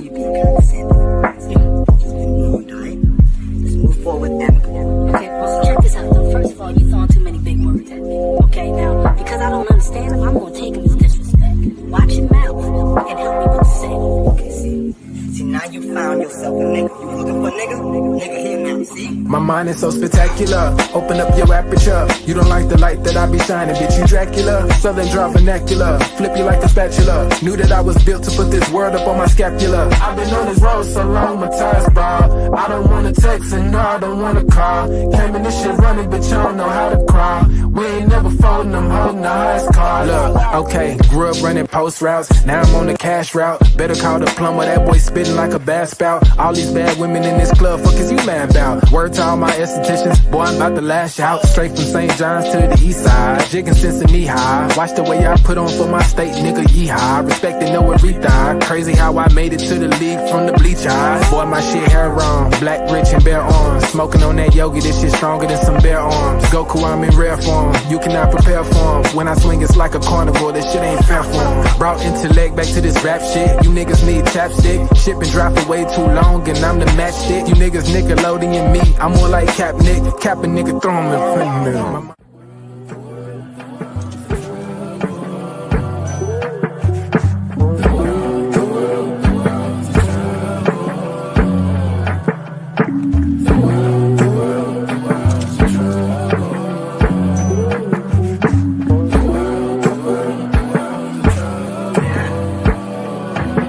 you being condescending. Just been warned, alright? Let's move forward amicably. Okay, well, check this out, though. First of all, you throwing too many big words at me. Okay, now, because I don't understand them, I'm gonna take them as disrespect. Watch your mouth and help me what to say. Okay, see, now you found yourself a nigga. You looking for a nigga? Nigga here now, see? My mind is so spectacular. Open up your aperture. You don't like the light that I be shining, bitch. You Dracula. Southern draw vernacular. Flip you like a spatula. Knew that I was built to put this word up on my scapula. I've been on this road so long, my tires bald. I don't wanna text and no, I don't wanna call. Came in this shit running, but you don't know how to crawl. We ain't never folding, I'm holding the highest card. Look, okay, grew up running post routes. Now I'm on the cash route. Better call the plumber, that boy spitting like a bass spout. All these bad women in this club, fuck is you mad about? Word to all my estheticians, boy, I'm about to lash out. Straight from St. John's to the east side, jigging since the knee high. Watch the way I put on for my state, nigga, yeehaw. Respect and know it retard. Crazy how I made it to the league from the bleach eyes. Boy, my shit hair on, black, rich, and bare arms. Smoking on that yogi, this shit stronger than some bare arms. Goku, I'm in rare form, you cannot prepare for him. When I swing, it's like a carnivore, this shit ain't fair for him. Brought intellect back to this rap shit. You niggas need chapstick. Ship and drop for way too long, and I'm the matchstick. You niggas Nickelodeon me, I'm more like Cap Nick. Cap a nigga, throw him in front of me.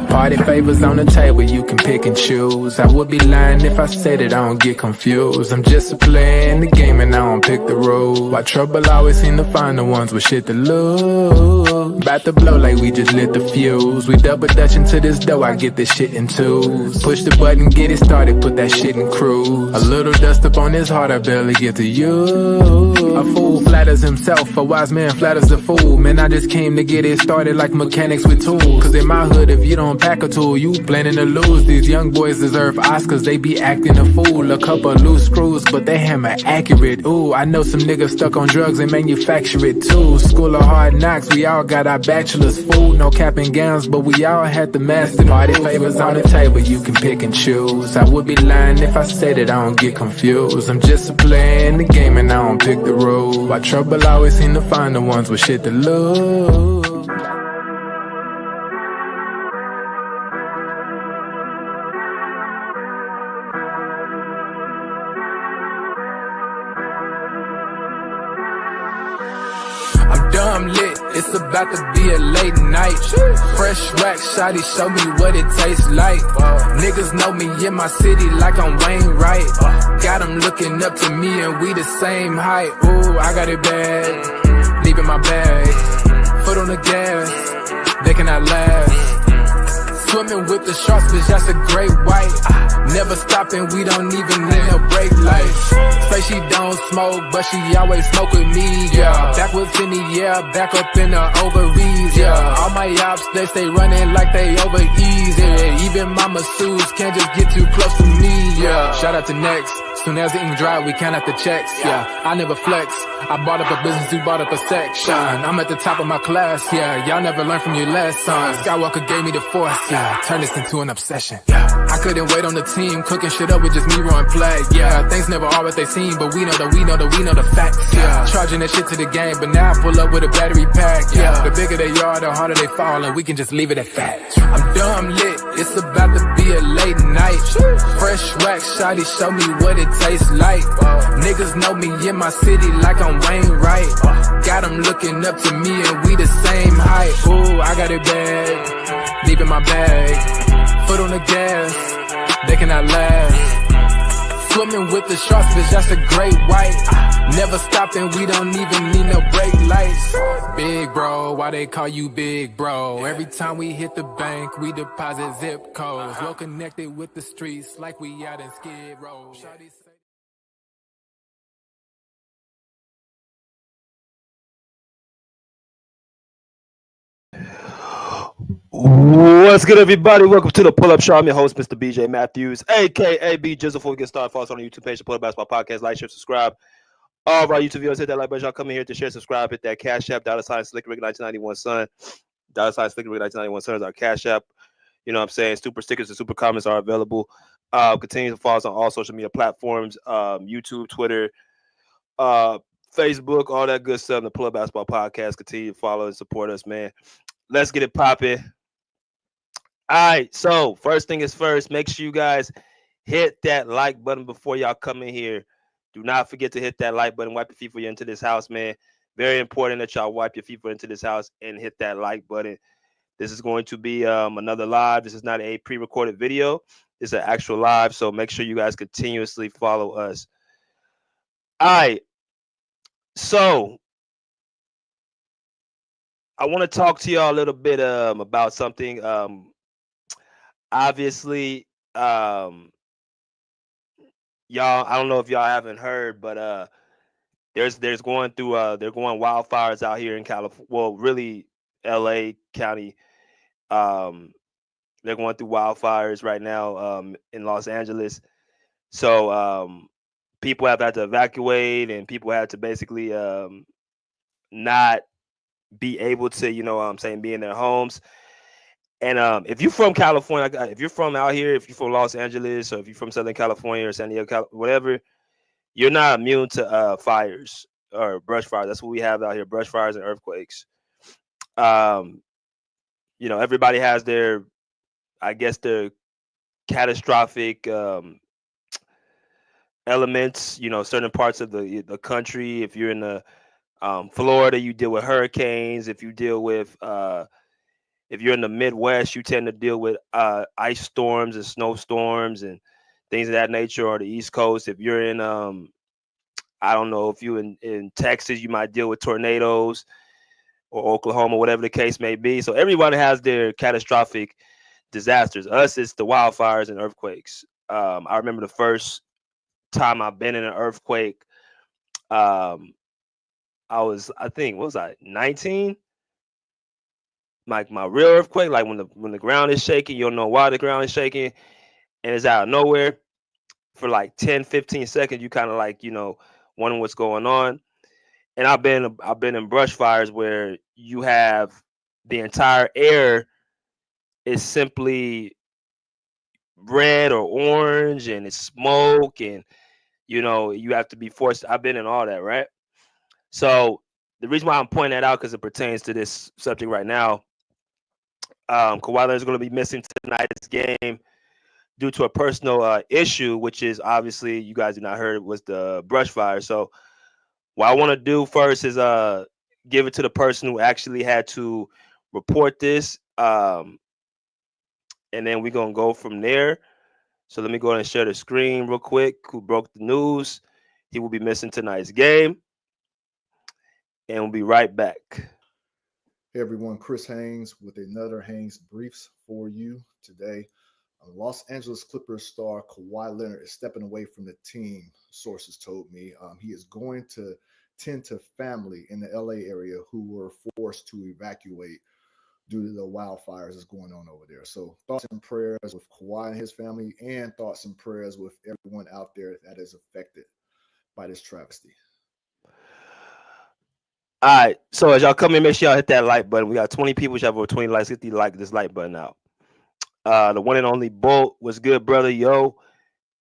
Party favors on the table, you can pick and choose. I would be lying if I said that I don't get confused. I'm just a player in the game and I don't pick the rules. Why trouble always seem to find the ones with shit to lose. About to blow like we just lit the fuse. We double dutch into this dough, I get this shit in twos. Push the button, get it started, put that shit in cruise. A little dust up on his heart, I barely get to use. A fool flatters himself, a wise man flatters the fool. Man, I just came to get it started like mechanics with tools. Cause in my hood, if you don't pack a tool, you planning to lose. These young boys deserve Oscars, they be acting a fool. A couple loose screws, but they hammer accurate. Ooh, I know some niggas stuck on drugs and manufacture it too. School of hard knocks, we all got our bachelor's, fool. No cap and gowns, but we all had to master. Party favors on the table, you can pick and choose. I would be lying if I said that I don't get confused. I'm just a player in the game and I don't pick the rules. Why trouble always seem to find the ones with shit to lose. I'm dumb lit, it's about to be a late night. Fresh rack, shawty, show me what it tastes like. Niggas know me in my city like I'm Wayne Wright. Got them looking up to me and we the same height. Ooh, I got it bad, leaving my bag. Foot on the gas, they cannot last. Swimming with the sharks, bitch, that's a great white. Never stopping, we don't even need no brake lights. Say she don't smoke, but she always smoke with me, yeah. Back with Finny, yeah, back up in the ovaries, yeah. All my ops, they stay running like they over easy. Even my masseuse can't just get too close to me, yeah. Shout out to Next. Soon as the ink dry, we count out the checks, yeah. I never flex. I bought up a business, you bought up a section. I'm at the top of my class, yeah. Y'all never learned from your lessons. Skywalker gave me the force, yeah. Turned this into an obsession, yeah. I couldn't wait on the team, cooking shit up with just me run play, yeah. Things never are what they seem, but we know the facts, yeah. Charging that shit to the game, but now I pull up with a battery pack, yeah. The bigger they are, the harder they fall, and we can just leave it at that. I'm dumb lit, it's about to be a late night. Fresh wax, shawty, show me what it tastes like. Niggas know me in my city like I'm Wayne Wright. Got them looking up to me and we the same height. Ooh, I got it bad, deep in my bag. Foot on the gas, they cannot last. Swimming with the sharks, bitch, that's a great white. Never stopping, we don't even need no brake lights. Big bro, why they call you big bro? Every time we hit the bank, we deposit zip codes. Well connected with the streets like we out in Skid Row. What's good, everybody? Welcome to the Pull Up Show. I'm your host, Mr. BJ Matthews, aka B Jizzle. Before we get started, follow us on the YouTube page, the Pull Up Basketball Podcast. Like, share, subscribe. All right, YouTube viewers, hit that like button. Y'all come in here to share, subscribe, hit that Cash App, $Slick Rick 1991 Son. $Slick Rick 1991 Son is our Cash App. You know what I'm saying? Super stickers and super comments are available. Continue to follow us on all social media platforms, YouTube, Twitter, uh, Facebook, all that good stuff. The Pull Up Basketball Podcast. Continue to follow and support us, man. Let's get it popping. All right. So first thing is first. Make sure you guys hit that like button before y'all come in here. Do not forget to hit that like button. Wipe your feet for you into this house, man. Very important that y'all wipe your feet for into this house and hit that like button. This is going to be another live. This is not a pre-recorded video. It's an actual live. So make sure you guys continuously follow us. All right. So I want to talk to y'all a little bit about something. Obviously, y'all, I don't know if y'all haven't heard, but there's going through they're going wildfires out here in California. Well, really, LA County. They're going through wildfires right now in Los Angeles. So people have had to evacuate, and people had to basically not be able to, you know what I'm saying, be in their homes. And if you're from California, if you're from out here, if you're from Los Angeles, or if you're from Southern California or San Diego, whatever, you're not immune to fires or brush fires. That's what we have out here: brush fires and earthquakes. You know, everybody has their, I guess, their catastrophic elements. You know, certain parts of the country. If you're in the Florida, you deal with hurricanes. If you deal with if you're in the Midwest, you tend to deal with ice storms and snowstorms and things of that nature. Or the East Coast, if you're in I don't know, if you're in Texas, you might deal with tornadoes, or Oklahoma, whatever the case may be. So everyone has their catastrophic disasters. Us, it's the wildfires and earthquakes. I remember the first time I've been in an earthquake. I think, what was I, 19? Like my real earthquake, like when the ground is shaking, you don't know why the ground is shaking, and it's out of nowhere. For like 10, 15 seconds, you kind of like, you know, wondering what's going on. And I've been in brush fires where you have the entire air is simply red or orange, and it's smoke, and you know, you have to be forced. I've been in all that, right? So the reason why I'm pointing that out, because it pertains to this subject right now. Kawhi Leonard is going to be missing tonight's game due to a personal issue, which is obviously, you guys did not heard, was the brush fire. So what I want to do first is give it to the person who actually had to report this, and then we're gonna go from there. So let me go ahead and share the screen real quick. Who broke the news? He will be missing tonight's game, and we'll be right back. Hey everyone, Chris Haynes with another Haynes Briefs for you today. Los Angeles Clippers star Kawhi Leonard is stepping away from the team, sources told me. He is going to tend to family in the LA area who were forced to evacuate due to the wildfires that's going on over there. So thoughts and prayers with Kawhi and his family, and thoughts and prayers with everyone out there that is affected by this travesty. All right, so as y'all come in, make sure y'all hit that like button. We got 20 people. You have over 20 likes. Hit the like this like button out. The one and only Bolt was good, brother. Yo,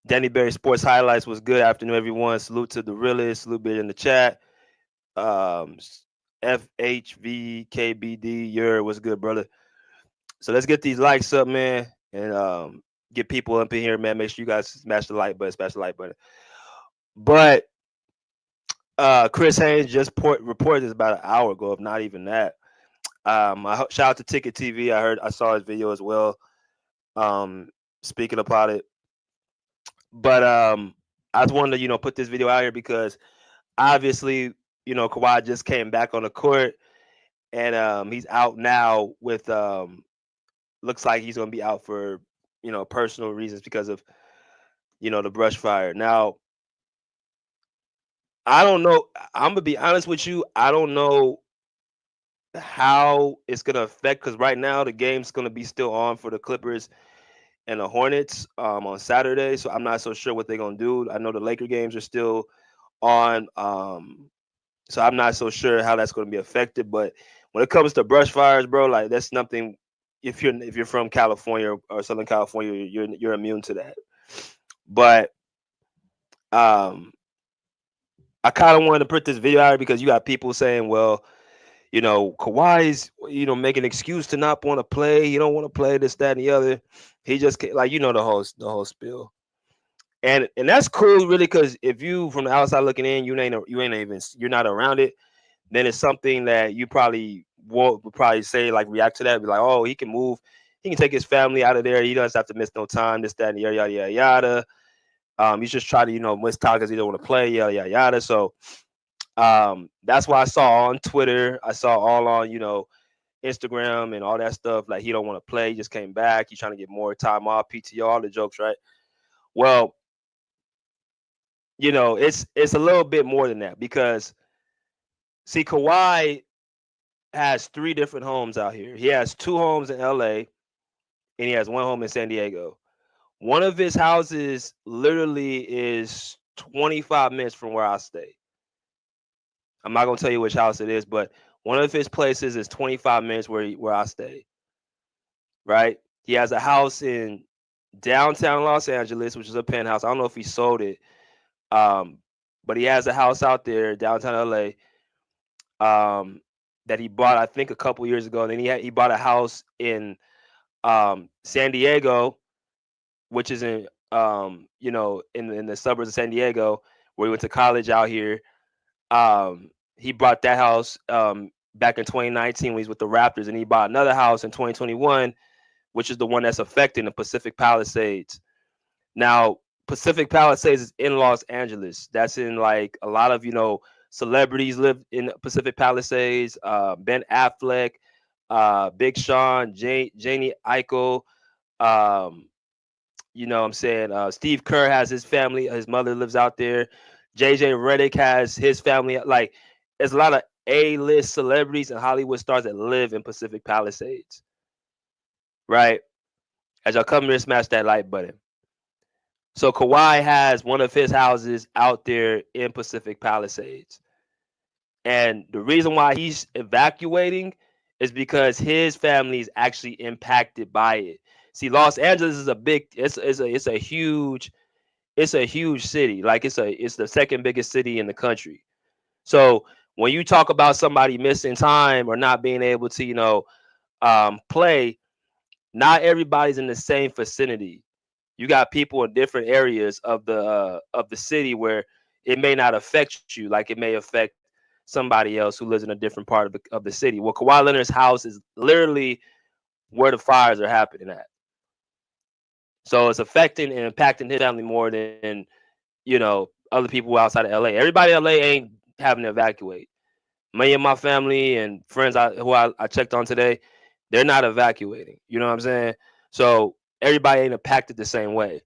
Danny Berry Sports Highlights was good. Afternoon, everyone. Salute to the realest. Salute bit in the chat. FHVKBD, was good, brother. So let's get these likes up, man, and get people up in here, man. Make sure you guys smash the like button. But Chris Haynes just reported this about an hour ago, if not even that. Shout out to Ticket TV. I saw his video as well. Speaking about it, but I just wanted to, put this video out here because obviously, Kawhi just came back on the court, and he's out now with looks like he's gonna be out for personal reasons because of the brush fire. Now, I don't know. I'm gonna be honest with you. I don't know how it's gonna affect, because right now the game's gonna be still on for the Clippers and the Hornets on Saturday. So I'm not so sure what they're gonna do. I know the Laker games are still on, so I'm not so sure how that's gonna be affected. But when it comes to brush fires, bro, like that's nothing if you're from California or Southern California, you're immune to that. But um, I kind of wanted to put this video out because you got people saying, well, Kawhi's, making an excuse to not want to play. He don't want to play this, that, and the other. He just like the whole spiel, and that's cool, really, because if you from the outside looking in, you're not around it, then it's something that you probably would probably say, like, react to that, be like, oh, he can move, he can take his family out of there, he doesn't have to miss no time, this, that, and yada yada yada yada. He's just trying to miss time because he don't want to play, yada yada yada. So that's why I saw on Twitter, I saw all on Instagram and all that stuff, like he don't want to play, he just came back, he's trying to get more time off, PTO, all the jokes, right? Well, it's a little bit more than that, because see, Kawhi has 3 different homes out here. He has 2 homes in LA and he has 1 home in San Diego. One of his houses literally is 25 minutes from where I stay. I'm not gonna tell you which house it is, but one of his places is 25 minutes where I stay. Right? He has a house in downtown Los Angeles, which is a penthouse. I don't know if he sold it, but he has a house out there downtown LA that he bought, I think, a couple years ago. And then he bought a house in San Diego, which is in in the suburbs of San Diego, where he went to college out here. He bought that house back in 2019 when he's with the Raptors, and he bought another house in 2021, which is the one that's affecting the Pacific Palisades. Now, Pacific Palisades is in Los Angeles. That's in, like, a lot of celebrities live in Pacific Palisades. Ben Affleck, Big Sean, Janie Eichel. What I'm saying? Steve Kerr has his family. His mother lives out there. JJ Redick has his family. Like, there's a lot of A-list celebrities and Hollywood stars that live in Pacific Palisades. Right? As y'all come here, smash that like button. So Kawhi has one of his houses out there in Pacific Palisades. And the reason why he's evacuating is because his family is actually impacted by it. See, Los Angeles is it's a huge city. Like, it's the second biggest city in the country. So when you talk about somebody missing time or not being able to, play, not everybody's in the same vicinity. You got people in different areas of the city where it may not affect you, like it may affect somebody else who lives in a different part of the city. Well, Kawhi Leonard's house is literally where the fires are happening at. So it's affecting and impacting his family more than other people outside of LA. Everybody in LA ain't having to evacuate. Me and my family and friends who I checked on today, they're not evacuating. You know what I'm saying? So everybody ain't impacted the same way.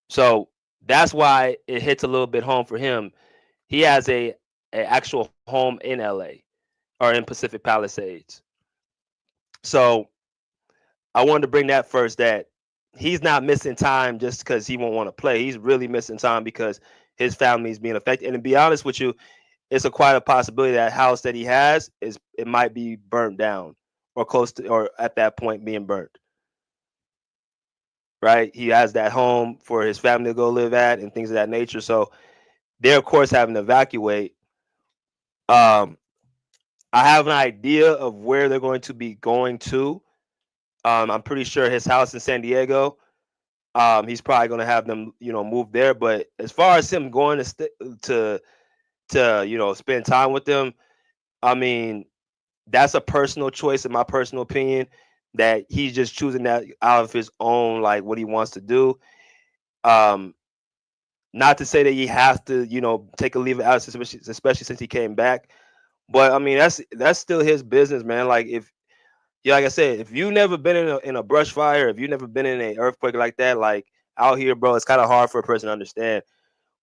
So that's why it hits a little bit home for him. He has a actual home in LA or in Pacific Palisades. So I wanted to bring that first, that he's not missing time just because he won't want to play. He's really missing time because his family is being affected. And to be honest with you, it's quite a possibility that house that he has it might be burnt down or close to, or at that point being burnt. Right? He has that home for his family to go live at and things of that nature. So they're, of course, having to evacuate. I have an idea of where they're going to be going to. I'm pretty sure his house in San Diego, he's probably going to have them, move there. But as far as him going to spend time with them, I mean, that's a personal choice, in my personal opinion, that he's just choosing that out of his own, like, what he wants to do. Not to say that he has to, take a leave of absence, especially since he came back. But I mean, that's still his business, man. Like, like I said, if you've never been in a brush fire, if you've never been in an earthquake like that, like out here, bro, it's kind of hard for a person to understand.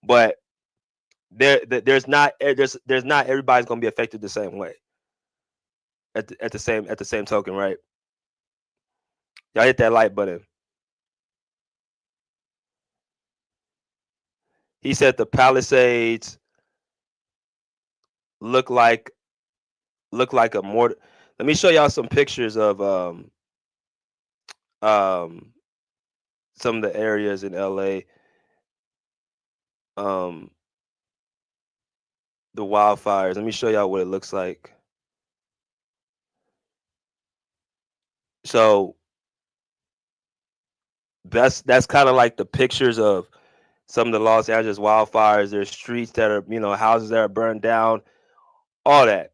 But there's not everybody's gonna be affected the same way. At the same token, right? Y'all hit that like button. He said the Palisades look like a mortar. Let me show y'all some pictures of um some of the areas in LA. Um the wildfires. Let me show y'all what it looks like. So that's kind of like the pictures of some of the Los Angeles wildfires. There's streets that are, houses that are burned down, all that.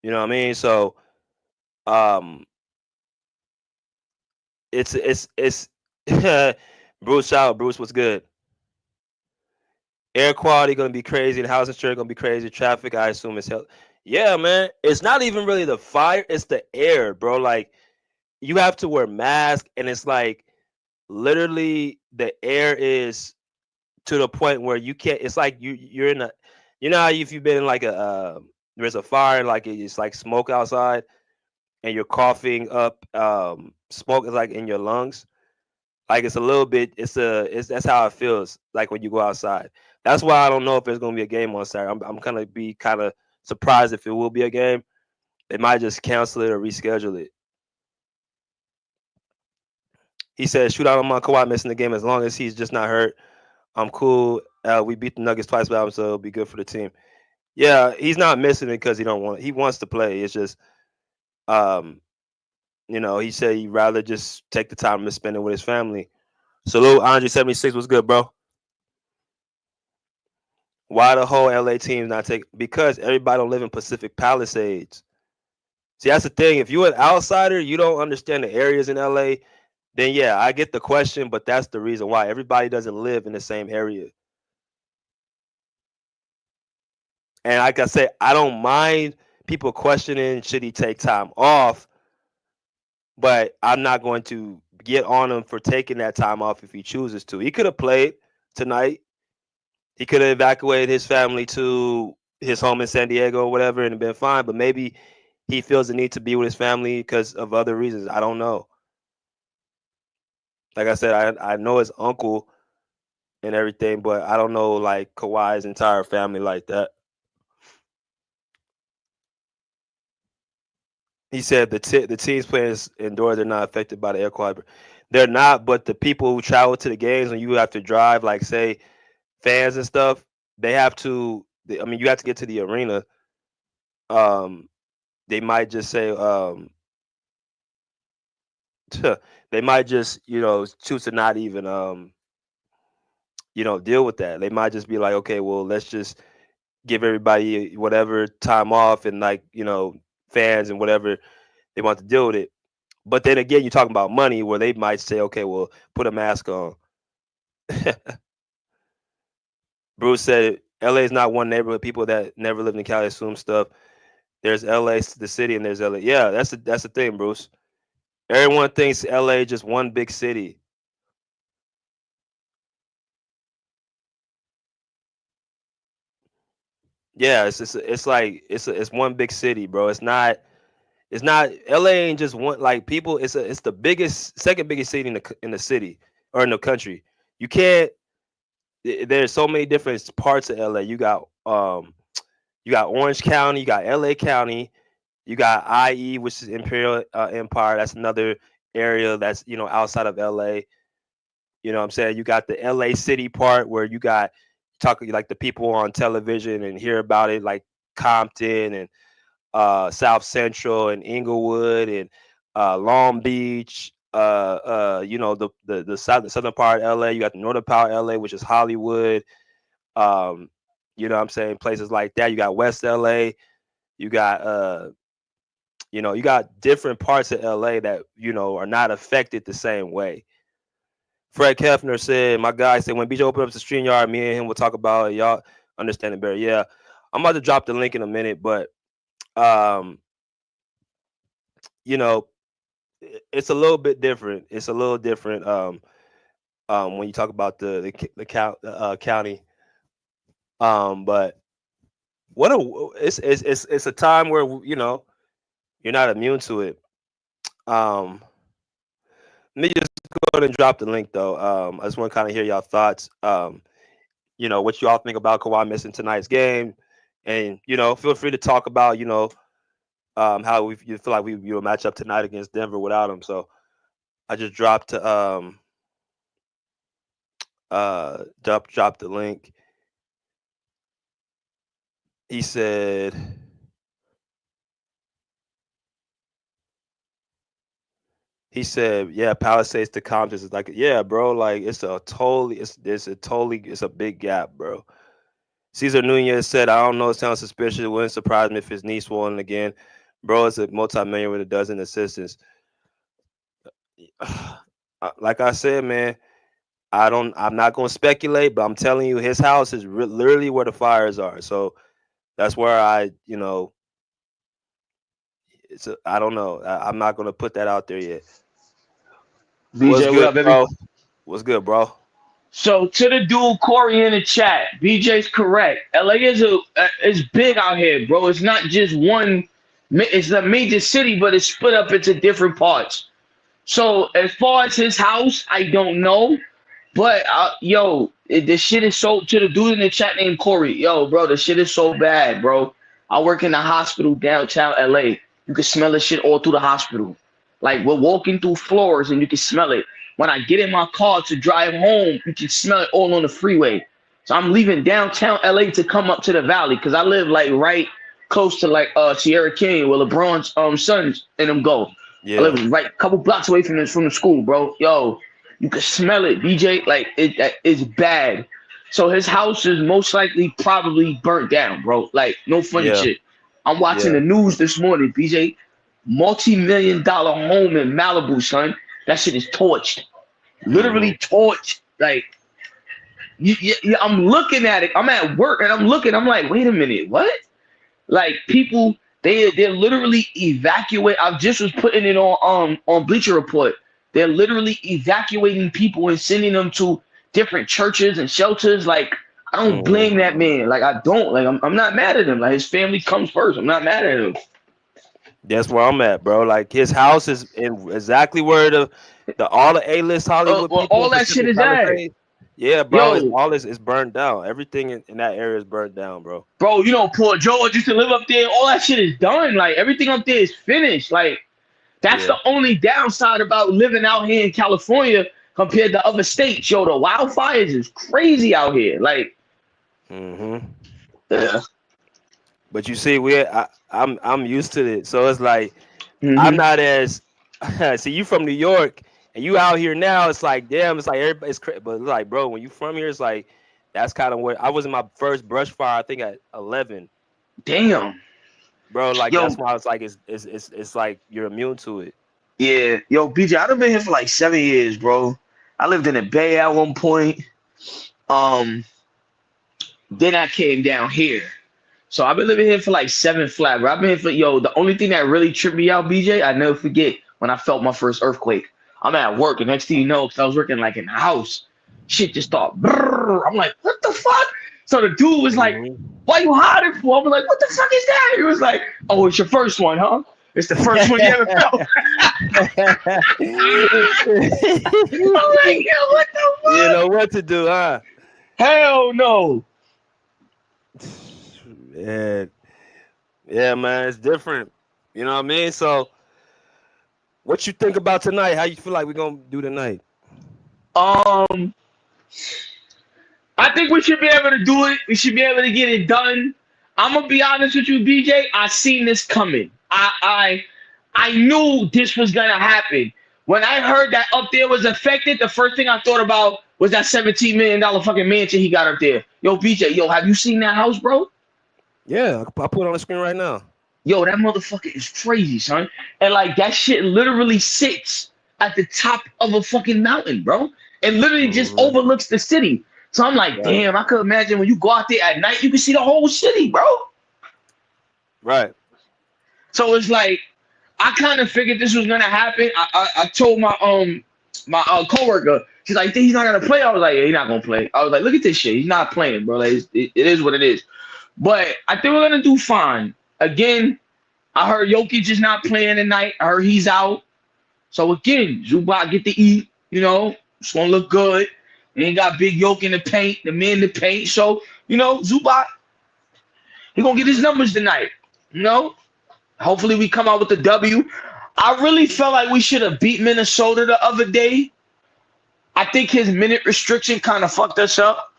You know what I mean? So um it's Bruce, shout out Bruce, what's good? Air quality gonna be crazy, the housing insurance gonna be crazy, traffic, I assume it's hell. Yeah, man. It's not even really the fire, it's the air, bro. Like you have to wear mask, and it's like literally the air is to the point where you can't. It's like you're in a, how if you've been in like a there's a fire, like it's like smoke outside, and you're coughing up smoke is like in your lungs. Like it's a little bit. It's that's how it feels like when you go outside. That's why I don't know if there's gonna be a game on Saturday. I'm gonna be kind of surprised if it will be a game. They might just cancel it or reschedule it. He said, "Shoot out on my Kawhi missing the game as long as he's just not hurt. I'm cool. We beat the Nuggets twice without him, so it'll be good for the team." Yeah, he's not missing it because he don't want. He wants to play. It's just, um, he said he'd rather just take the time to spend it with his family. Salute, Andre76 was good, bro. Why the whole LA team not take? Because everybody don't live in Pacific Palisades. See, that's the thing. If you're an outsider, you don't understand the areas in LA. Then yeah, I get the question, but that's the reason why everybody doesn't live in the same area. And like I said, I don't mind people questioning should he take time off, but I'm not going to get on him for taking that time off if he chooses to. He could have played tonight. He could have evacuated his family to his home in San Diego or whatever and been fine, but maybe he feels the need to be with his family because of other reasons. I don't know. Like I said, I know his uncle and everything, but I don't know like Kawhi's entire family like that. He said the teams playing indoors are not affected by the air quality. They're not, but the people who travel to the games when you have to drive, like say fans and stuff, they have to. I mean, you have to get to the arena. Um, they might just say, they might just choose to not even deal with that. They might just be like, okay, well, let's just give everybody whatever time off and like fans and whatever they want to deal with it. But then again, you're talking about money where they might say, okay, well, put a mask on. Bruce said LA is not one neighborhood. People that never lived in Cali assume stuff. There's LA, the city, and there's LA. Yeah, that's the thing, Bruce. Everyone thinks LA just one big city. Yeah, it's like it's one big city, bro. It's not LA ain't just one like people. It's the second biggest city in the city or in the country. You can't. There's so many different parts of LA. You got Orange County, you got LA County, you got IE, which is Imperial Empire. That's another area that's outside of LA. You know what I'm saying? You got the LA City part where you got talking like the people on television and hear about it, like Compton and South Central and Inglewood and Long Beach. The southern part of LA. You got the northern part of LA, which is Hollywood. You know what I'm saying? Places like that. You got West LA. You got you got different parts of LA that are not affected the same way. Fred Kefner said, my guy said, when BJ opened up the StreamYard, me and him will talk about it. Y'all understand it better. Yeah. I'm about to drop the link in a minute, but it's a little bit different. It's a little different when you talk about the county. But it's a time where you're not immune to it. Let me just go ahead and drop the link though. I just want to kind of hear y'all thoughts. What you all think about Kawhi missing tonight's game, and feel free to talk about how you feel like you will match up tonight against Denver without him. So I just dropped the link. He said yeah, Palisades to Compton is like, yeah, bro, like it's a big gap, bro. Cesar Nunez said, I don't know, it sounds suspicious. It wouldn't surprise me if his knee swollen again. Bro, it's a multi-million with a dozen assistants. Like I said, man, I'm not going to speculate, but I'm telling you, his house is literally where the fires are. So that's where I don't know. I'm not going to put that out there yet. BJ, What's good, what up, baby? bro? What's good, bro? So to the dude Corey in the chat, BJ's correct. LA is big out here, bro. It's not just one. It's a major city, but it's split up into different parts. So as far as his house, I don't know. But the shit is so, to the dude in the chat named Corey. Yo, bro, the shit is so bad, bro. I work in a hospital downtown LA. You can smell the shit all through the hospital. Like, we're walking through floors and you can smell it. When I get in my car to drive home, you can smell it all on the freeway. So I'm leaving downtown LA to come up to the valley because I live like right close to like Sierra Canyon where LeBron's sons and them go. Yeah. I live right a couple blocks away from the school, bro. Yo, you can smell it, BJ. Like it's bad. So his house is most likely probably burnt down, bro. Like no funny shit. I'm watching the news this morning, BJ. Multi-million-dollar home in Malibu, son. That shit is torched. Literally torched. Like, I'm looking at it. I'm at work and I'm looking. I'm like, wait a minute, what? Like people, they're literally evacuate. I just was putting it on Bleacher Report. They're literally evacuating people and sending them to different churches and shelters. Like, I don't blame that man. Like, I don't. Like, I'm not mad at him. Like, his family comes first. I'm not mad at him. That's where I'm at, bro. Like his house is in exactly where all the A-list Hollywood people, all that shit is at. Yeah, bro. All this is burned down. Everything in that area is burned down, bro. Bro, poor George used to live up there. All that shit is done. Like everything up there is finished. Like that's the only downside about living out here in California compared to other states. Yo, the wildfires is crazy out here. Like, yeah. But you see, I'm used to it, so it's like I'm not as. See, you from New York and you out here now. It's like damn. It's like everybody's crazy, but it's like, bro, when you from here, it's like that's kind of where I was in my first brush fire. I think at 11. Damn, bro. Like that's why it's like it's like you're immune to it. Yeah, yo, BJ, I've been here for like 7 years, bro. I lived in the Bay at one point. Then I came down here. So I've been living here for like 7 flat, bro. I've been here for, the only thing that really tripped me out, BJ, I never forget when I felt my first earthquake. I'm at work, and next thing you know, because I was working like in the house, shit just started. I'm like, what the fuck? So the dude was like, why you hiding for? I was like, what the fuck is that? He was like, oh, it's your first one, huh? It's the first one you ever felt. I'm like, yo, what the fuck? You know what to do, huh? Hell no. Yeah, man, it's different. You know what I mean? So, what you think about tonight? How you feel like we're gonna do tonight? I think we should be able to do it. We should be able to get it done. I'm gonna be honest with you, BJ. I seen this coming. I knew this was gonna happen. When I heard that up there was affected, the first thing I thought about was that $17 million fucking mansion he got up there. Yo, BJ, have you seen that house, bro? Yeah, I put it on the screen right now. Yo, that motherfucker is crazy, son. And like that shit literally sits at the top of a fucking mountain, bro. And literally just overlooks the city. So I'm like, damn, I could imagine when you go out there at night, you can see the whole city, bro. Right. So it's like, I kind of figured this was gonna happen. I told my coworker, she's like, he's not gonna play. I was like, yeah, he's not gonna play. I was like, look at this shit. He's not playing, bro. Like, it is what it is. But I think we're gonna do fine. Again, I heard Jokic is not playing tonight. I heard he's out. So again, Zubac get to eat. It's gonna look good. And he got Big Yoke in the paint, the man in the paint. So Zubac, he gonna get his numbers tonight. Hopefully we come out with the W. I really felt like we should have beat Minnesota the other day. I think his minute restriction kind of fucked us up.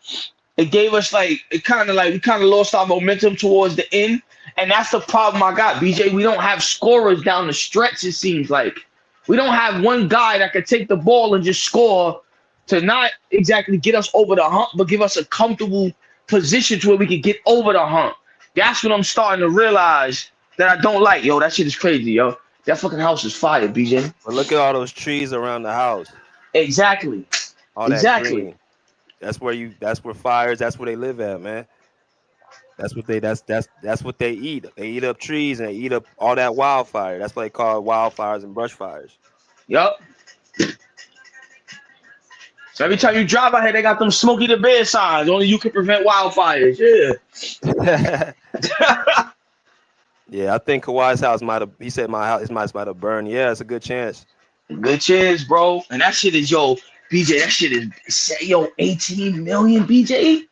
It gave us we kind of lost our momentum towards the end. And that's the problem I got, BJ. We don't have scorers down the stretch, it seems like. We don't have one guy that could take the ball and just score to not exactly get us over the hump, but give us a comfortable position to where we can get over the hump. That's what I'm starting to realize that I don't like. Yo, that shit is crazy, yo. That fucking house is fire, BJ. But look at all those trees around the house. Exactly. All that green. That's where fires, that's where they live at, man. That's what they eat. They eat up trees and they eat up all that wildfire. That's what they call wildfires and brush fires. Yup. So every time you drive out here, they got them Smokey the Bear signs. Only you can prevent wildfires. Yeah. Yeah, I think Kawhi's house he said his house might have burned. Yeah, it's a good chance. Good chance, bro. And that shit is, BJ, that shit is, 18 million, BJ?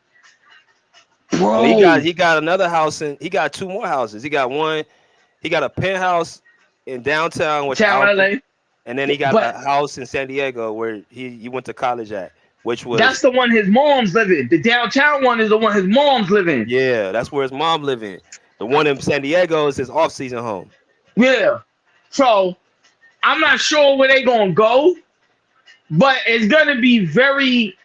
Bro. Well, he got another house, and he got two more houses. He got a penthouse in downtown, LA. And then he got a house in San Diego where he went to college at, that's the one his mom's living. The downtown one is the one his mom's living. Yeah, that's where his mom living. The one in San Diego is his off-season home. Yeah. So I'm not sure where they gonna go, but it's gonna be very,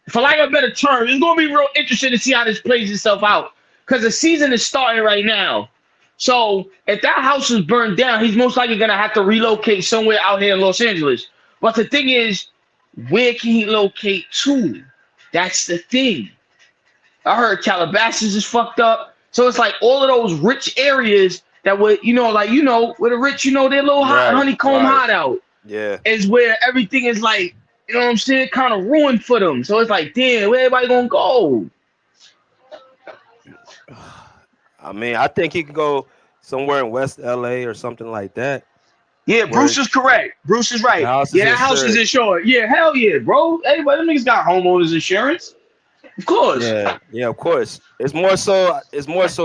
for lack of a better term, it's gonna be real interesting to see how this plays itself out. Because the season is starting right now. So if that house is burned down, he's most likely gonna have to relocate somewhere out here in Los Angeles. But the thing is, where can he locate to? That's the thing. I heard Calabasas is fucked up. So it's like all of those rich areas that were, where the rich, their little honeycomb hideout. Yeah. Is where everything is like, you know what I'm saying, kind of ruined for them. So it's like, damn, where everybody gonna go? I mean, I think he could go somewhere in West LA or something like that. Yeah, Bruce is correct. Bruce is right. That house is insured. Yeah, hell yeah, bro. Everybody, them niggas got homeowners insurance. Of course. Yeah, of course. It's more so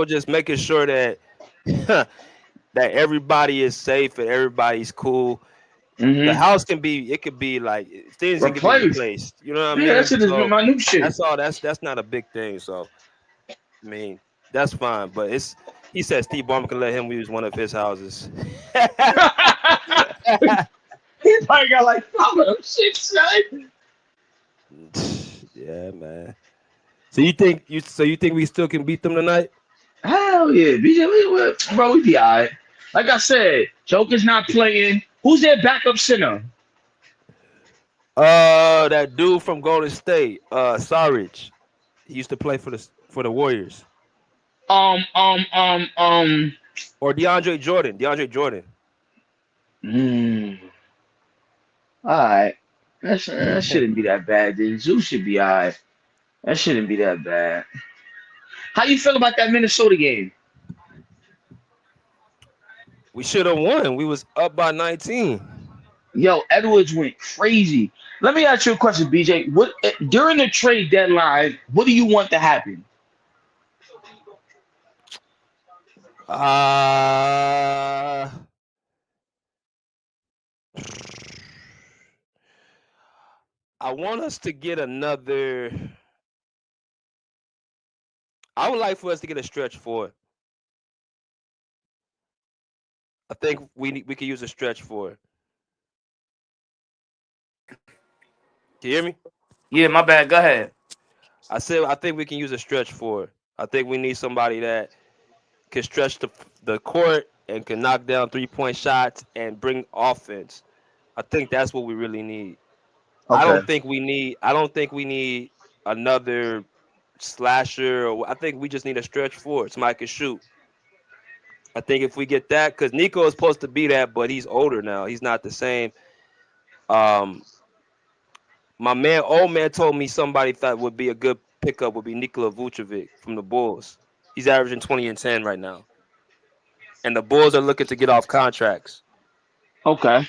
just making sure that that everybody is safe and everybody's cool. Mm-hmm. The house could be like things can be replaced. You know what I mean? Yeah, that shit is my new shit. That's all. That's not a big thing. So, I mean, that's fine. But he said Steve Ballmer can let him use one of his houses. He probably got like 5 of them shit, son. Yeah, man. So you think we still can beat them tonight? Hell yeah, BJ. Bro, we be all right. Like I said, Joker's not playing. Who's their backup center? That dude from Golden State, Sarich. He used to play for the Warriors. Or DeAndre Jordan. All right. That shouldn't be that bad, then. Zeus should be all right. That shouldn't be that bad. How you feel about that Minnesota game? We should have won. We was up by 19. Yo, Edwards went crazy. Let me ask you a question, BJ. What during the trade deadline, what do you want to happen? I want us to get another. I would like for us to get a stretch forward. I think we could use a stretch forward. Can you hear me? Yeah, my bad. Go ahead. I said I think we can use a stretch forward. I think we need somebody that can stretch the court and can knock down 3-point shots and bring offense. I think that's what we really need. Okay. I don't think we need another slasher. I think we just need a stretch forward. Somebody can shoot. I think if we get that, because Nico is supposed to be that, but he's older now. He's not the same. My old man told me somebody thought would be a good pickup would be Nikola Vucevic from the Bulls. He's averaging 20 and 10 right now. And the Bulls are looking to get off contracts. Okay.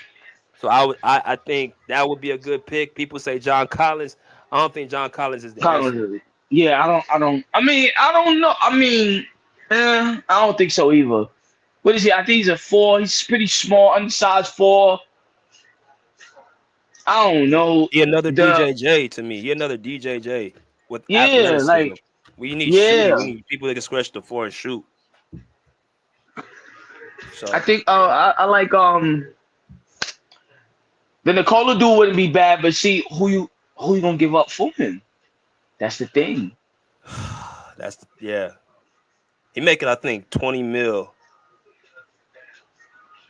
So I think that would be a good pick. People say John Collins. I don't think John Collins is the answer. Yeah, I don't know. I mean, I don't think so either. What is he? I think he's a 4. He's pretty small, undersized 4. I don't know. He another The DJJ to me. He another DJJ with Yeah, athleticism. like We need shooting. yeah. We need people that can stretch the floor and shoot. I So think I like the Nikola dude wouldn't be bad, but see who you gonna give up for him? That's the thing. yeah. He making I think 20 mil.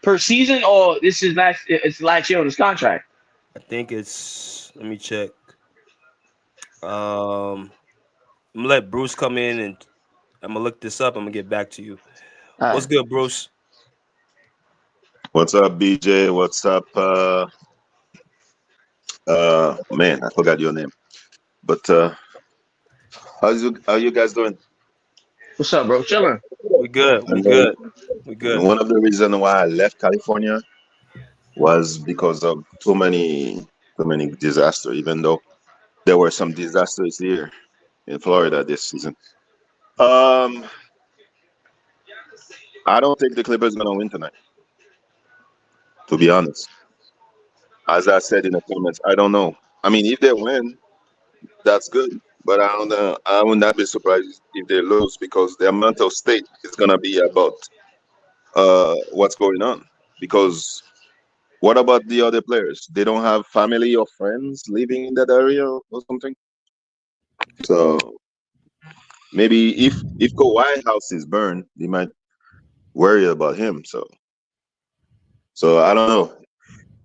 Per season, or this is last year on his contract. I think it's let me check. I'm gonna let Bruce come in and I'm gonna look this up. I'm gonna get back to you. All What's right. good, Bruce? What's up, BJ? What's up? Man, I forgot your name. But how you guys doing? What's up, bro? Chilling. We good. We And good. We good. one of the reasons why I left California was because of too many disasters. Even though there were some disasters here in Florida this season. Um, I don't think the Clippers gonna win tonight. To be honest, as I said in the comments, I don't know. I mean, if they win, that's good. But I don't know. I would not be surprised if they lose because their mental state is gonna be about what's going on. Because what about the other players? They don't have family or friends living in that area or something. So maybe if Kawhi house is burned, they might worry about him. So I don't know.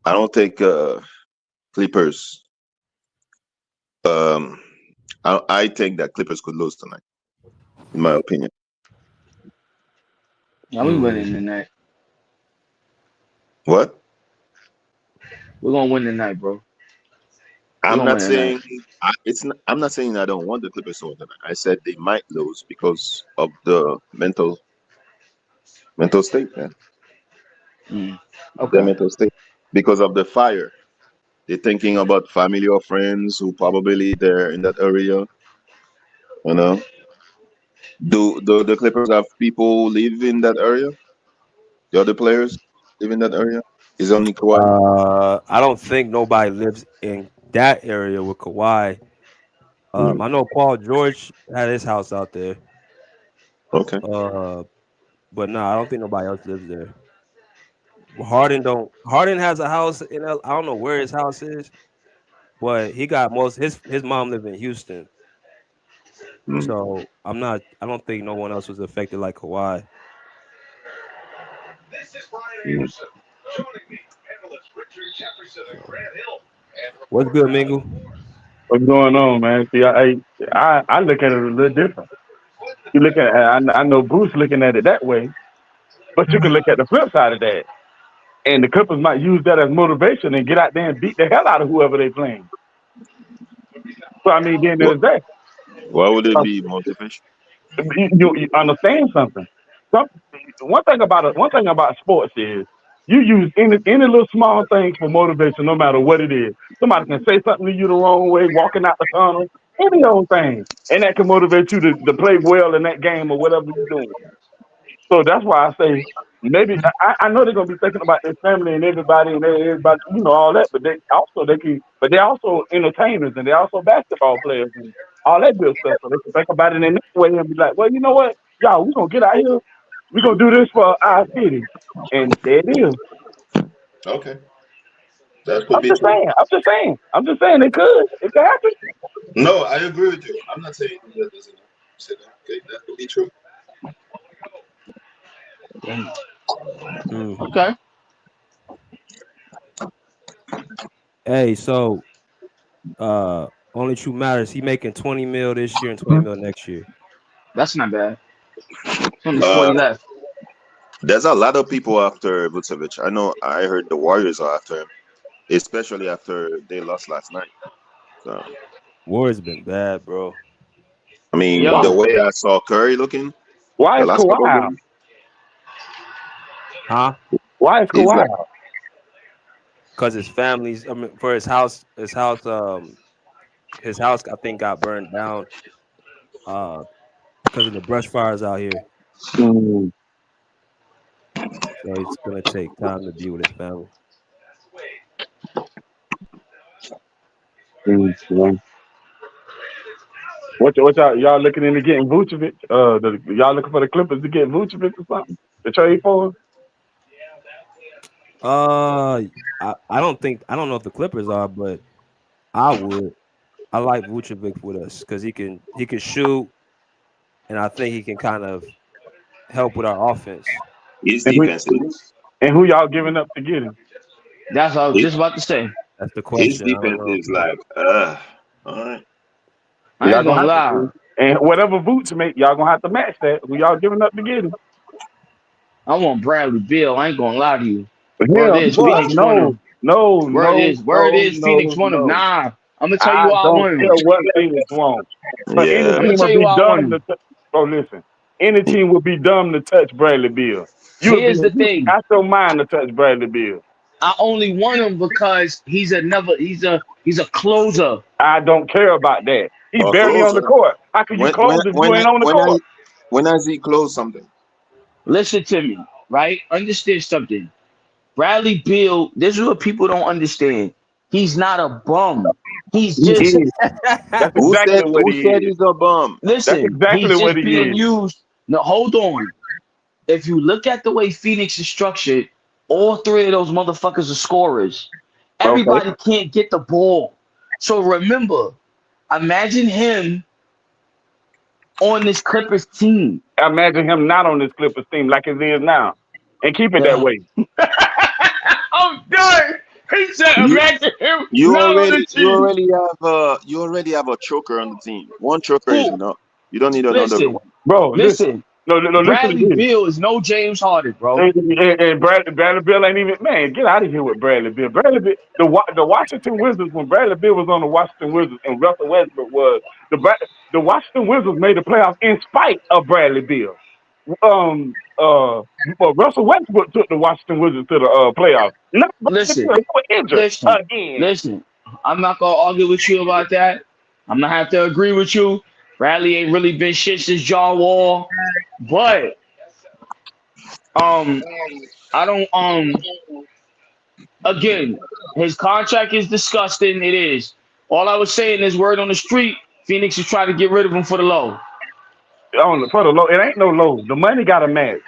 I don't think Clippers. Um, I think that Clippers could lose tonight, in my opinion. Yeah, we winning tonight. What? We're gonna win tonight, bro. We're I'm gonna not win tonight. saying I'm not saying I don't want the Clippers to win tonight. I said they might lose because of the mental state, man. Mm. Their Okay. mental state because of the fire. They're thinking about family or friends who probably there in that area. You know, do the Clippers have people who live in that area? The other players live in that area? Is only Kawhi? I don't think nobody lives in that area with Kawhi. Mm, I know Paul George had his house out there. okay. Uh, but no, I don't think nobody else lives there. Harden don't. Harden has a house in I don't know where his house is, but he got most his mom live in Houston. Mm, So I don't think no one else was affected like Kawhi. mm. So what's good, Mingle? What's going on, man? See, I look at it a little different. You look at I know Bruce looking at it that way, but you can look at the flip side of that, and the Clippers might use that as motivation and get out there and beat the hell out of whoever they playing. So I mean, then What there's that. why would it Uh, be motivation? you understand something? Some one thing about sports is you use any little small thing for motivation, no matter what it is. Somebody can say something to you the wrong way, walking out the tunnel, any old thing, and that can motivate you to play well in that game or whatever you're doing. So that's why I say maybe I know they're gonna be thinking about their family and everybody, all that, but they also entertainers and they also basketball players and all that good stuff. So they can think about it in that way and be like, well, you know what, y'all, we gonna get out here, we gonna do this for our city, and there it is. Okay, that could I'm be just true. saying, it could happen. No, I agree with you. I'm not saying that doesn't happen. I said, okay, that could be true. Mm. Okay. Hey, so only true matters. He making 20 mil this year and 20 mil next year. That's not bad. It's only Uh, 40 left. there's a lot of people after Vucevic. I know. I heard the Warriors are after him, especially after they lost last night. So, Warriors been bad, bro. I mean, the Why? Yo, way I saw Curry looking Why the is last couple of Kawhi out? games, Huh? Why is he's Kawhi like, out? Because his family's I mean for his house I think got burned down because of the brush fires out here. Mm. So it's gonna take time to be with his family. Mm. What y'all looking into getting Vucevic? Y'all looking for the Clippers to get Vucevic or something to trade for him? I don't know if the Clippers are, but I would. I like Vucevic with us because he can shoot, and I think he can kind of help with our offense. His And defense is who y'all giving up to get him? That's what I was just about to say. That's the his question. I don't defense know. is like, all right. I Y'all ain't gonna have lie. to, and whatever Vooch make, y'all gonna have to match that. Who y'all giving up to get him? I want Bradley Beal. I ain't gonna lie to you. Hell, Phoenix want no, him. no, Word no, is, no, Phoenix no, want him. no. Nah, I'm gonna tell you I why I don't want him. care what Phoenix wants. But any Yeah. I'm gonna team tell would you be why I want dumb him. to listen. Any team would be dumb to touch Bradley Beal. You'd be Here's the thing. out your mind to touch Bradley Beal. I only want him because he's a closer. I don't care about that. He's Or barely on the closer. court. How can you close if you ain't on the court? When has he closed something? Listen to me, right? Understand something. Bradley Beal, this is what people don't understand. He's not a bum. He's He just is. That's exactly what Who he said is. he's a bum? That's listen, exactly he's what just he being is. used. No, hold on. If you look at the way Phoenix is structured, all three of those motherfuckers are scorers. Okay. Everybody can't get the ball. So remember, imagine him on this Clippers team. I imagine him not on this Clippers team like it is now. And keep it that Yeah. way. I'm done. He said, You imagine him you not on the already team. you already have a choker on the team. One choker is Who? enough. You don't need another Listen, one. Bro, listen. listen. No, listen to Bradley this. Beal is no James Harden, bro. And Bradley Beal ain't even, man, get out of here with Bradley Beal. Bradley Beal, the Washington Wizards, when Bradley Beal was on the Washington Wizards and Russell Westbrook was, the Washington Wizards made the playoffs in spite of Bradley Beal. But Russell Westbrook took the Washington Wizards to the playoffs. Not Bradley Listen, Beal. He was injured again. listen. I'm not gonna argue with you about that. I'm gonna have to agree with you. Bradley ain't really been shit since John Wall, but I don't again, his contract is disgusting. It is. All I was saying is word on the street. Phoenix is trying to get rid of him for the low. For the low, it ain't no low. The money got to match.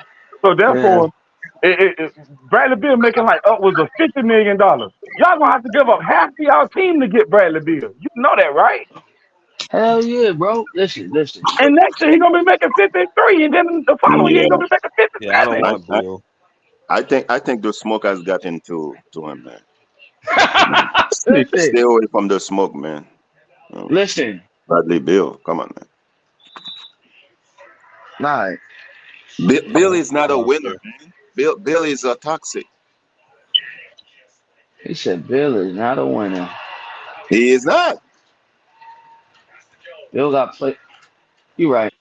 So Yeah. therefore, Bradley Beal making like upwards of $50 million. Y'all gonna have to give up half of y'all team to get Bradley Beal. You know that, right? Hell yeah, bro. Listen. And next year he gonna be making 53, and then the following year he Yeah. gonna be making Yeah, I don't 57. want Bill. I think the smoke has gotten to him, man. listen, Stay away from the smoke, man. listen. Bradley Bill, come on, man. Nah, Bill is not a winner, man. Bill is a toxic. he said Bill is not a winner. He is not. Bill got play. You right.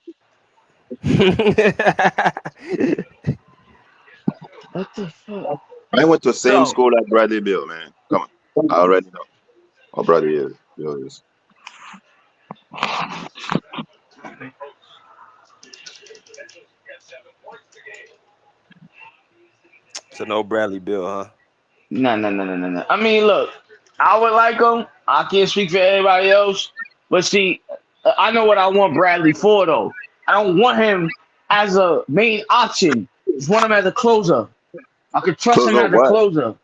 What the fuck? I went to the same So school like Bradley Bill, man. Come on. I already know. Oh, Bradley Bill is. So no Bradley Bill, huh? no. I mean, look, I would like him. I can't speak for everybody else, but see, I know what I want Bradley for though. I don't want him as a main option. I just want him as a closer. I could trust Close him up as a what? closer.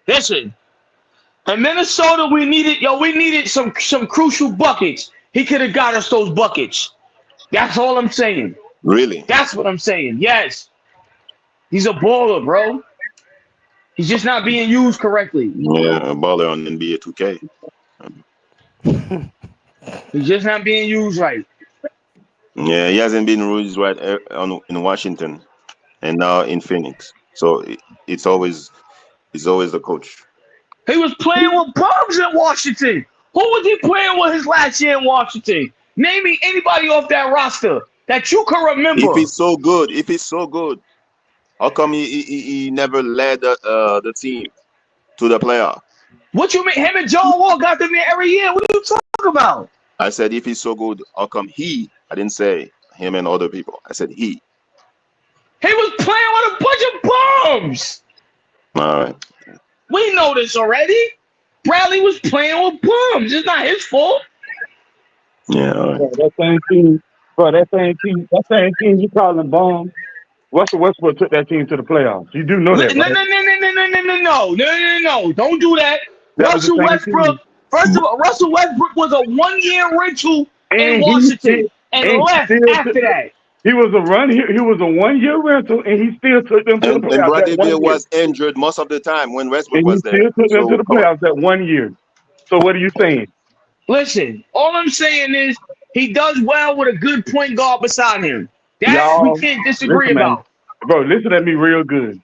Listen, in Minnesota, we needed some crucial buckets. He could have got us those buckets. That's all I'm saying. Really? That's what I'm saying. Yes, he's a baller, bro. He's just not being used correctly. Yeah, a baller on NBA 2K. He's just not being used right. Yeah, he hasn't been used right in Washington and now in Phoenix. So it's always the coach. He was playing with bums in Washington. Who was he playing with his last year in Washington? Name me anybody off that roster that you can If remember. he's so good, how come he never led the team to the playoff? What you mean? Him and John Wall got them there every year. What are you talking about? I said if he's so good, how come he? I didn't say him and other people. I said he. He was playing with a bunch of bums. All right. We know this already. Bradley was playing with bums. It's not his fault. Yeah. All right. Bro, that same team you calling bomb. Russell Westbrook took that team to the playoffs. You do know that, No, right? no. Don't do that. That was the Russell same Westbrook. team. First of all, Russell Westbrook was a 1-year rental in And Washington and he left still took, after that. he was a 1-year rental, and he still took them to the And playoffs that Bradley Beal 1 year. was injured most of the time when Westbrook And he was there. still took them to So the come on. playoffs that 1 year. So what are you saying? Listen, all I'm saying is he does well with a good point guard beside him. That we Y'all, can't disagree listen, man. about. Bro, listen at me real good.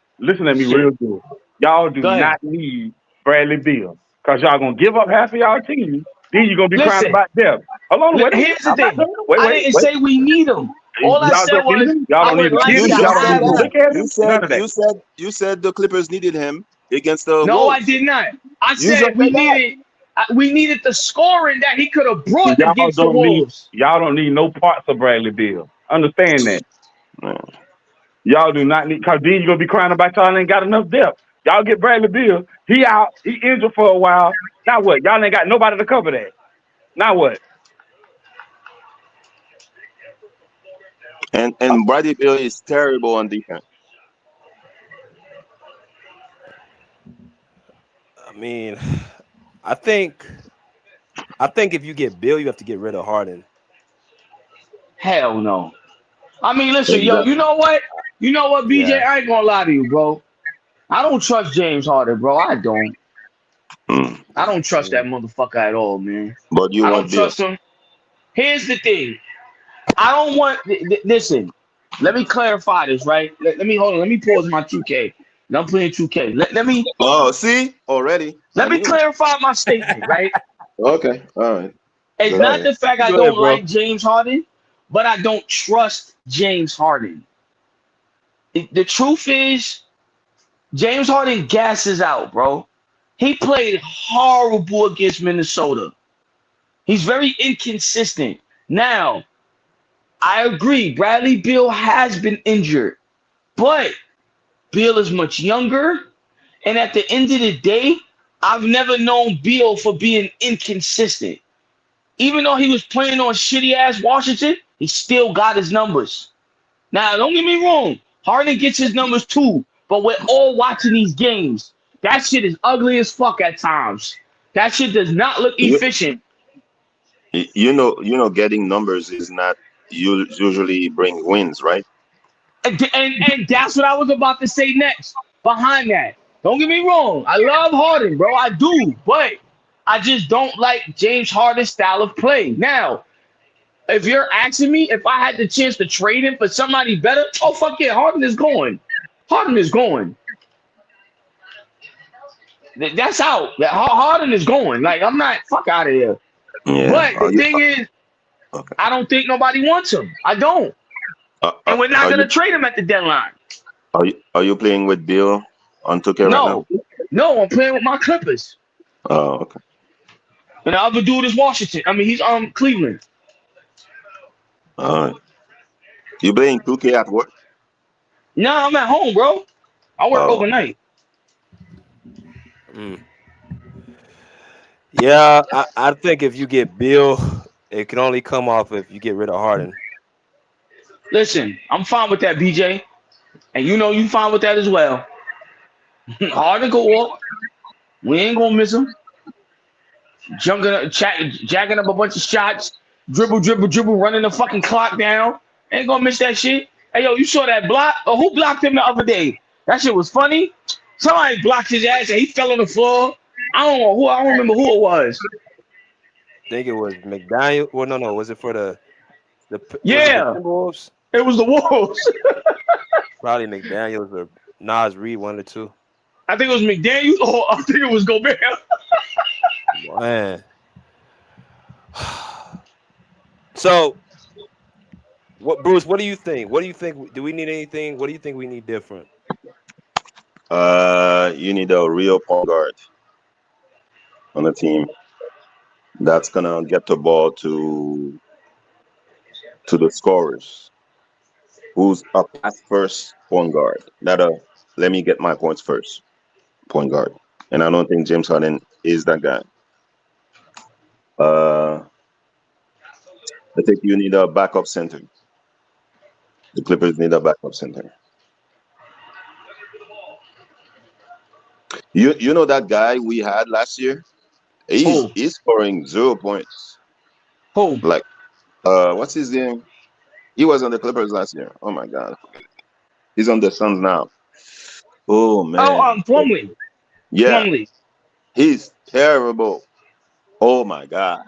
Y'all do Go ahead. not need Bradley Beal. Because y'all going to give up half of y'all team. Then you're going to be crying Listen, about depth. Hold on, wait a minute. here's the I'm not thing. done. Wait. I didn't say we need him. All I Y'all said don't need was him? Y'all I don't would need like him. You to just Y'all don't said have need to him. look at that. him? None of that. You said the Clippers needed him against the No, I Wolves. did not. I You said just said that. we needed the scoring that he could have brought Y'all against the don't need Wolves. y'all don't need no parts of Bradley Beal. Understand that. Y'all do not need, because then you're going to be crying about y'all ain't got enough depth. Y'all get Bradley Beal. He out. He injured for a while. Now what? Y'all ain't got nobody to cover that. Now what? And Bradley Beal is terrible on defense. I mean, I think if you get Bill, you have to get rid of Harden. Hell no. I mean, listen, yo, Exactly. you know what? You know what, BJ? Yeah. I ain't gonna lie to you, bro. I don't trust James Harden, bro. I don't. Mm. I don't trust that motherfucker at all, man. But you I don't want Bill. trust him. Here's the thing. I don't want. Listen, let me clarify this, right? Let me hold on. Let me pause my 2K. And I'm playing 2K. Oh, see? Already. Let I me knew. clarify my statement, right? Okay. All right. It's Go not ahead. the fact I Go ahead, don't bro. like James Harden, but I don't trust James Harden. The truth is, James Harden gasses out, bro. He played horrible against Minnesota. He's very inconsistent. Now, I agree, Bradley Beal has been injured, but Beal is much younger. And at the end of the day, I've never known Beal for being inconsistent. Even though he was playing on shitty ass Washington, he still got his numbers. Now, don't get me wrong. Harden gets his numbers too, but we're all watching these games. That shit is ugly as fuck at times. That shit does not look You, efficient. getting numbers is not usually bring wins, right? And that's what I was about to say next. Behind that, don't get me wrong. I love Harden, bro. I do, but I just don't like James Harden's style of play. Now, if you're asking me if I had the chance to trade him for somebody better, oh fuck yeah, Harden is going. Harden is going. That's out. Harden is going. Like I'm not fuck out of here. Yeah. But the thing is, Okay. I don't think nobody wants him. I don't, and we're not Are gonna you trade him at the deadline. are you playing with Bill on 2K right now? No, I'm playing with my Clippers. Oh, okay. And the other dude is Washington. I mean, he's Cleveland. All right. You playing 2K at work? Nah, I'm at home, bro. I work Oh, overnight. Mm. Yeah, I think if you get Bill, it can only come off if you get rid of Harden. Listen, I'm fine with that, BJ. And you know you fine with that as well. Harden go walk. We ain't gonna miss him. Jacking up a bunch of shots, dribble, running the fucking clock down. Ain't gonna miss that shit. Hey yo, you saw that block? Oh, who blocked him the other day? That shit was funny. Somebody blocked his ass and he fell on the floor. I don't know who. I don't remember who it was. I think it was McDaniel. Well, no, was it for the was it the Yeah, Timberwolves? it was the Wolves. Probably McDaniels or Nas Reed, one or two. I think it was McDaniel. Or I think it was Gobert. Man. So, Bruce? What do you think? What do you think? Do we need anything? What do you think we need different? you need a real point guard on the team that's gonna get the ball to the scorers. Who's a pass first point guard. Let me get my points first. Point guard, and I don't think James Harden is that guy. I think you need a backup center. The Clippers need a backup center. You know that guy we had last year? Who? He's scoring 0 points. Who? Like what's his name? He was on the Clippers last year. Oh my god. He's on the Suns now. Oh man. Plumlee. Yeah. Plumlee. He's terrible. Oh my god.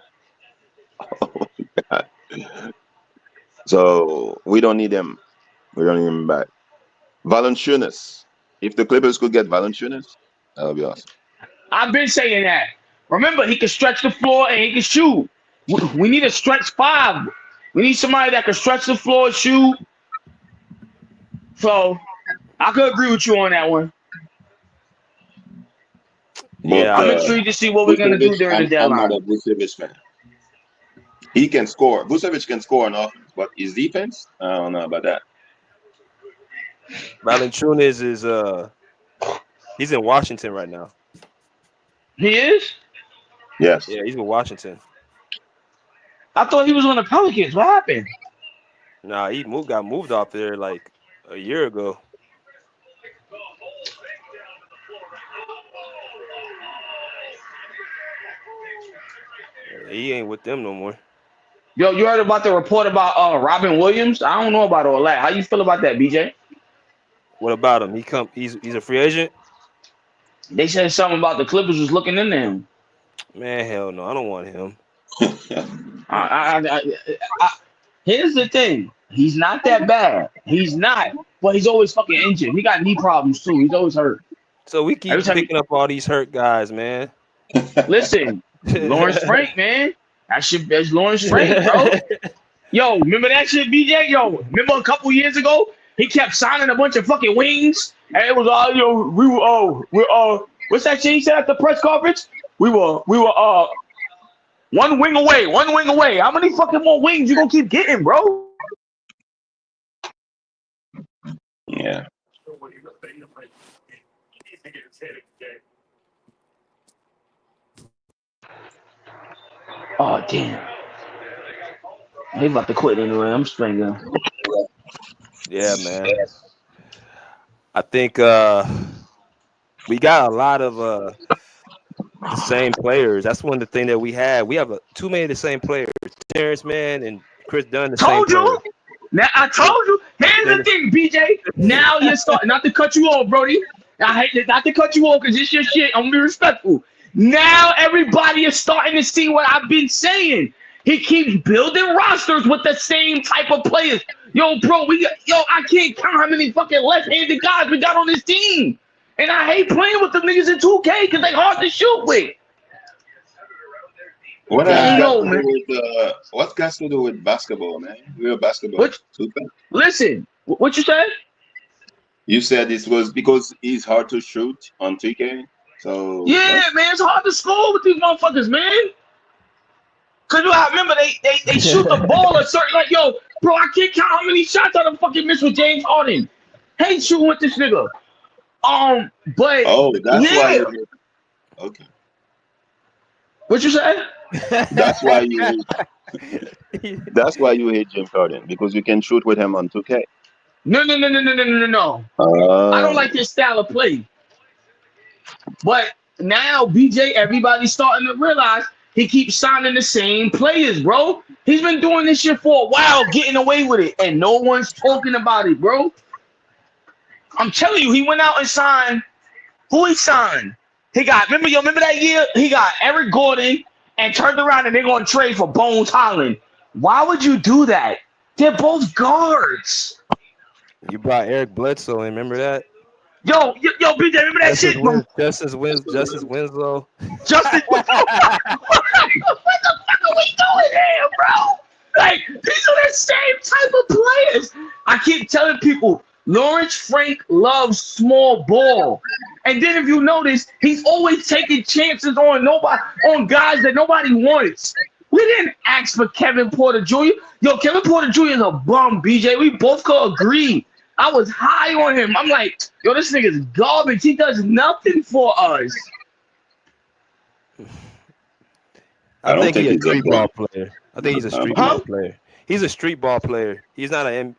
Oh my god. So we don't need him. We don't need him back. Valanciunas. If the Clippers could get Valanciunas, that would be awesome. I've been saying that. Remember, he can stretch the floor and he can shoot. We need a stretch 5. We need somebody that can stretch the floor, shoot. So I could agree with you on that one. Yeah, I'm intrigued to see what we're gonna do during the deadline. I'm not a Vucevic fan. He can score. Vucevic can score on offense, but his defense, I don't know about that. Valanciunas is he's in Washington right now. He is? Yes. Yeah, he's in Washington. I thought he was on the Pelicans. What happened? Nah, he got moved off there like a year ago. He ain't with them no more. Yo, you heard about the report about Robin Williams? I don't know about all that. How you feel about that, BJ? What about him? He's a free agent? They said something about the Clippers was looking into him. Man, hell no. I don't want him. Here's the thing. He's not that bad. He's not. But he's always fucking injured. He got knee problems too. He's always hurt. So we keep picking up all these hurt guys, man. Listen, Lawrence Frank, man. That's Lawrence Frank, bro. Yo, remember that shit, BJ? Yo, remember a couple years ago? He kept signing a bunch of fucking wings. And it was all, what's that shit he said at the press conference? We were one wing away. How many fucking more wings you gonna keep getting, bro? Yeah. Oh damn. They about to quit anyway. I'm swinging. Yeah, man. I think we got a lot of the same players. That's one of the things that we have. We have too many of the same players. Terance Mann and Chris Dunn. Told you. Now I told you. Here's the thing, BJ. Now you're starting. Not to cut you off, Brody. I hate not to cut you off because it's your shit. I'm gonna be respectful. Now everybody is starting to see what I've been saying. He keeps building rosters with the same type of players. Yo, bro, I can't count how many fucking left-handed guys we got on this team. And I hate playing with the niggas in 2K because they hard to shoot with. What's got to do with basketball, man? We're basketball. Listen, what you said? You said this was because he's hard to shoot on 2K. So yeah, man, it's hard to score with these motherfuckers, man. Cause I remember they shoot the ball a certain yo, bro. I can't count how many shots I done fucking missed with James Harden. Hate shooting with this nigga. But that's why. Okay. What you say? That's why you. That's why you hate James Harden because you can shoot with him on 2K. No. I don't like his style of play. But now, BJ, everybody's starting to realize he keeps signing the same players, bro. He's been doing this shit for a while, getting away with it, and no one's talking about it, bro. I'm telling you, he went out and signed. Who he signed? He got, remember that year? He got Eric Gordon and turned around and they're going to trade for Bones Holland. Why would you do that? They're both guards. You brought Eric Bledsoe in, remember that? Yo, BJ, remember that shit? Justice Winslow. Justin, what the fuck are we doing here, bro? Like, these are the same type of players. I keep telling people, Lawrence Frank loves small ball. And then if you notice, he's always taking chances on guys that nobody wants. We didn't ask for Kevin Porter Jr. Yo, Kevin Porter Jr. is a bum, BJ. We both could agree. I was high on him. I'm like, yo, this nigga's garbage. He does nothing for us. I I don't think think he's a he's a street bum. ball player. I think he's a street Huh? ball player. He's a street ball player. He's not a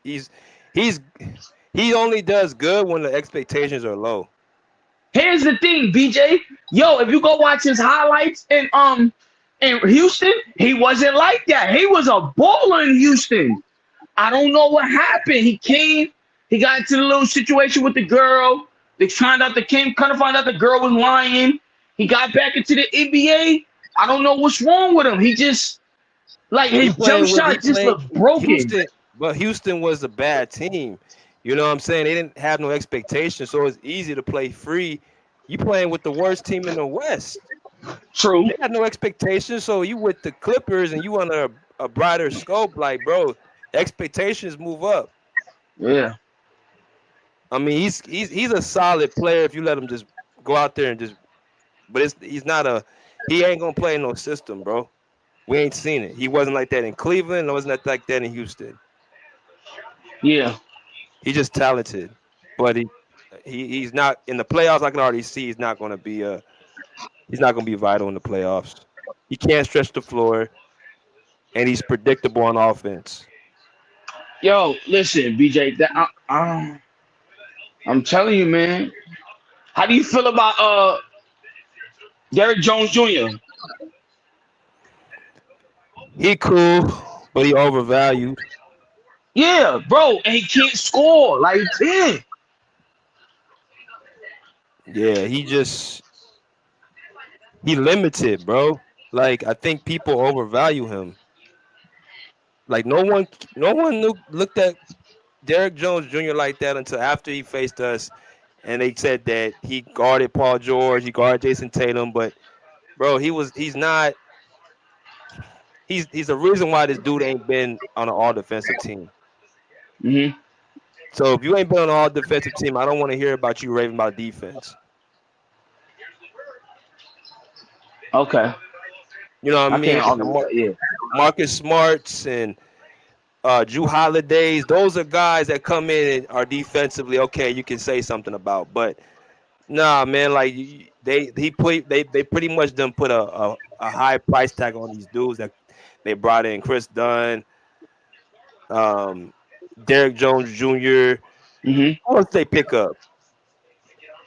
he only does good when the expectations are low. Here's the thing, BJ. Yo, if you go watch his highlights in Houston, he wasn't like that. He was a baller in Houston. I don't know what happened. He came, he got into the little situation with the girl. They found out kind of find out the girl was lying. He got back into the NBA. I don't know what's wrong with him. He just like He his jump he shot just playing looked broken. Houston, but Houston was a bad team. You know what I'm saying? They didn't have no expectations, so it's easy to play free. You playing with the worst team in the West. True. They had no expectations, so you with the Clippers and you on a brighter scope, like bro, expectations move up. Yeah. I mean, he's a solid player if you let him just go out there and just. But he ain't gonna play in no system, bro. We ain't seen it. He wasn't like that in Cleveland. It wasn't like that in Houston. Yeah. He's just talented, but he's not in the playoffs. I can already see he's not gonna be vital in the playoffs. He can't stretch the floor, and he's predictable on offense. Yo, listen, BJ. I'm telling you, man. How do you feel about Derrick Jones Jr.? He cool, but he overvalued. Yeah, bro, and he can't score. Like, he can't. Yeah, he limited, bro. Like I think people overvalue him. Like no one looked at Derrick Jones Jr. like that until after he faced us, and they said that he guarded Paul George, he guarded Jason Tatum, but bro, he's not. He's the reason why this dude ain't been on an all defensive team. Mm-hmm. So if you ain't been on an all defensive team, I don't want to hear about you raving about defense. Okay. You know what I mean? Can't argue with that, yeah. Marcus Smarts and Drew Holidays, those are guys that come in and are defensively okay. You can say something about, but nah, man, like they pretty much done put a high price tag on these dudes that they brought in. Chris Dunn, Derrick Jones Jr. Mm-hmm. Who else they pick up?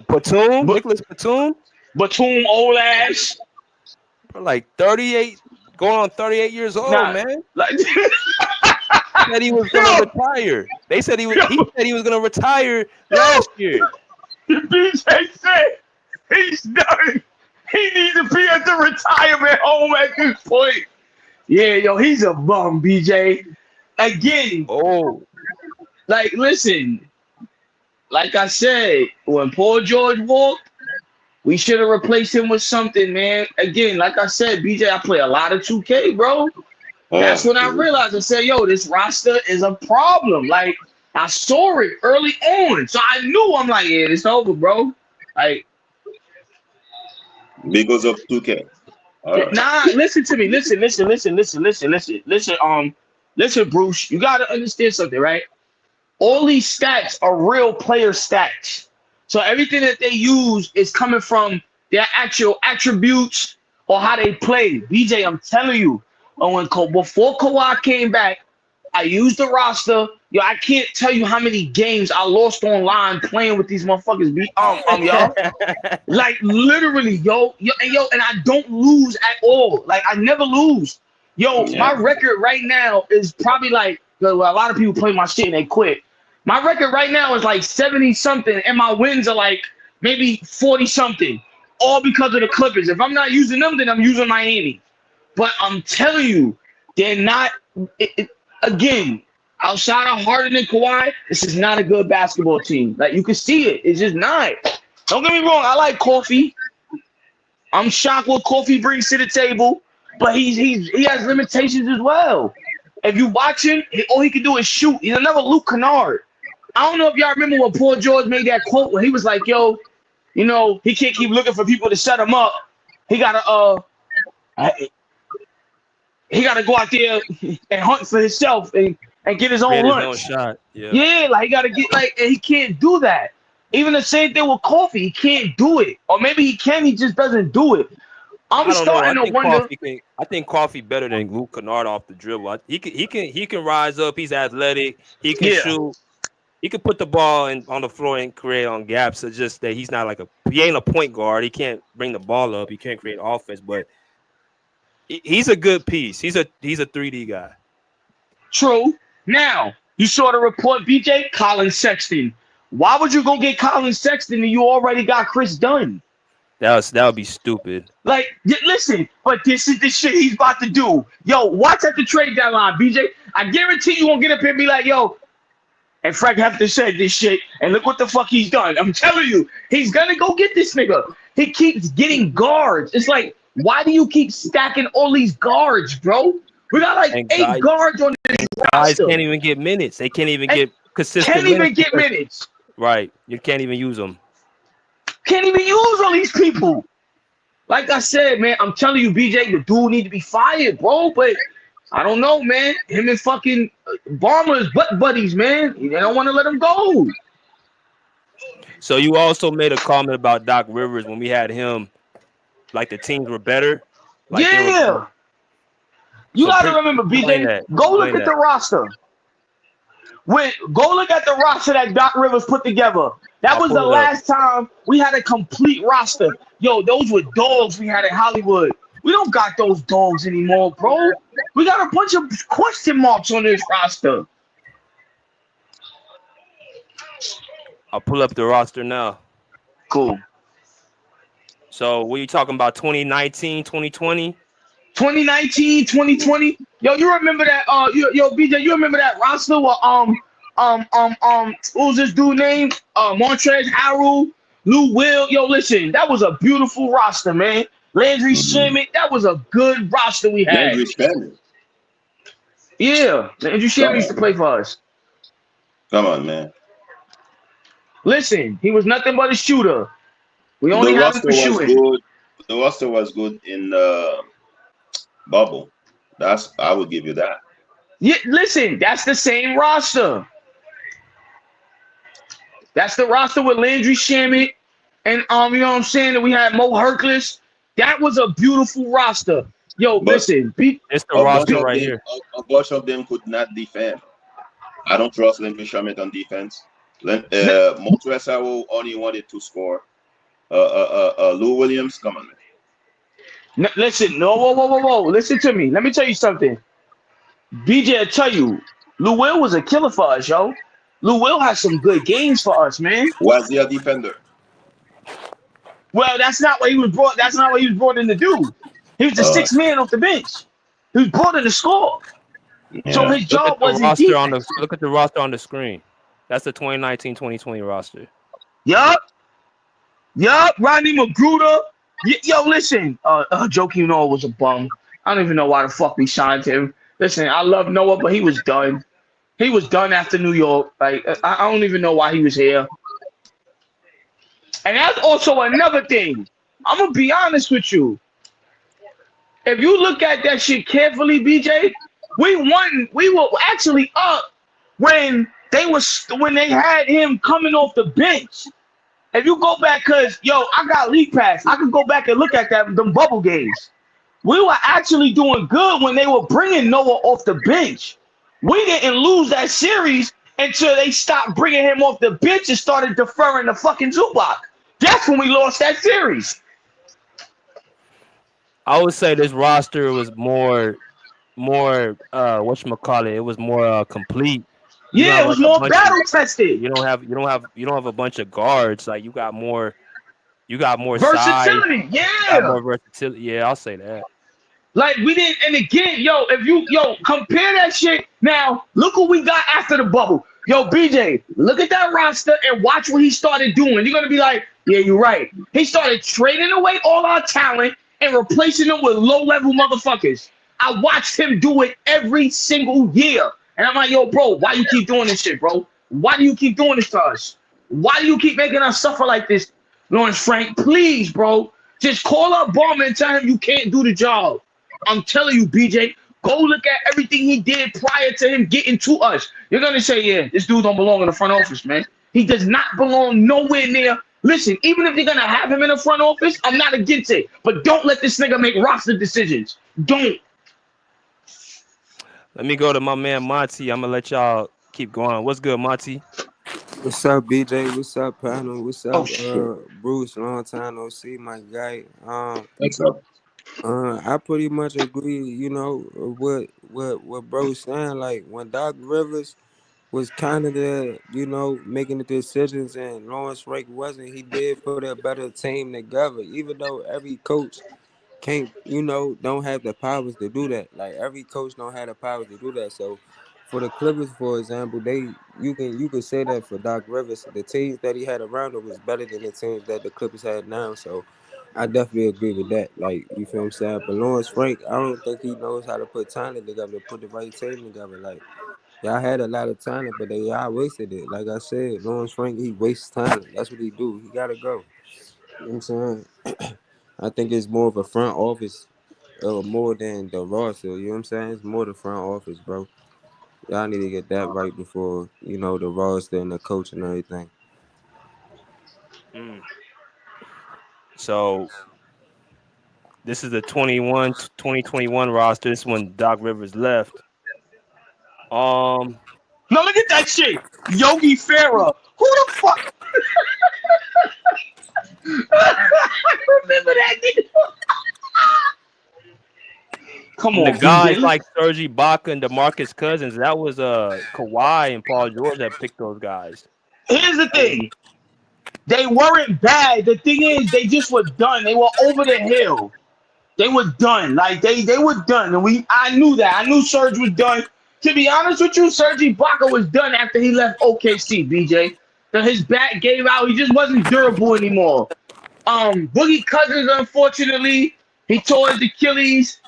Batum, Nicholas Batum. Batum, old ass. Like 38, going on 38 years old, man. Like, said he was gonna retire. They said he said he was gonna retire last year. BJ said he's done. He needs to be at the retirement home at this point. Yeah, yo, he's a bum, BJ. Again, like, listen, like I said, when Paul George walked, we should have replaced him with something, man. Again, like I said, BJ, I play a lot of 2K, bro. That's when I realized. I said, yo, this roster is a problem. Like, I saw it early on. So I knew, I'm like, yeah, it's over, bro. Like, because of 2K. Nah, listen to me. Listen, Bruce. You gotta understand something, right? All these stats are real player stats. So everything that they use is coming from their actual attributes or how they play. BJ, I'm telling you, before Kawhi came back, I used the roster. Yo, I can't tell you how many games I lost online playing with these motherfuckers. Y'all. Like, literally, yo, and I don't lose at all. Like, I never lose. Yo, my record right now is probably like, a lot of people play my shit and they quit. My record right now is like 70 something, and my wins are like maybe 40 something, all because of the Clippers. If I'm not using them, then I'm using Miami. But I'm telling you, they're not. Again, outside of Harden and Kawhi, this is not a good basketball team. Like, you can see it. It's just not. Don't get me wrong. I like Coffee. I'm shocked what Coffee brings to the table, but he has limitations as well. If you watch him, all he can do is shoot. He's another Luke Kennard. I don't know if y'all remember when Paul George made that quote where he was like, yo, you know, he can't keep looking for people to set him up. He gotta go out there and hunt for himself. And and get his Create own his own lunch. shot. Yeah. Yeah, like he gotta get like, and he can't do that. Even the same thing with Coffee, he can't do it, or maybe he can, he just doesn't do it. I'm I don't know. starting to wonder. I think Coffee better than Luke Kennard off the dribble. He can rise up. He's athletic. He can shoot. He can put the ball on the floor and create on gaps. It's just that he's not like he ain't a point guard. He can't bring the ball up. He can't create offense, but he's a good piece. He's a 3D guy. True. Now, you saw the report, BJ, Colin Sexton. Why would you go get Colin Sexton and you already got Chris Dunn? That would be stupid. Like, listen, but this is the shit he's about to do. Yo, watch at the trade deadline, BJ. I guarantee you won't get up here and be like, yo, and Frank Hefner said this shit, and look what the fuck he's done. I'm telling you, he's gonna go get this nigga. He keeps getting guards. It's like, why do you keep stacking all these guards, bro? We got like 8 guards on this guys roster. Can't even get minutes. They can't even get consistent. Can't even get minutes. Right. You can't even use them. Can't even use all these people. Like I said, man, I'm telling you, BJ, the dude need to be fired, bro. But I don't know, man. Him and fucking Barmer is butt buddies, man. They don't want to let him go. So you also made a comment about Doc Rivers when we had him. Like the teams were better. Like yeah. You got to remember, BJ, go look at the roster. Go look at the roster that Doc Rivers put together. That was the last time we had a complete roster. Yo, those were dogs we had in Hollywood. We don't got those dogs anymore, bro. We got a bunch of question marks on this roster. I'll pull up the roster now. Cool. So what are you talking about, 2019, 2020? 2019, 2020. Yo, you remember that? Yo, BJ, you remember that roster with what was this dude named? Montrezl Harrell, Lou Will. Yo, listen, that was a beautiful roster, man. Landry Shamet, that was a good roster we had. Landry Shamet. Yeah, Landry Shamet used to play for us. Come on, man. Listen, he was nothing but a shooter. We only had him for shooting. The roster was good in bubble. I would give you that. Yeah, listen, that's the same roster. That's the roster with Landry Shamet and you know what I'm saying, that we had Mo Hercules. That was a beautiful roster. Yo, listen, it's the roster right here. A bunch of them could not defend. I don't trust Landry Shamet on defense. Montrezl Harrell only wanted to score. Lou Williams, come on, man. No, listen, whoa. Listen to me. Let me tell you something. BJ, I tell you, Lou Will was a killer for us, yo. Lou Will has some good games for us, man. Was he a defender? Well, that's not what he was brought. That's not what he was brought in to do. He was the sixth man off the bench. He was brought in to score. Yeah. So his job was defense. Look at the roster on the screen. That's the 2019-2020 roster. Yup. Rodney Magruder. Yo, listen. Joakim Noah was a bum. I don't even know why the fuck we signed him. Listen, I love Noah, but he was done. He was done after New York. Like, I don't even know why he was here. And that's also another thing. I'm going to be honest with you. If you look at that shit carefully, BJ, we won. We were actually up when they had him coming off the bench. If you go back, because, yo, I got League Pass. I can go back and look at them bubble games. We were actually doing good when they were bringing Noah off the bench. We didn't lose that series until they stopped bringing him off the bench and started deferring the fucking Zubac. That's when we lost that series. I would say this roster was more whatchamacallit, it was more complete. Yeah, it was more battle tested. You don't have a bunch of guards. Like you got more versatility. Size, yeah, more versatility. Yeah, I'll say that. Like we didn't, and again, if you compare that shit. Now look what we got after the bubble. Yo, BJ, look at that roster and watch what he started doing. You're gonna be like, yeah, you're right. He started trading away all our talent and replacing them with low-level motherfuckers. I watched him do it every single year. And I'm like, yo, bro, why you keep doing this shit, bro? Why do you keep doing this to us? Why do you keep making us suffer like this? Lawrence Frank, please, bro. Just call up Ballman and tell him you can't do the job. I'm telling you, BJ, Go look at everything he did prior to him getting to us. You're gonna say, yeah, this dude don't belong in the front office, man. He does not belong nowhere near. Listen, even if you're gonna have him in the front office, I'm not against it. But don't let this nigga make roster decisions. Don't. Let me go to my man Monty. I'm gonna let y'all keep going. What's good, Monty? What's up, BJ? What's up, panel? What's Oh up, shit. Bruce? Long time no see, my guy. What's up? I pretty much agree. You know what bro's saying. Like when Doc Rivers was kind of the, making the decisions, and Lawrence Frank wasn't. He did put a better team together, even though every coach can't, don't have the powers to do that. Like every coach don't have the powers to do that. So for the Clippers, for example, you could say that for Doc Rivers, the teams that he had around him was better than the teams that the Clippers had now. So I definitely agree with that. Like, you feel what I'm saying? But Lawrence Frank, I don't think he knows how to put talent together, to put the right team together. Like, y'all had a lot of talent, but y'all wasted it. Like I said, Lawrence Frank, he wastes talent. That's what he do. He gotta go. You know what I'm saying? I think it's more of a front office, more than the roster. You know what I'm saying? It's more the front office, bro. Y'all need to get that right before, the roster and the coach and everything. Mm. So this is the 2021 roster. This is when Doc Rivers left. No, look at that shit. Yogi Ferrell. Who the fuck? Remember that nigga? Come And the on, guys BJ. like Serge Ibaka and DeMarcus Cousins, that was Kawhi and Paul George that picked those guys. Here's the thing. They weren't bad. The thing is, they just were done. They were over the hill. They were done. Like they were done. And I knew that. I knew Serge was done. To be honest with you, Serge Ibaka was done after he left OKC, BJ. His back gave out. He just wasn't durable anymore. Boogie Cousins, unfortunately, he tore his Achilles.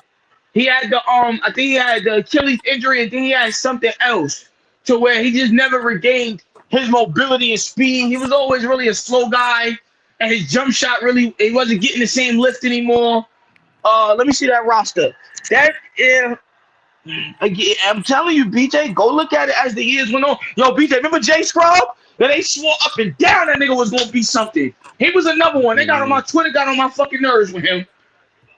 He had I think he had the Achilles injury, and then he had something else to where he just never regained his mobility and speed. He was always really a slow guy, and his jump shot really, he wasn't getting the same lift anymore. Let me see that roster. That is, I'm telling you, BJ, go look at it as the years went on. Yo, BJ, remember Jay Scrub? That they swore up and down that nigga was gonna be something. He was another one. They got on my Twitter, got on my fucking nerves with him.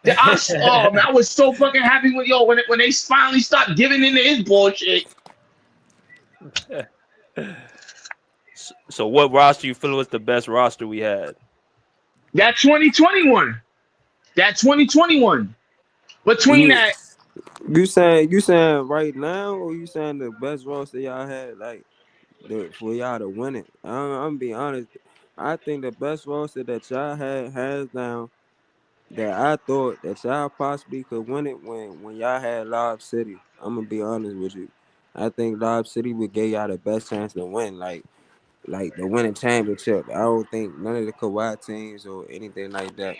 Man, I was so fucking happy with when they finally stopped giving into his bullshit. So what roster you feel was the best roster we had? That 2021. That 2021. Between You that, you saying right now, or you saying the best roster y'all had, like, for y'all to win it? I'm gonna be honest. I think the best roster that y'all had hands down, that I thought that y'all possibly could win it when y'all had Lob City. I'm gonna be honest with you. I think Lob City would give y'all the best chance to win, like the winning championship. I don't think none of the Kawhi teams or anything like that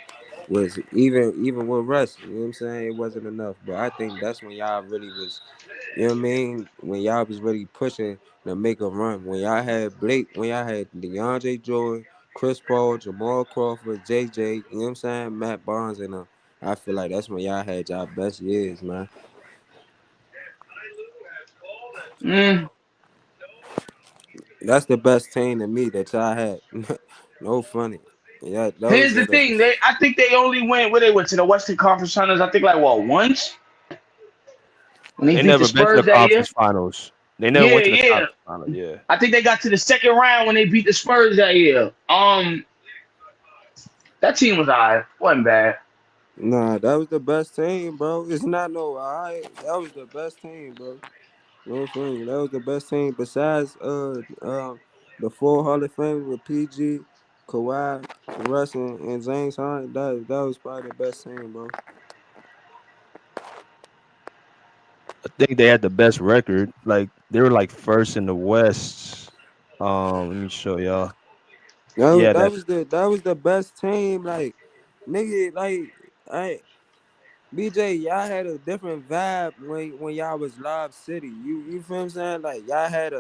was even with Russ. You know what I'm saying? It wasn't enough. But I think that's when y'all really was. You know what I mean? When y'all was really pushing to make a run. When y'all had Blake, when y'all had DeAndre Jordan, Chris Paul, Jamal Crawford, JJ, you know what I'm saying? Matt Barnes and them. I feel like that's when y'all had y'all best years, man. mm, That's the best team to me that y'all had. No funny. Yeah, those here's are the the thing. I think they only went where they went to the Western Conference Finals. I think like what once when they They beat the never been to the Spurs that year. conference finals. They never Yeah, went to the yeah. conference finals. Yeah. I think they got to the second round when they beat the Spurs that year. That team was alright. Wasn't bad. Nah, that was the best team, bro. It's not no alright. That was the best team, bro. No funny. That was the best team besides the four Hall of Fame with PG, Kawhi, Russ, and James Harden. That was probably the best team, bro. I think they had the best record. Like they were like first in the West. Let me show y'all. That was Yeah, that that was the best team. Like, nigga, like, I BJ, y'all had a different vibe when y'all was Lob City. You feel what I'm saying? Like, y'all had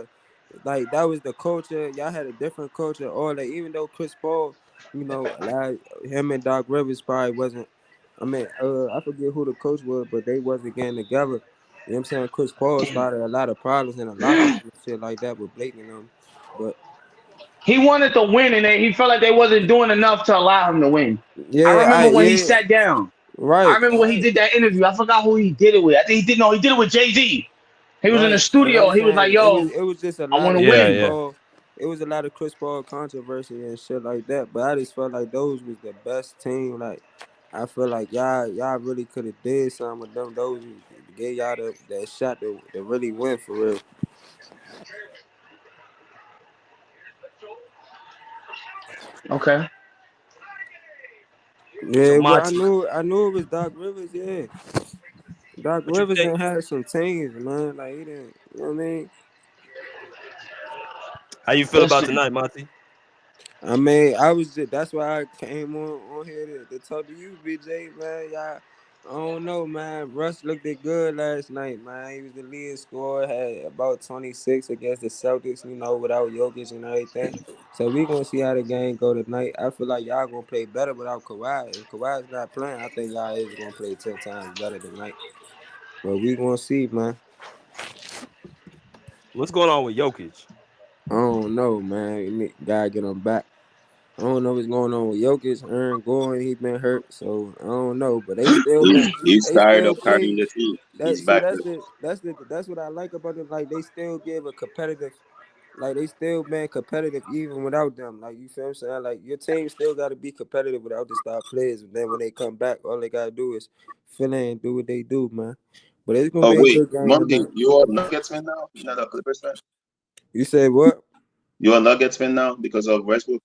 that was the culture. Y'all had a different culture. Or like, even though Chris Paul, a lot him and Doc Rivers probably wasn't. I mean, I forget who the coach was, but they wasn't getting together. You know what I'm saying? Chris Paul started a lot of problems in the locker room and shit like that with Blake and them. But He wanted to win, and he felt like they wasn't doing enough to allow him to win. I remember when he yeah, sat down. I right, remember when he did that interview. I forgot who he did it with. I think he did it with Jay-Z. He was in the right. But I'm studio. He was like, saying "Yo, it was just a I lot want to of Yeah, Chris win." yeah. Paul. It was a lot of Chris Paul controversy and shit like that. But I just felt like those was the best team. Like I feel like y'all really could have did something with them. Those who gave y'all that shot to really win for real. Okay. So Yeah, well, Monty, I knew it was Doc Rivers. Yeah, Doc what you Rivers think? done had some teams, man. Like he didn't, you know what I mean? How you feel about Listen, tonight, Monty? I mean, I was just that's why I came on here to talk to you, BJ, man. Y'all, I don't know, man. Russ looked it good last night, man. He was the lead scorer, had about 26 against the Celtics, you know, without Jokic and everything. So we gonna see how the game go tonight. I feel like y'all gonna play better without Kawhi. If Kawhi's not playing, I think y'all is gonna play 10 times better tonight. But we gonna see, man. What's going on with Jokic? I don't know, man. Gotta get him back. I don't know what's going on with Jokic, Aaron Gordon. He been hurt, so I don't know. But He's they tired still of carrying play. the team. That He's see, back there. that's what I like about them. Like they still give a competitive. Like they still been competitive even without them. Like you feel what I'm saying? Like your team still got to be competitive without the star players. And then when they come back, all they gotta do is fill in and do what they do, man. But it's gonna Oh be a wait, good game Monty, tonight. you are Nuggets fan now? You're not a Clippers fan? You say what? You are Nuggets fan now because of Westbrook?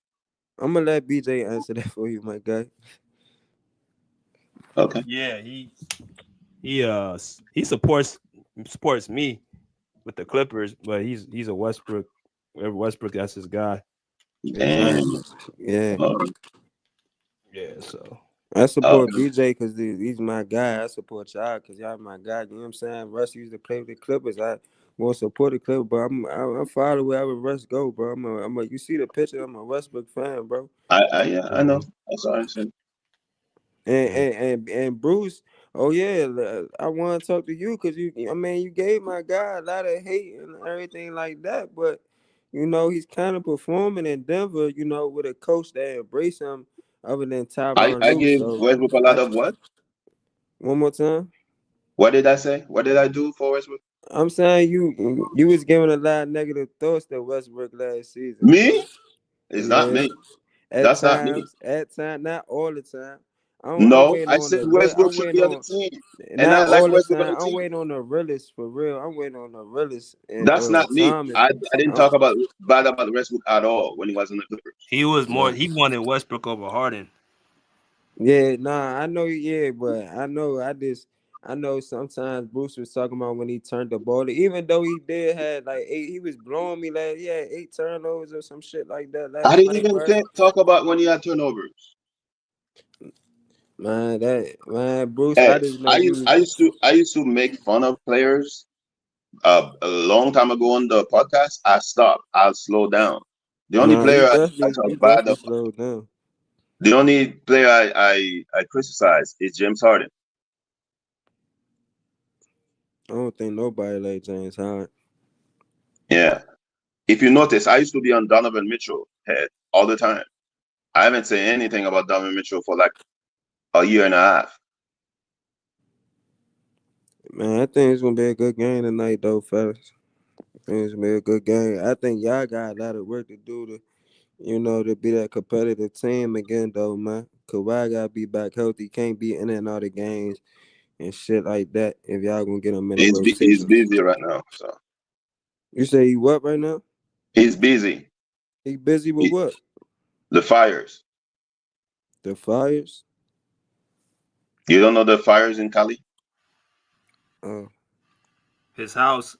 I'm gonna let BJ answer that for you, my guy. Okay. Yeah, he supports me with the Clippers, but he's a Westbrook. Westbrook, that's his guy. Exactly. Damn. Yeah. Oh, Yeah, so I oh, support BJ because he's my guy. I support y'all because y'all my guy. You know what I'm saying? Russ used to play with the Clippers. I want to support the Clippers, but I'm far wherever Russ go, bro. You see the picture? I'm a Westbrook fan, bro. yeah, I know. mhm, That's all I said. And yeah. Bruce, oh yeah, I want to talk to you because I mean, you gave my guy a lot of hate and everything like that, but you know he's kind of performing in Denver, you know, with a coach that embrace him, other than Tyronn I Lue. gave So Westbrook a lot I of what? one more time. What did I say? What did I do for Westbrook? I'm saying you was giving a lot of negative thoughts to Westbrook last season, bro. Me? It's not Yeah, me. That's not me. at times, not all the time. I'm No, waiting I on said the real. Westbrook I'm should waiting be on the on team. And not I like all the Westbrook on time. the I'm team. waiting on the realest for real. I'm waiting on the realest and That's not me. Thomas. I didn't I'm, talk about bad about Westbrook at all when he was in the Clippers. He wanted Westbrook over Harden. yeah, nah, I know, yeah, but I know sometimes Bruce was talking about when he turned the ball. Even though he did had like eight, he was blowing me like 8 turnovers or some shit like that I last didn't night, even bro. talk about when he had turnovers. Man, Bruce, I Hey, just know you was I used to make fun of players a long time ago on the podcast. I stopped. I'll slow down. The only nah. player I You talk bad definitely about, slowed down. the only player I criticize is James Harden. I don't think nobody like James Harden. Yeah. If you notice, I used to be on Donovan Mitchell head all the time. I haven't said anything about Donovan Mitchell for like a year and a half. Man, I think it's gonna be a good game tonight, though, fellas. I think it's gonna be a good game. I think y'all got a lot of work to do to be that competitive team again, though, man. Kawhi gotta be back healthy. Can't be in and out of games and shit like that if y'all gonna get him in the He's rotation. busy right now, so You say he what right now? he's busy. He busy with He, what? the fires. The Flyers? You don't know the fires in Cali? Oh, His house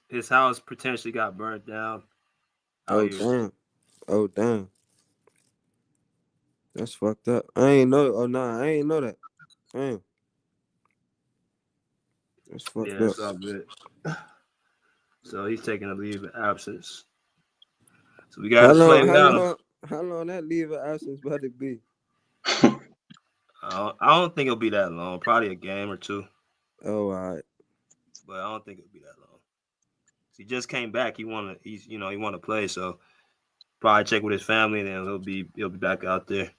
potentially got burnt down out oh here. damn. Oh damn. That's fucked up. I ain't know. Oh nah, I ain't know that. Damn, that's fucked Yeah, up. it's all good. So he's taking a leave of absence. So we got How to play long? How without him. long? How long that leave of absence about to be? I don't think it'll be that long. Probably a game or two. Oh, all right. but I don't think it'll be that long. He just came back. He want to play. So probably check with his family, and then he'll be back out there.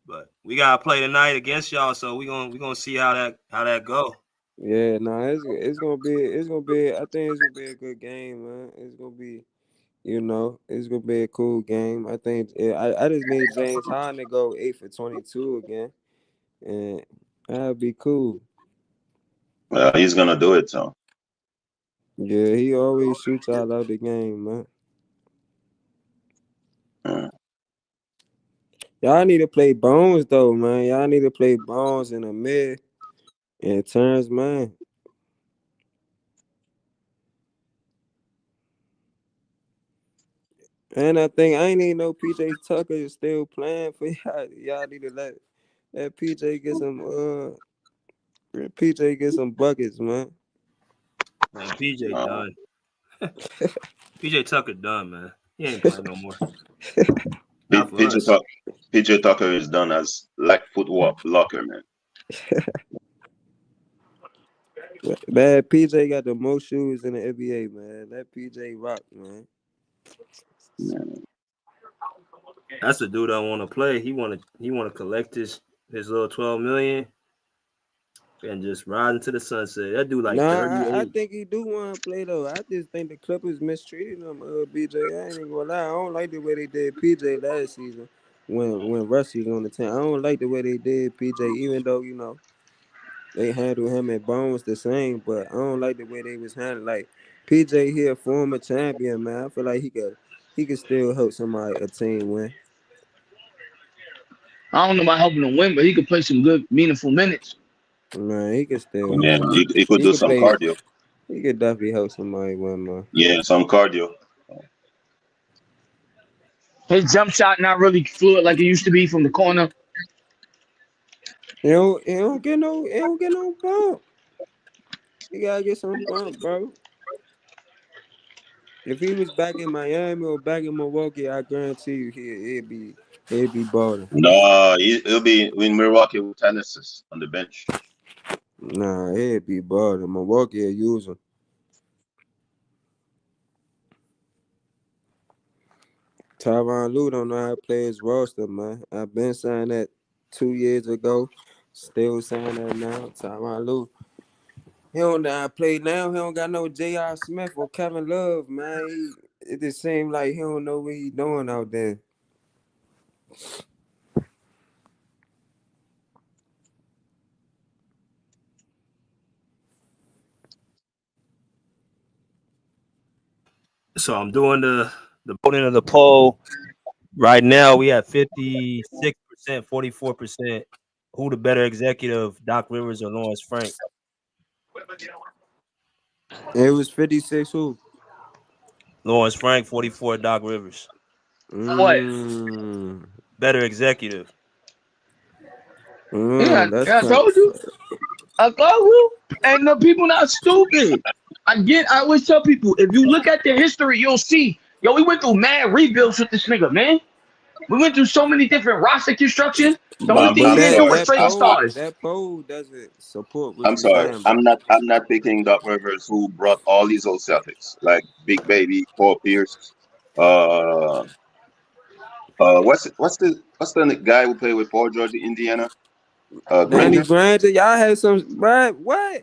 But we gotta play tonight against y'all, so we gonna see how that go. Yeah, it's gonna be. I think it's gonna be a good game, man. It's gonna be, it's gonna be a cool game. I think I just need James Harden to go 8 for 22 again, and that'd be cool. Well, he's gonna do it, so. Yeah, he always shoots out of the game, man. Y'all need to play Bones though, man. Y'all need to play Bones in the mid and Terance Mann. And I ain't even know PJ Tucker is still playing for y'all. Y'all need to let PJ get some buckets, man. Man, PJ done. PJ Tucker done, man. He ain't playing no more. Not for us. PJ Tucker is done as like football blocker, man. Man, PJ got the most shoes in the NBA, man. That PJ rock, man. That's the dude I want to play. He want to collect his little $12 million and just ride into the sunset. That dude like 38. I think he do want to play though. I just think the Clippers mistreated him. BJ, I ain't even gonna lie. I don't like the way they did PJ last season when Rusty was on the team. I don't like the way they did PJ, even though they handle him and Bones the same, but I don't like the way they was handled. Like PJ here, former champion, man. I feel like he could still help a team win. I don't know about helping him win, but he could play some good, meaningful minutes. Man, he could still. Yeah, he could do some cardio. He could definitely help somebody win, man. Yeah, some cardio. His jump shot not really fluid like it used to be from the corner. He don't get no bump. He gotta get some bump, bro. If he was back in Miami or back in Milwaukee, I guarantee you he'd be balling. No, he'll be in Milwaukee with 10 assists on the bench. Nah, he'd be balling. Milwaukee will use him. Tyronn Lue don't know how to play his roster, man. I've been saying that 2 years ago. Still saying that now. Tyronn Lue. He don't know how to play now. He don't got no J.R. Smith or Kevin Love, man. It just seems like he don't know what he's doing out there. So I'm doing the voting of the poll. Right now we have 56%, 44%. Who the better executive, Doc Rivers or Lawrence Frank? It was 56 who? Lawrence Frank, 44 Doc Rivers. What? Better executive. Yeah, I told you. And the people not stupid. I always tell people, if you look at the history, you'll see, we went through mad rebuilds with this nigga, man. We went through so many different roster constructions. The only thing he didn't do was trade stars. That poll doesn't support what I'm sorry. saying, I'm not picking Doc Rivers, who brought all these old Celtics like Big Baby, Paul Pierce. What's the guy who played with Paul George in Indiana? Danny Granger. Granger, y'all had some what?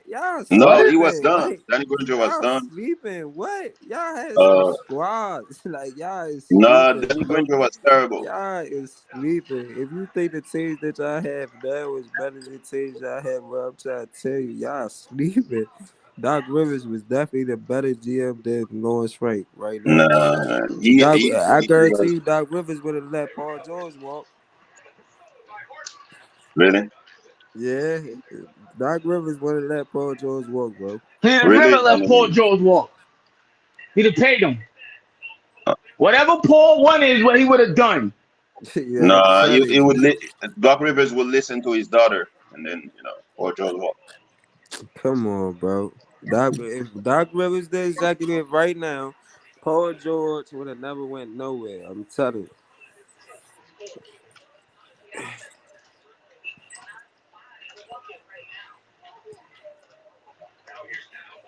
Y'all sleeping. No, he was done. Like, Danny Granger was done. Sleeping. What? Y'all had some squads. Like y'all is sleeping. Nah, Danny Granger was terrible. Y'all is sleeping. If you think the teams that y'all have now was better than the teams y'all have, well, I'm trying to tell you, y'all sleeping. Doc Rivers was definitely the better GM than Lawrence Frank right now. Nah, I guarantee you, Doc Rivers would have let Paul George walk. Really? Yeah, Doc Rivers would have let Paul George walk, bro. He didn't never let Paul George walk. He'd have paid him. Whatever Paul wanted is what he would have done. Yeah, nah, he would. Doc Rivers would listen to his daughter, and then Paul George walk. Come on, bro. If Doc Rivers the executive right now, Paul George would have never went nowhere. I'm telling you.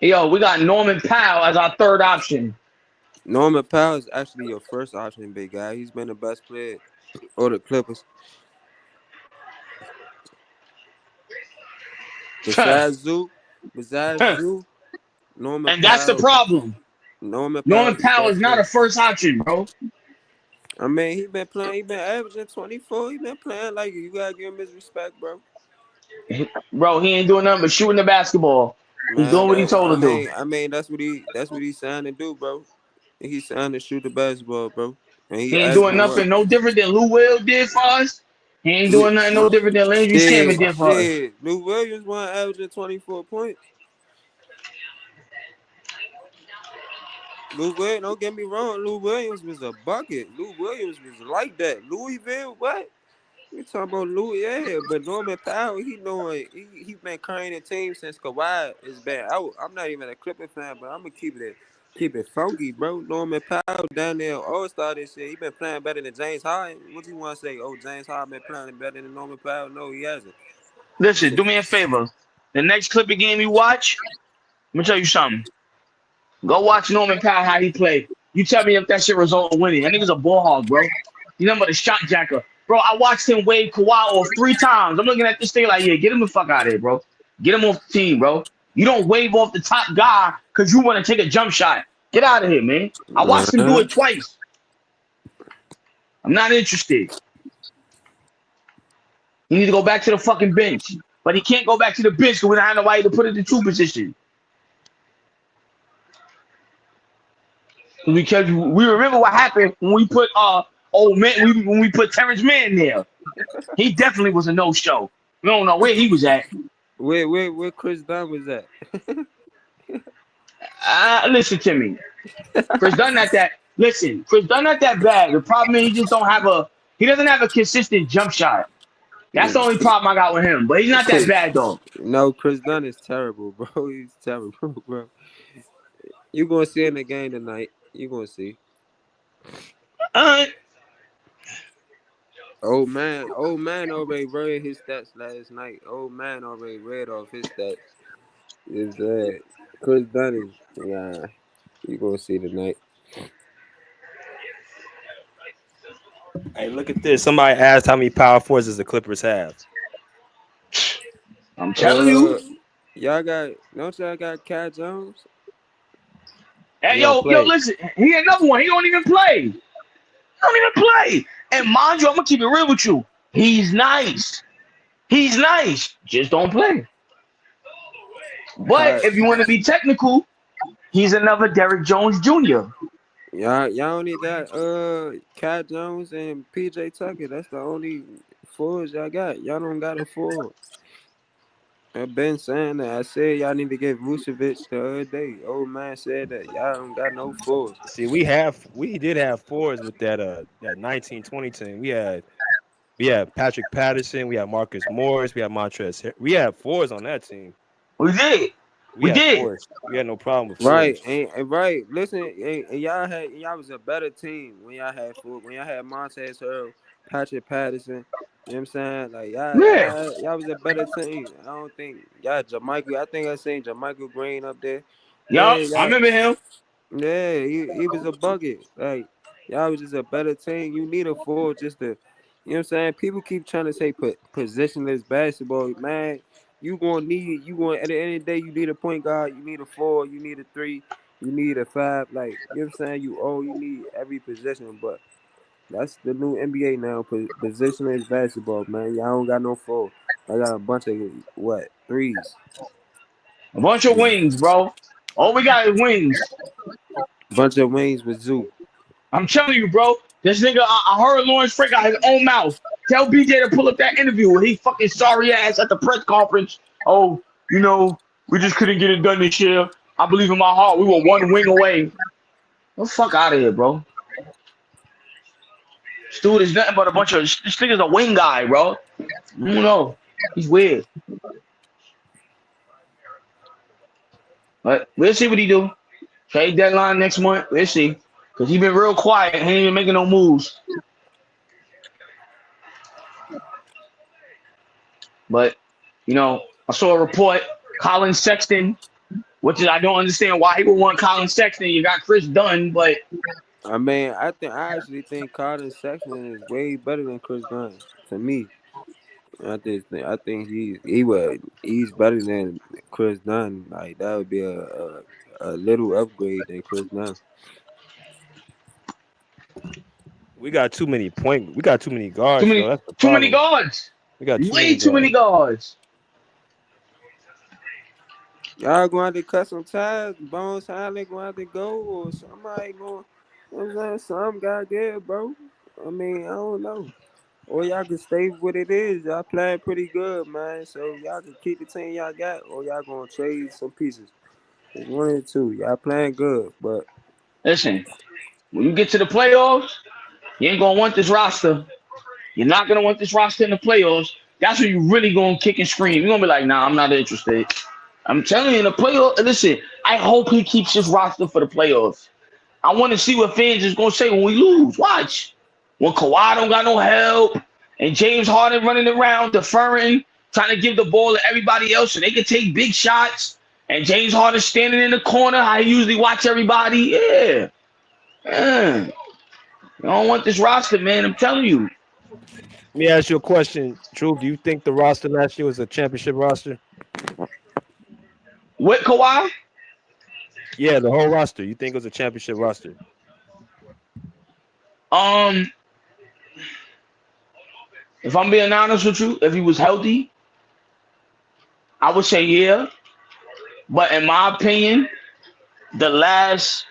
Yo, we got Norman Powell as our third option. Norman Powell is actually your first option, big guy. He's been the best player or the Clippers. Besides Zoo, Norman And that's the Powell. problem. Norman Powell Norman is the Powell is best not a player. first option, bro. I mean, he been playing. He been averaging 24. He been playing like you gotta give him his respect, bro. Bro, he ain't doing nothing but shooting the basketball. He's Man, doing what he told to do. that's what he signed to do, bro. He signed to shoot the basketball, bro. And He he ain't asked doing for what? nothing no different than Lou Will did for us. He ain't doing nothing no different than Landry Shamet did for us. Shit. Lou Williams won averaging 24 points. Don't get me wrong. Lou Williams was a bucket. Lou Williams was like that. Louisville, what? We talking about Louis, yeah, but Norman Powell, he been carrying the team since Kawhi has been out. I'm not even a Clipper fan, but I'm gonna keep it funky, bro. Norman Powell down there All Star this year. He been playing better than James Harden. What you want to say? Oh, James Harden been playing better than Norman Powell? No, he hasn't. Listen, do me a favor. The next Clipper game you watch, let me tell you something. Go watch Norman Powell how he play. You tell me if that shit result in winning. That nigga's a ball hog, bro. You know the shot jacker. Bro, I watched him wave Kawhi off 3 times. I'm looking at this thing like, yeah, get him the fuck out of here, bro. Get him off the team, bro. You don't wave off the top guy because you want to take a jump shot. Get out of here, man. I watched him do it twice. I'm not interested. He needs to go back to the fucking bench. But he can't go back to the bench because we don't have nobody to put in the 2 position. Because we remember what happened when we put when we put Terance Mann there. He definitely was a no-show. We don't know where he was at. Where Chris Dunn was at? Listen to me. Chris Dunn not that. Listen, Chris Dunn not that bad. The problem is he doesn't have a consistent jump shot. That's the only problem I got with him. But he's not that bad though. No, Chris Dunn is terrible, bro. He's terrible, bro. You gonna see in the game tonight. You gonna see. Old man already read his stats last night. Old man already read off his stats. Is that Chris Dunn is you gonna see tonight. Hey, look at this. Somebody asked how many power forwards does the Clippers have? I'm telling you. Y'all got Cat Jones? Hey, yo, listen. He another one. He don't even play. And mind you, I'm gonna keep it real with you. He's nice. Just don't play. But if you want to be technical, he's another Derrick Jones Jr. Y'all only got Cat Jones and PJ Tucker. That's the only forwards y'all got. Y'all don't got a forward. I've been saying that. I said y'all need to get Vucevic the other day. Old man said that y'all don't got no forwards. See, we did have forwards with that 1920 team. We had Patrick Patterson, we had Marcus Morris, we had Montrezl. We had forwards on that team. We did. We did. Forwards. We had no problem with forwards. Right. Listen, and y'all was a better team when y'all had Montrezl Harrell, Patrick Patterson. You know what I'm saying? Like y'all was a better team. I don't think y'all Jermichael. I think I seen Jermichael Green up there. Yup, I remember him. Yeah, he was a bucket. Like y'all was just a better team. You need a forward just to, you know what I'm saying? People keep trying to say positionless basketball, man. You at the end of the day, you need a point guard, you need a 4, you need a 3, you need a 5. Like, you know what I'm saying? You need every position, but that's the new NBA now. Positionless basketball, man. Y'all don't got no 4. I got a bunch of 3s. A bunch of wings, bro. All we got is wings. Bunch of wings with Zoo. I'm telling you, bro. This nigga, I heard Lawrence Frank out his own mouth. Tell BJ to pull up that interview where he fucking sorry ass at the press conference. Oh, we just couldn't get it done this year. I believe in my heart we were 1 wing away. Get the fuck out of here, bro. This dude is nothing but this nigga's a wing guy, bro. I don't know. He's weird. But we'll see what he do. Trade deadline next month. We'll see. Because he been real quiet. He ain't even making no moves. But, I saw a report. Colin Sexton which is I don't understand why he would want Colin Sexton. You got Chris Dunn, but I mean, I actually think Colin Sexton is way better than Chris Dunn to me. I think he's better than Chris Dunn. Like that would be a little upgrade than Chris Dunn. We got too many We got too many guards though. That's the too many problem. guards. We got too Way many too many guards. guards. Y'all going to cut some ties? Bones Highland going to have to go, or somebody going? You know what I'm saying? Some got good, bro. I mean, I don't know. Or y'all can stay with what it is. Y'all playing pretty good, man. So y'all can keep the team y'all got, or y'all gonna trade some pieces. It's one and two. Y'all playing good, but Listen, when you get to the playoffs, you ain't gonna want this roster. You're not gonna want this roster in the playoffs. That's when you really gonna kick and scream. You're gonna be like, nah, I'm not interested. I'm telling you, in the playoffs, listen, I hope he keeps his roster for the playoffs. I want to see what fans is gonna say when we lose. Watch. When Kawhi don't got no help and James Harden running around deferring, trying to give the ball to everybody else so they can take big shots. And James Harden standing in the corner, how he usually watch everybody. Yeah. Yeah. You don't want this roster, man. I'm telling you. Let me ask you a question, Truth. Do you think the roster last year was a championship roster? With Kawhi, Yeah, the whole roster. You think it was a championship roster? um, if I'm being honest with you, if he was healthy, I would say yeah. But in my opinion, the last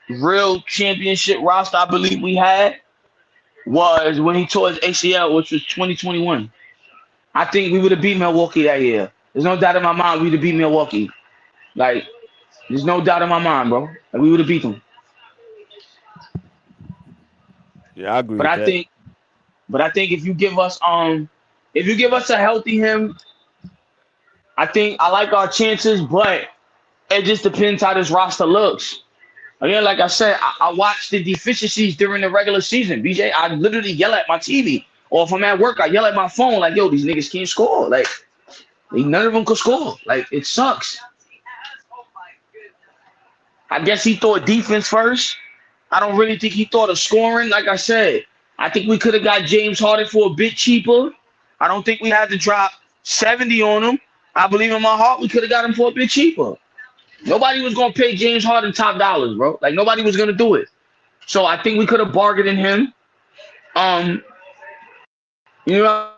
real championship roster I believe we had was when he tore his ACL, which was 2021. I think we would have beat Milwaukee that year. There's no doubt in my mind we'd have beat Milwaukee. Like, there's no doubt in my mind, bro. Like, we would have beat them. Yeah, I agree But with I that. think, but I think if you give us a healthy him, I think I like our chances. But it just depends how this roster looks. Again, like I said, I watch the deficiencies during the regular season. BJ, I literally yell at my TV. Or if I'm at work, I yell at my phone like, yo, these niggas can't score. Like, none of them could score. Like, it sucks. I guess he thought defense first. I don't really think he thought of scoring. Like I said, I think we could have got James Harden for a bit cheaper. I don't think we had to drop 70 on him. I believe in my heart we could have got him for a bit cheaper. Nobody was going to pay James Harden top dollars, bro. Like, nobody was going to do it. So I think we could have bargained in him. Um, you know,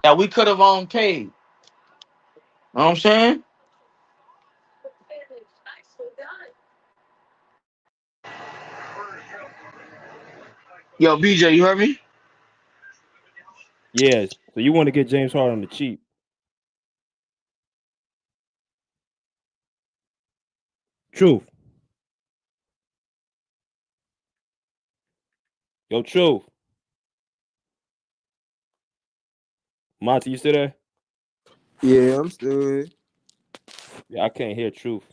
that we could have paid. You know what I'm saying? Yo, BJ, you heard me? Yes. So you want to get James Harden on the cheap? Truth. Yo, Truth. Monty, you still there? yeah, I'm still here. Yeah, I can't hear Truth.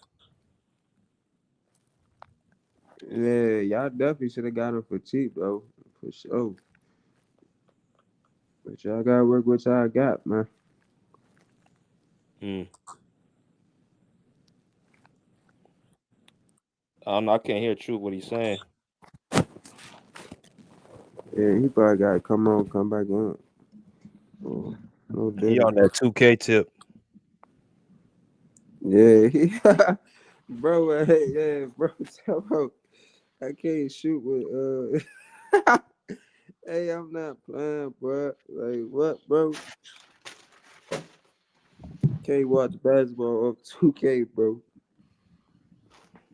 Yeah, y'all definitely should have got him for cheap, bro, for sure. But y'all gotta work what y'all got, man. Hmm. I don't know. I can't hear Truth. What he's saying. Yeah, he probably gotta come back on. Oh, no He doubt. on that 2K tip. Yeah, bro. Yeah, bro. Bro, I can't shoot with. Hey, I'm not playing, bro. Like what, bro? Can't watch basketball off 2K, bro.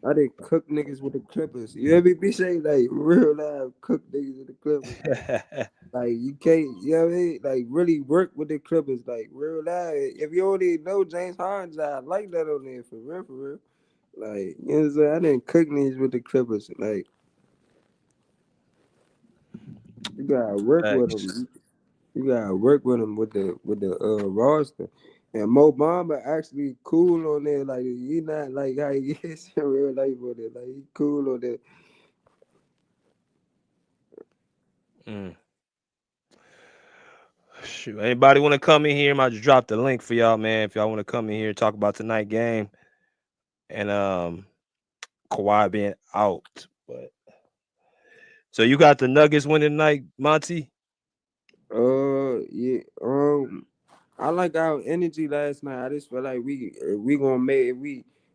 I didn't cook niggas with the Clippers. You hear me be saying like real life cook niggas with the Clippers. Like you can't, you know what I mean? Like really work with the Clippers, like real life. If you only know James Harden, I like that on there for real, for real. Like, you know what I'm saying? I didn't cook niggas with the Clippers. Like, you gotta work with Thanks. them. You gotta work with them with the roster. And Mo Bamba actually cool on there. Like he not like how he is in real life on there. Like he cool on there. Mm. Shoot, anybody want to come in here? I just dropped the link for y'all, man. If y'all want to come in here and talk about tonight game and Kawhi being out. But so you got the Nuggets winning tonight, Monty? Yeah. I like our energy last night. I just feel like we gonna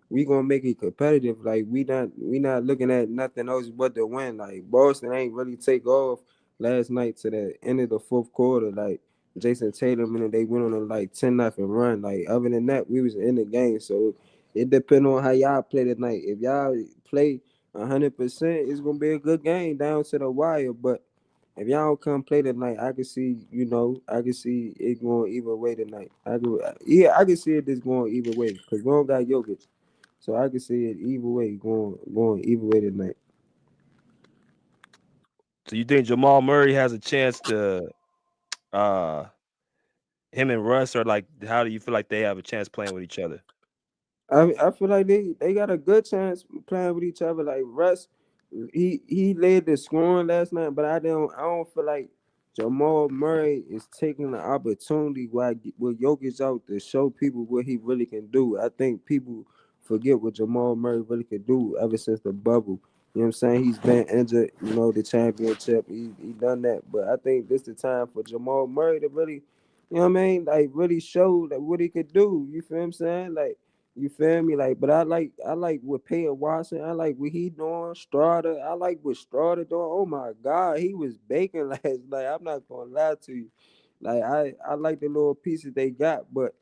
we gonna make it competitive. Like we not looking at nothing else but to win. Like Boston ain't really take off last night to the end of the fourth quarter. Like Jason Tatum and they went on a like 10-0 run. Like other than that, we was in the game. So it depends on how y'all play tonight. If y'all play 100%, it's gonna be a good game down to the wire. But if y'all don't come play tonight, I can see, I can see it going either way tonight. I can see it just going either way because we don't got Jokic, so I can see it either way going either way tonight. So you think Jamal Murray has a chance to uh him and Russ, or like how do you feel like they have a chance playing with each other? I feel like they got a good chance playing with each other. Like Russ, he led the scoring last night, but I don't feel like Jamal Murray is taking the opportunity while with Jokic out to show people what he really can do. I think people forget what Jamal Murray really can do ever since the bubble. You know what I'm saying? He's been injured, the championship. He done that. But I think this is the time for Jamal Murray to really, you know what I mean? Like really show that what he could do. You feel what I'm saying? Like you feel me? Like, but I like what Peyton Watson. I like what he doing. Strada. I like what Strada doing. Oh my God, he was baking last night. I'm not gonna lie to you. Like I like the little pieces they got, but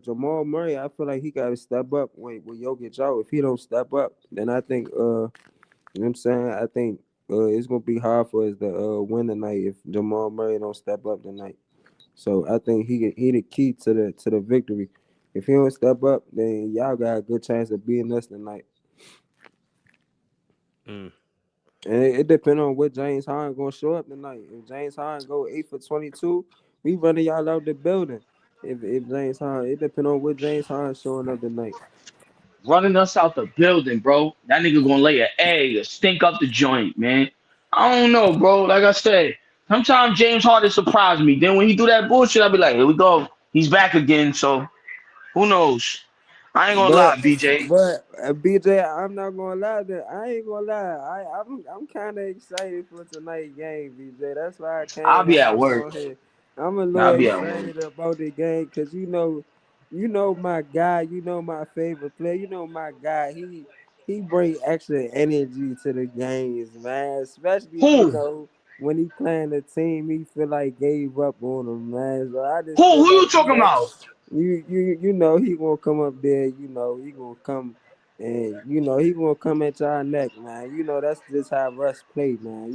Jamal Murray, I feel like he gotta step up when Jokic out. If he don't step up, then I think you know what I'm saying? I think it's gonna be hard for us to win tonight if Jamal Murray don't step up tonight. So I think he the key to the victory. If he don't step up, then y'all got a good chance of beating us tonight. Mm. And it depends on what James Harden gonna show up tonight. If James Harden go 8 for 22, we running y'all out the building. If James Harden, it depends on what James Harden showing up tonight. Running us out the building, bro. That nigga gonna lay an egg or stink up the joint, man. I don't know, bro. Like I said, sometimes James Harden surprise me. Then when he do that bullshit, I'll be like, here we go. He's back again. So who knows? I ain't gonna But lie, BJ. BJ, I'm not gonna lie. I ain't gonna lie. I'm kind of excited for tonight's game, BJ. That's why I I'll came be and at hopped work. on here. I'm a little I'll be at work. excited about the game because you know my guy. You know my favorite player. You know my guy. He bring extra energy to the games, man. Especially Who? when he playing the team, he feel like gave up on him, man. So I just Who? feel Who you like talking about? he gonna come up there, he gonna come and he gonna come at y'all neck, man. That's just how Russ play, man.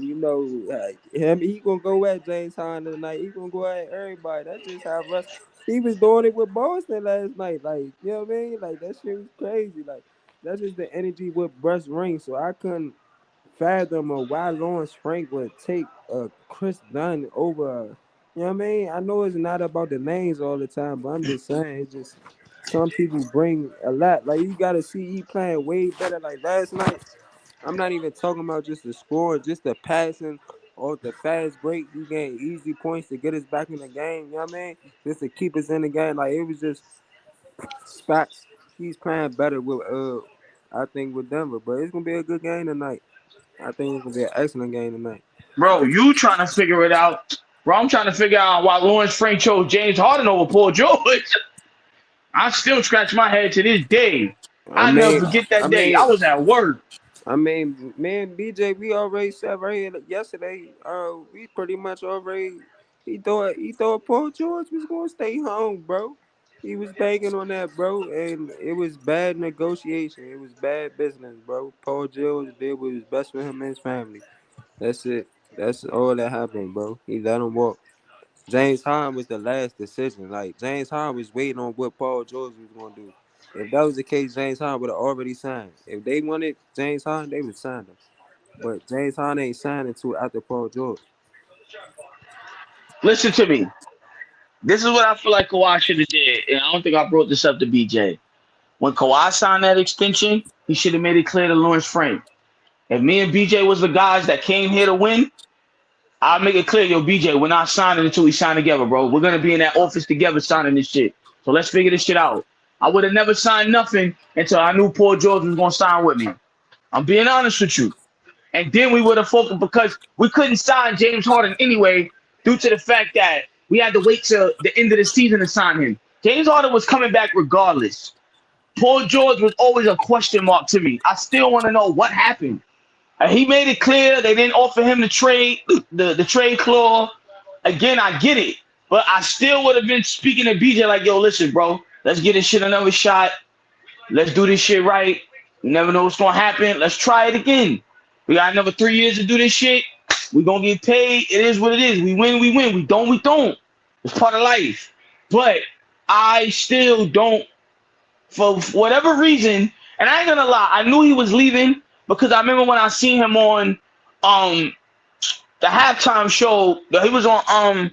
Him, he gonna go at James Harden tonight. He gonna go at everybody. That's just how Russ. He was doing it with Boston last night. Like, you know what I mean? Like that shit was crazy. Like that's just the energy with Russ rings. So I couldn't fathom of why Lawrence Frank would take Chris Dunn over. You know what I mean? I know it's not about the names all the time, but I'm just saying it's just some people bring a lot. Like you gotta see he playing way better. Like last night, I'm not even talking about just the score, just the passing or the fast break. He gained easy points to get us back in the game. You know what I mean? Just to keep us in the game. Like it was just spots. He's playing better with I think with Denver, but it's gonna be a good game tonight. I think it's gonna be an excellent game tonight. Bro, you trying to figure it out. Bro, I'm trying to figure out why Lawrence Frank chose James Harden over Paul George. I still scratch my head to this day. I I never mean, forget I that day. I mean, was at work. man, BJ, we already said right here yesterday. We pretty much already he thought Paul George was gonna stay home, bro. He was banging on that, bro, and it was bad negotiation. It was bad business, bro. Paul George did what was best for him and his family. That's it. That's all that happened, bro. He let him walk. James Harden was the last decision. Like James Harden was waiting on what Paul George was going to do. If that was the case, James Harden would have already signed. If they wanted James Harden, they would sign him. But James Harden ain't signing until after Paul George. Listen to me. This is what I feel like Kawhi should have did, and I don't think I brought this up to BJ. When Kawhi signed that extension, he should have made it clear to Lawrence Frank. If me and BJ was the guys that came here to win, I'll make it clear, yo, BJ, we're not signing until we sign together, bro. We're gonna be in that office together signing this shit. So let's figure this shit out. I would have never signed nothing until I knew Paul George was gonna sign with me. I'm being honest with you. And then we would have focused because we couldn't sign James Harden anyway, due to the fact that we had to wait till the end of the season to sign him. James Harden was coming back regardless. Paul George was always a question mark to me. I still want to know what happened. He made it clear they didn't offer him the trade, the trade clause. Again, I get it, but I still would have been speaking to BJ like, yo, listen, bro, let's get this shit another shot. Let's do this shit right. You never know what's gonna happen. Let's try it again. We got another 3 years to do this shit. We're gonna get paid. It is what it is. We win, we win. We don't, we don't. It's part of life. But I still don't, for whatever reason, and I ain't gonna lie, I knew he was leaving because I remember when I seen him on the halftime show. He was on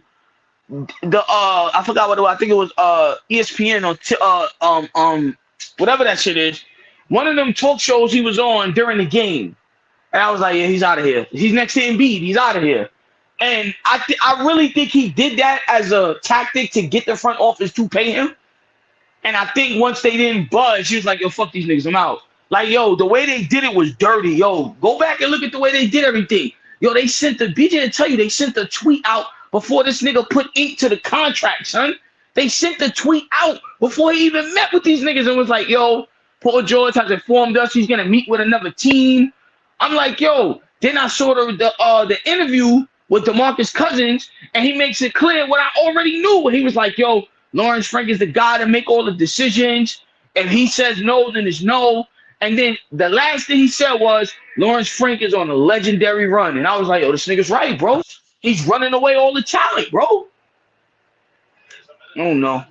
I forgot what it was. I think it was ESPN or whatever that shit is. One of them talk shows he was on during the game. And I was like, yeah, he's out of here. He's next to Embiid. He's out of here. And I really think he did that as a tactic to get the front office to pay him. And I think once they didn't budge, he was like, yo, fuck these niggas, I'm out. Like, yo, the way they did it was dirty. Yo, go back and look at the way they did everything. Yo, they sent BJ to tell you, they sent the tweet out before this nigga put ink to the contract, son. They sent the tweet out before he even met with these niggas and was like, yo, Paul George has informed us he's going to meet with another team. I'm like, yo, then I saw the interview with DeMarcus Cousins, and he makes it clear what I already knew. He was like, yo, Lawrence Frank is the guy to make all the decisions. If he says no, then it's no. And then the last thing he said was, Lawrence Frank is on a legendary run. And I was like, yo, this nigga's right, bro. He's running away all the talent, bro. I don't know.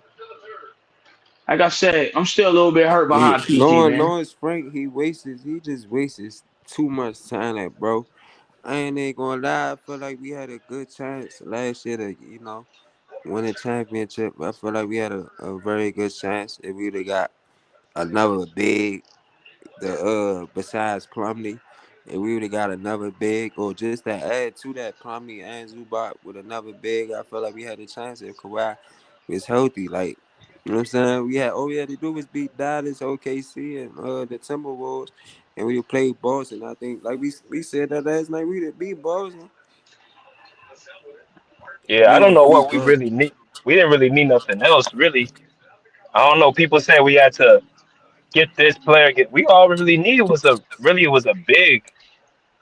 Like I said, I'm still a little bit hurt behind PG, man. Lawrence Frank, he just wastes too much talent, bro. I ain't gonna lie. I feel like we had a good chance last year to, win a championship. I feel like we had a very good chance if we would have got another big, besides Plumlee, if we would have got another big, or just to add to that Plumlee and Zubac with another big, I feel like we had a chance if Kawhi was healthy. Like, you know what I'm saying? All we had to do was beat Dallas, OKC, and the Timberwolves, and we played Boston. I think, like we said that last night, we did beat Boston. Yeah, I don't know what we really need. We didn't really need nothing else, really. I don't know. People say we had to get this player. We all really needed was a big.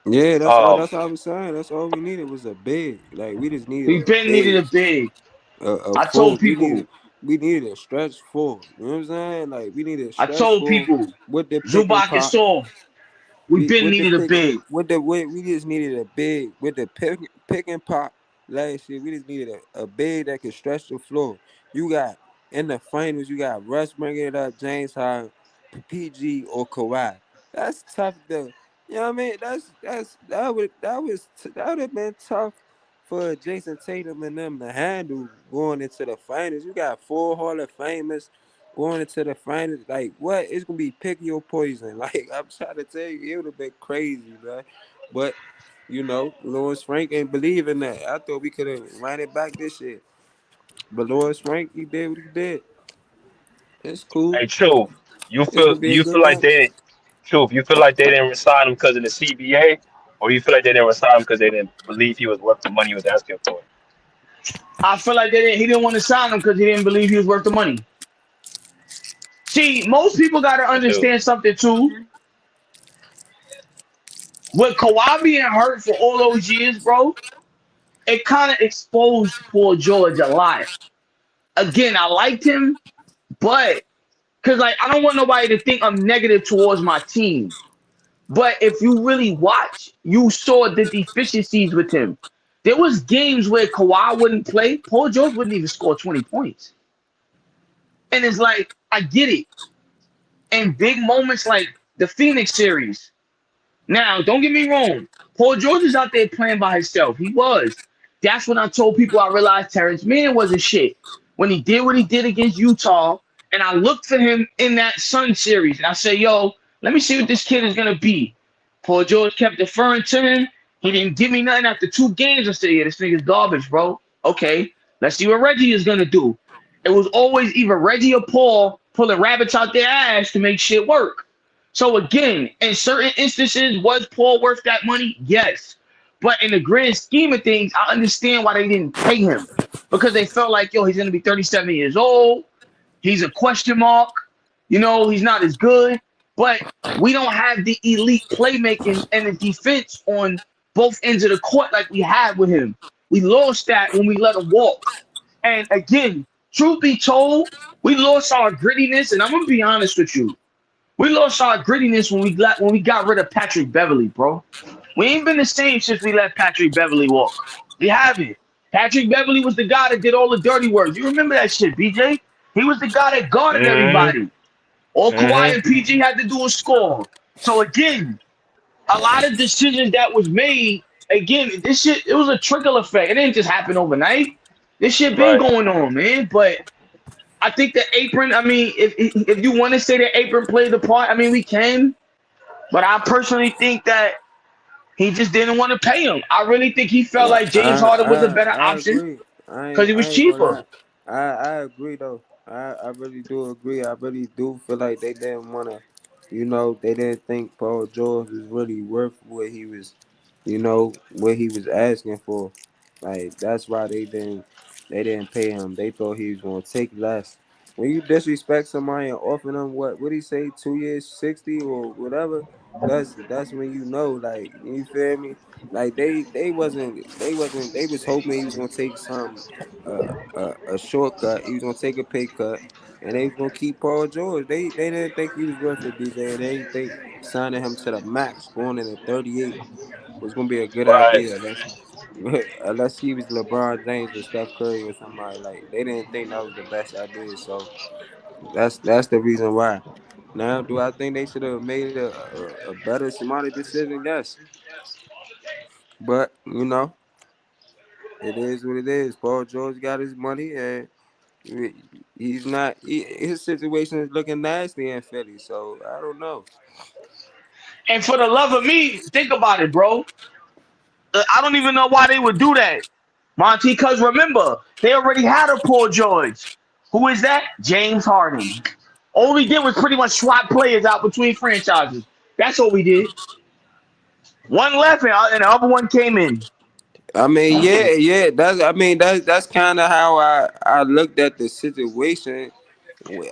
Yeah, that's all I was saying. That's all we needed was a big. Like, we just needed. We been needed a big. I told people we needed a stretch four. You know what I'm saying? Like, we needed a stretch I told people with the Zubac is soft. We been needed a big. We just needed a big with the pick and pop last year. We just needed a big that could stretch the floor. You got in the finals, you got Russ bringing it up, James Harden, PG or Kawhi. That's tough to, you know what I mean? That would have been tough for Jason Tatum and them to handle going into the finals. You got 4 Hall of Famers going into the finals. Like, what? It's gonna be pick your poison. Like, I'm trying to tell you, it would have been crazy, man. But Lawrence Frank ain't believe in that. I thought we could have ran it back this year. But Lawrence Frank, he did what he did. It's cool. Hey, Truth, you feel like they didn't resign him because of the CBA, or you feel like they didn't resign him because they didn't believe he was worth the money he was asking for? I feel like he didn't want to sign him because he didn't believe he was worth the money. See, most people got to understand something too. With Kawhi being hurt for all those years, bro, it kind of exposed Paul George a lot. Again, I liked him, but because I don't want nobody to think I'm negative towards my team. But if you really watch, you saw the deficiencies with him. There was games where Kawhi wouldn't play. Paul George wouldn't even score 20 points. And it's like, I get it. And big moments like the Phoenix series. Now, don't get me wrong. Paul George is out there playing by himself. He was. That's when I told people I realized Terance Mann wasn't shit. When he did what he did against Utah, and I looked for him in that Sun series, and I said, yo, let me see what this kid is going to be. Paul George kept deferring to him. He didn't give me nothing after 2 games. I said, yeah, this nigga's garbage, bro. Okay, let's see what Reggie is gonna do. It was always either Reggie or Paul pulling rabbits out their ass to make shit work. So again, in certain instances, was Paul worth that money? Yes. But in the grand scheme of things, I understand why they didn't pay him. Because they felt like, yo, he's gonna be 37 years old. He's a question mark. He's not as good. But we don't have the elite playmaking and the defense on both ends of the court like we had with him. We lost that when we let him walk. And again, truth be told, we lost our grittiness. And I'm gonna be honest with you, we lost our grittiness when we got rid of Patrick Beverly, bro. We ain't been the same since we let Patrick Beverly walk. We haven't. Patrick Beverly was the guy that did all the dirty work. You remember that shit, BJ? He was the guy that guarded Mm-hmm. everybody. All Kawhi and Mm-hmm. PG had to do was score. So again, a lot of decisions that was made, again, this shit, it was a trickle effect. It didn't just happen overnight. This shit been Right. going on, man. But I think the apron, I mean, if you want to say the apron played the part, I mean, we can. But I personally think that he just didn't want to pay him. I really think he felt Yeah, like James Harden was a better I option agree. because he I was ain't gonna cheaper. lie. I agree though. I really do agree. I really do feel like they didn't wanna, they didn't think Paul George was really worth what he was, what he was asking for. Like that's why they didn't pay him. They thought he was gonna take less. When you disrespect somebody and offer them what he say, 2 years, 60 or whatever, that's when like you feel me? Like they was hoping he was gonna take some a shortcut. He was gonna take a pay cut, and they was gonna keep Paul George. They didn't think he was worth it, BJ. And they didn't think signing him to the max, going in at 38, was gonna be a good Right. idea. Unless he was LeBron James or Steph Curry or somebody, like they didn't think that was the best idea. So that's the reason why. Now, do I think they should have made a better, smarter decision? Yes, but it is what it is. Paul George got his money, and he's not. His situation is looking nasty in Philly. So I don't know. And for the love of me, think about it, bro. I don't even know why they would do that, Monty. Because remember, they already had a Paul George. Who is that? James Harden. All we did was pretty much swap players out between franchises. That's all we did. One left and the other one came in. I mean, yeah. That's kind of how I looked at the situation.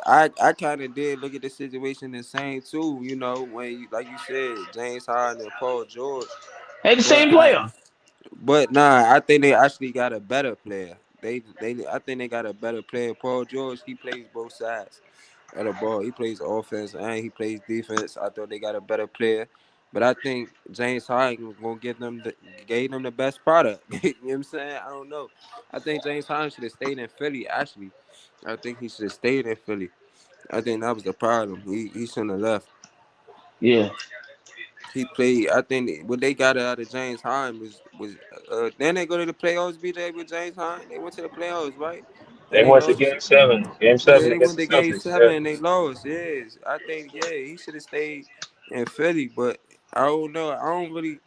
I kind of did look at the situation the same too. When like you said, James Harden and Paul George. They the But same player. nah, I think they actually got a better player. I think they got a better player. Paul George, he plays both sides of the ball. He plays offense and he plays defense. I thought they got a better player. But I think James Harden gonna gave them the best product. You know what I'm saying? I don't know. I think James Harden should have stayed in Philly. Actually, I think he should have stayed in Philly. I think that was the problem. He shouldn't have left. Yeah. He played. I think what they got out of James Harden was then they go to the playoffs. BJ with James Harden, they went to the playoffs, right? They And they went to lost. game seven. Game Yeah, seven they against went the to game Celtics. 7 Yeah. and they lost. Yes, I think he should have stayed in Philly, but I don't know. I don't really.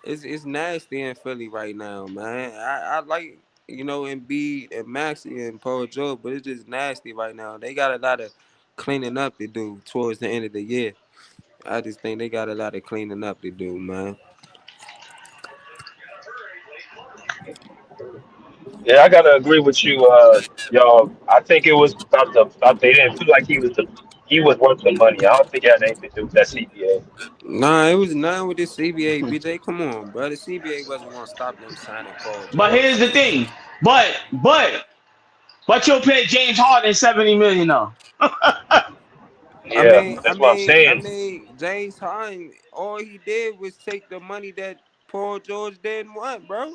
It's nasty in Philly right now, man. I like Embiid and Maxey and Paul George, but it's just nasty right now. They got a lot of cleaning up to do towards the end of the year. I just think they got a lot of cleaning up to do, man. Yeah, I gotta agree with you, y'all. I think it was about they didn't feel like he was worth the money. I don't think it had anything to do with that CBA. Nah, it was nothing with the CBA. BJ, come on, bro. The CBA wasn't gonna stop them signing Paul But George. here's the thing. But you'll pay James Harden 70 million though. Yeah, that's what I'm saying. James Harden, all he did was take the money that Paul George didn't want, bro.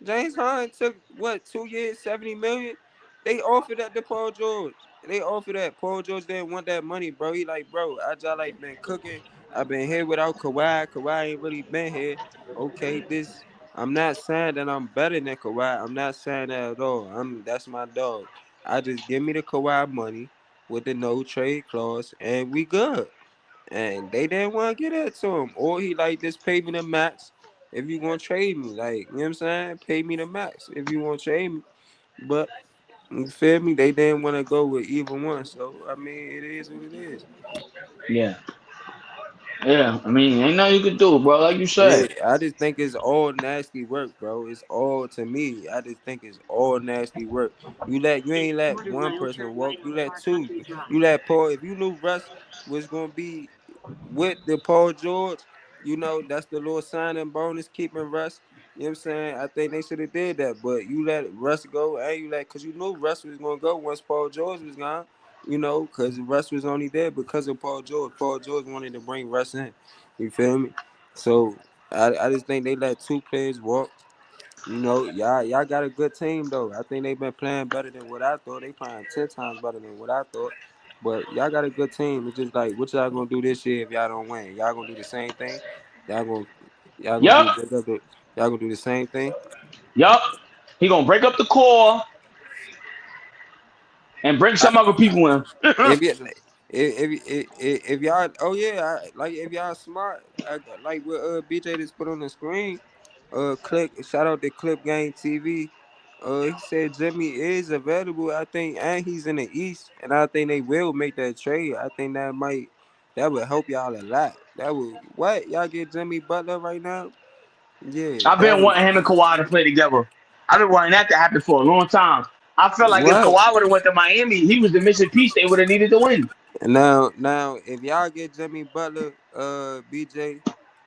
James Harden took what 2 years, 70 million. They offered that to Paul George. They offered that. Paul George didn't want that money, bro. He like, bro, I just like been cooking. I've been here without Kawhi. Kawhi ain't really been here. Okay, I'm not saying that I'm better than Kawhi. I'm not saying that at all. That's my dog. I just give me the Kawhi money with the no trade clause, and we good. And they didn't want to get that to him. Or he like this paving the max. if you gonna trade me. Like, you know what I'm saying? Pay me the max if you want to trade me. But you feel me? They didn't want to go with either one. So I mean, it is what it is. Yeah. Yeah. I mean, ain't nothing you can do, bro. Like you Yeah, said. I just think it's all nasty work, bro. It's all to me. I just think it's all nasty work. You ain't let one person walk. You let two. You let Paul. If you knew Russ was gonna be with the Paul George, you know that's the little signing bonus keeping Russ. You know what I'm saying? I think they should have did that, but you let Russ go, and you let because you knew Russ was gonna go once Paul George was gone. You know, because Russ was only there because of Paul George. Paul George wanted to bring Russ in. You feel me? So I just think they let two players walk. You know, y'all got a good team though. I think they've been playing better than what I thought. They playing 10 times better than what I thought. But y'all got a good team. It's just like what y'all gonna do this year if y'all don't win? Y'all gonna do the same thing? Y'all gonna y'all gonna Yup. do y'all gonna do the same thing? Yup. He gonna break up the core and bring some other people in. If you if y'all like if y'all smart like what BJ just put on the screen, click shout out to Clip Game TV. He said Jimmy is available. I think, and he's in the East, and I think they will make that trade. I think that would help y'all a lot. That would what y'all get Jimmy Butler right now? Yeah, I've that been would wanting him and Kawhi to play together. I've been wanting that to happen for a long time. I felt like if what. Kawhi would have went to Miami, he was the missing piece they would have needed to win. Now, if y'all get Jimmy Butler, BJ,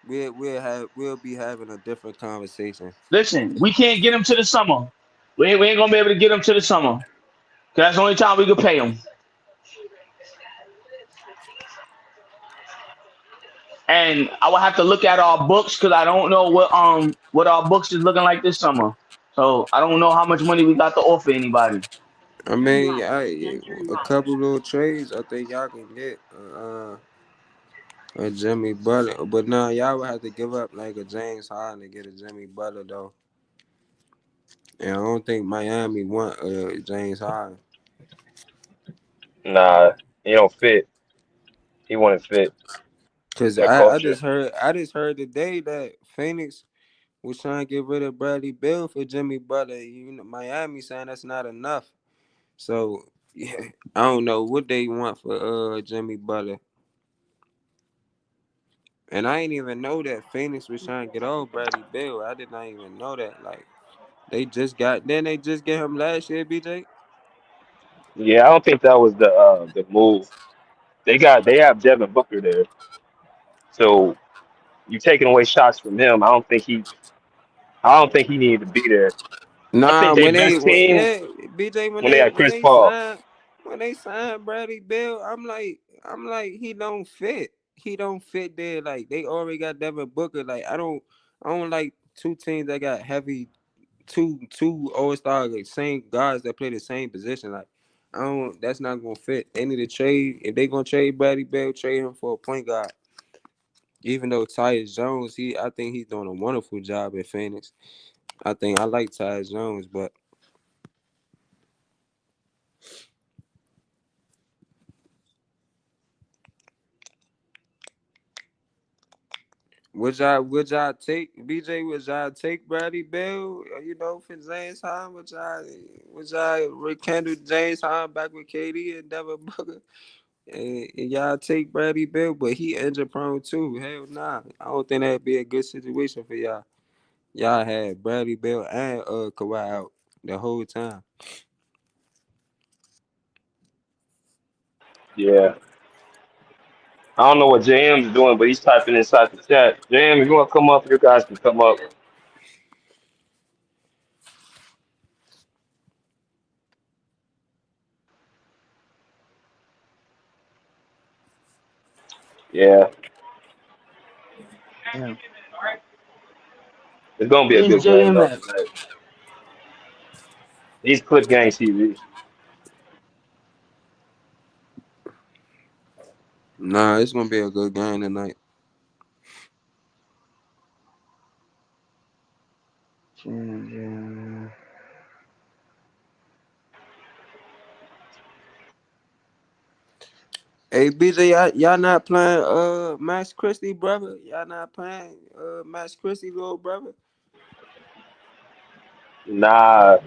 we'll be having a different conversation. Listen, we can't get him to the summer. We ain't gonna be able to get him to the summer. Cause that's the only time we could pay him. And I would have to look at our books because I don't know what our books is looking like this summer. So I don't know how much money we got to offer anybody. I mean, a couple little trades, I think y'all can get a Jimmy Butler, but now y'all would have to give up like a James Harden to get a Jimmy Butler though, and I don't think Miami want James Harden. Nah, he don't fit. He wouldn't fit Cause that I culture. just heard today that Phoenix was trying to get rid of Bradley Beal for Jimmy Butler. You know, Miami saying that's not enough. So yeah, I don't know what they want for Jimmy Butler. And I didn't even know that Phoenix was trying to get off Bradley Beal. I did not even know that. Like they just get him last year, BJ. Yeah, I don't think that was the move. They have Devin Booker there, so you taking away shots from him. I don't think he needed to be there. I think Nah, their best team yeah, BJ, when they had when Chris Paul. they signed Bradley Beal, I'm like he don't fit. He don't fit there. Like they already got Devin Booker. Like I don't like two teams that got heavy two all star like same guys that play the same position. Like I don't that's not gonna fit. They need to trade if they gonna trade Bradley Beal, trade him for a point guard. Even though Tyus Jones, I think he's doing a wonderful job at Phoenix. I think I like Tyus Jones, but would y'all take BJ? Would y'all take Bradley Beal? You know, for James Harden? Would y'all rekindle James Harden back with KD and Devin Booker? And y'all take Bradley Beal, but he injury prone too. Hell nah. I don't think that'd be a good situation for y'all. Y'all had Bradley Beal and Kawhi out the whole time. Yeah, I don't know what JM's doing, but he's typing inside the chat. JM, if you want to come up, you guys can come up. Yeah, Yeah. it's gonna be a Where's good game though JM tonight. These Clip Gang TV. Nah, it's gonna be a good game tonight. at? Hey BJ, y'all not playing Max Christie, brother? Y'all not playing Max Christie, little brother? Nah.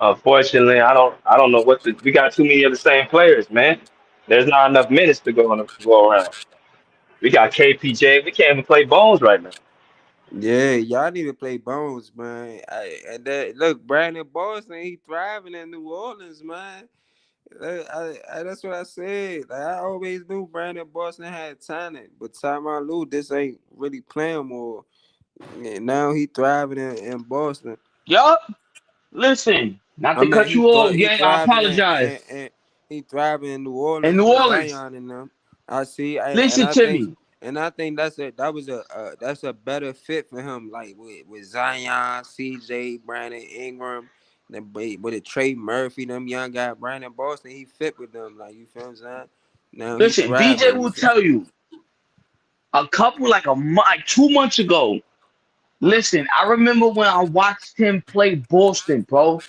Unfortunately, I don't know what we got too many of the same players, man. There's not enough minutes to go around. We got KPJ. We can't even play Bones right now. Yeah, y'all need to play Bones, man. And that look, Brandon Boston, he thriving in New Orleans, man. That's what I said. Like, I always knew Brandon Boston had talent, but Tyronn Lue, this ain't really playing more. And now he thriving in Boston. Yup. Listen, not I to mean, cut you off, he gang. I thriving apologize. and he thriving in New In Orleans New with Orleans, Zion and them. I see, and listen I to think me. that's a better fit for him, like with Zion, CJ, Brandon Ingram, then with a Trey Murphy, them young guy, Brandon Boston, he fit with them, like you feel what I'm saying? Now he Listen, BJ thriving. You will feel? tell you like 2 months ago. Listen, I remember when I watched him play Boston, bro,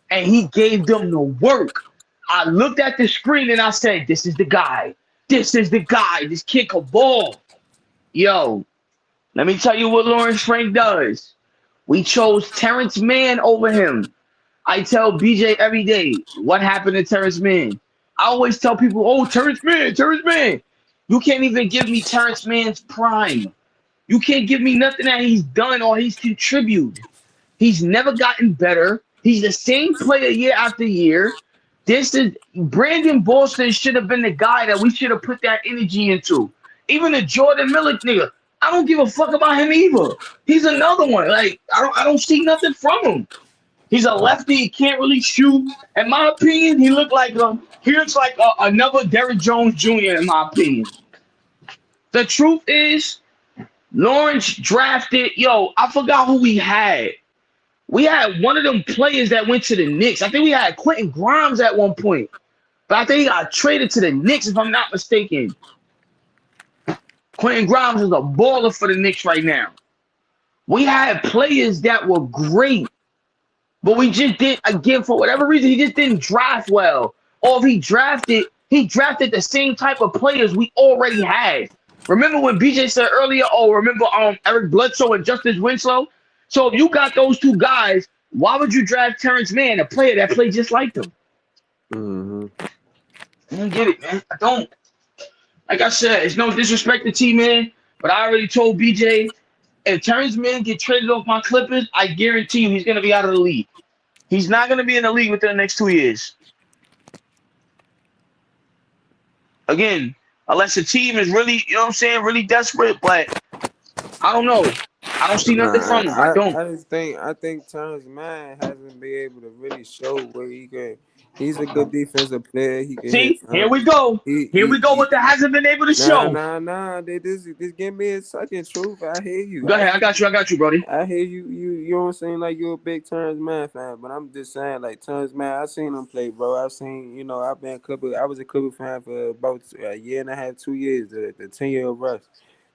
and he gave them the work. I looked at the screen and I said, "This is the guy. This is the guy. This kid can ball." Yo, let me tell you what Lawrence Frank does. We chose Terance Mann over him. I tell BJ every day, what happened to Terance Mann? I always tell people, oh, Terance Mann, Terance Mann. You can't even give me Terance Mann's prime. You can't give me nothing that he's done or he's contributed. He's never gotten better. He's the same player year after year. This is Brandon Boston should have been the guy that we should have put that energy into. Even the Jordan Miller nigga, I don't give a fuck about him either. He's another one. Like I don't see nothing from him. He's a lefty. He can't really shoot. In my opinion, he looks like another Derrick Jones Jr. In my opinion, the truth is, Lawrence drafted. Yo, I forgot who we had. We had one of them players that went to the Knicks. I think we had Quentin Grimes at one point, but I think he got traded to the Knicks if I'm not mistaken. Quentin Grimes is a baller for the Knicks right now. We had players that were great. But we just did again for whatever reason he just didn't draft well. Or if he drafted the same type of players we already had. Remember when BJ said earlier, oh, remember Eric Bledsoe and Justice Winslow? So if you got those two guys, why would you draft Terance Mann, a player that played just like them? Mm-hmm. I don't get it, man. I don't. Like I said, it's no disrespect to T-Man, but I already told BJ, if Terance Mann get traded off my Clippers, I guarantee you he's going to be out of the league. He's not going to be in the league within the next 2 years. Again, unless the team is really, you know what I'm saying, really desperate, but I don't know. I don't see nothing Nah, from him. I don't. I think Terance Mann hasn't been able to really show where he can. He's a good defensive player. He can hit See, here we time. go. He Here he we go he. with the hasn't been able to show. Nah. This give me a second, truth. I hear you. Go ahead. I got you, Brody. I hear you. You know what I'm saying? Like you're a big Terance Mann fan, but I'm just saying, like Terance Mann, I seen him play, bro. I seen, I've been a Clipper. I was a Clipper fan for about a year and a half, 2 years, the 10-year rush.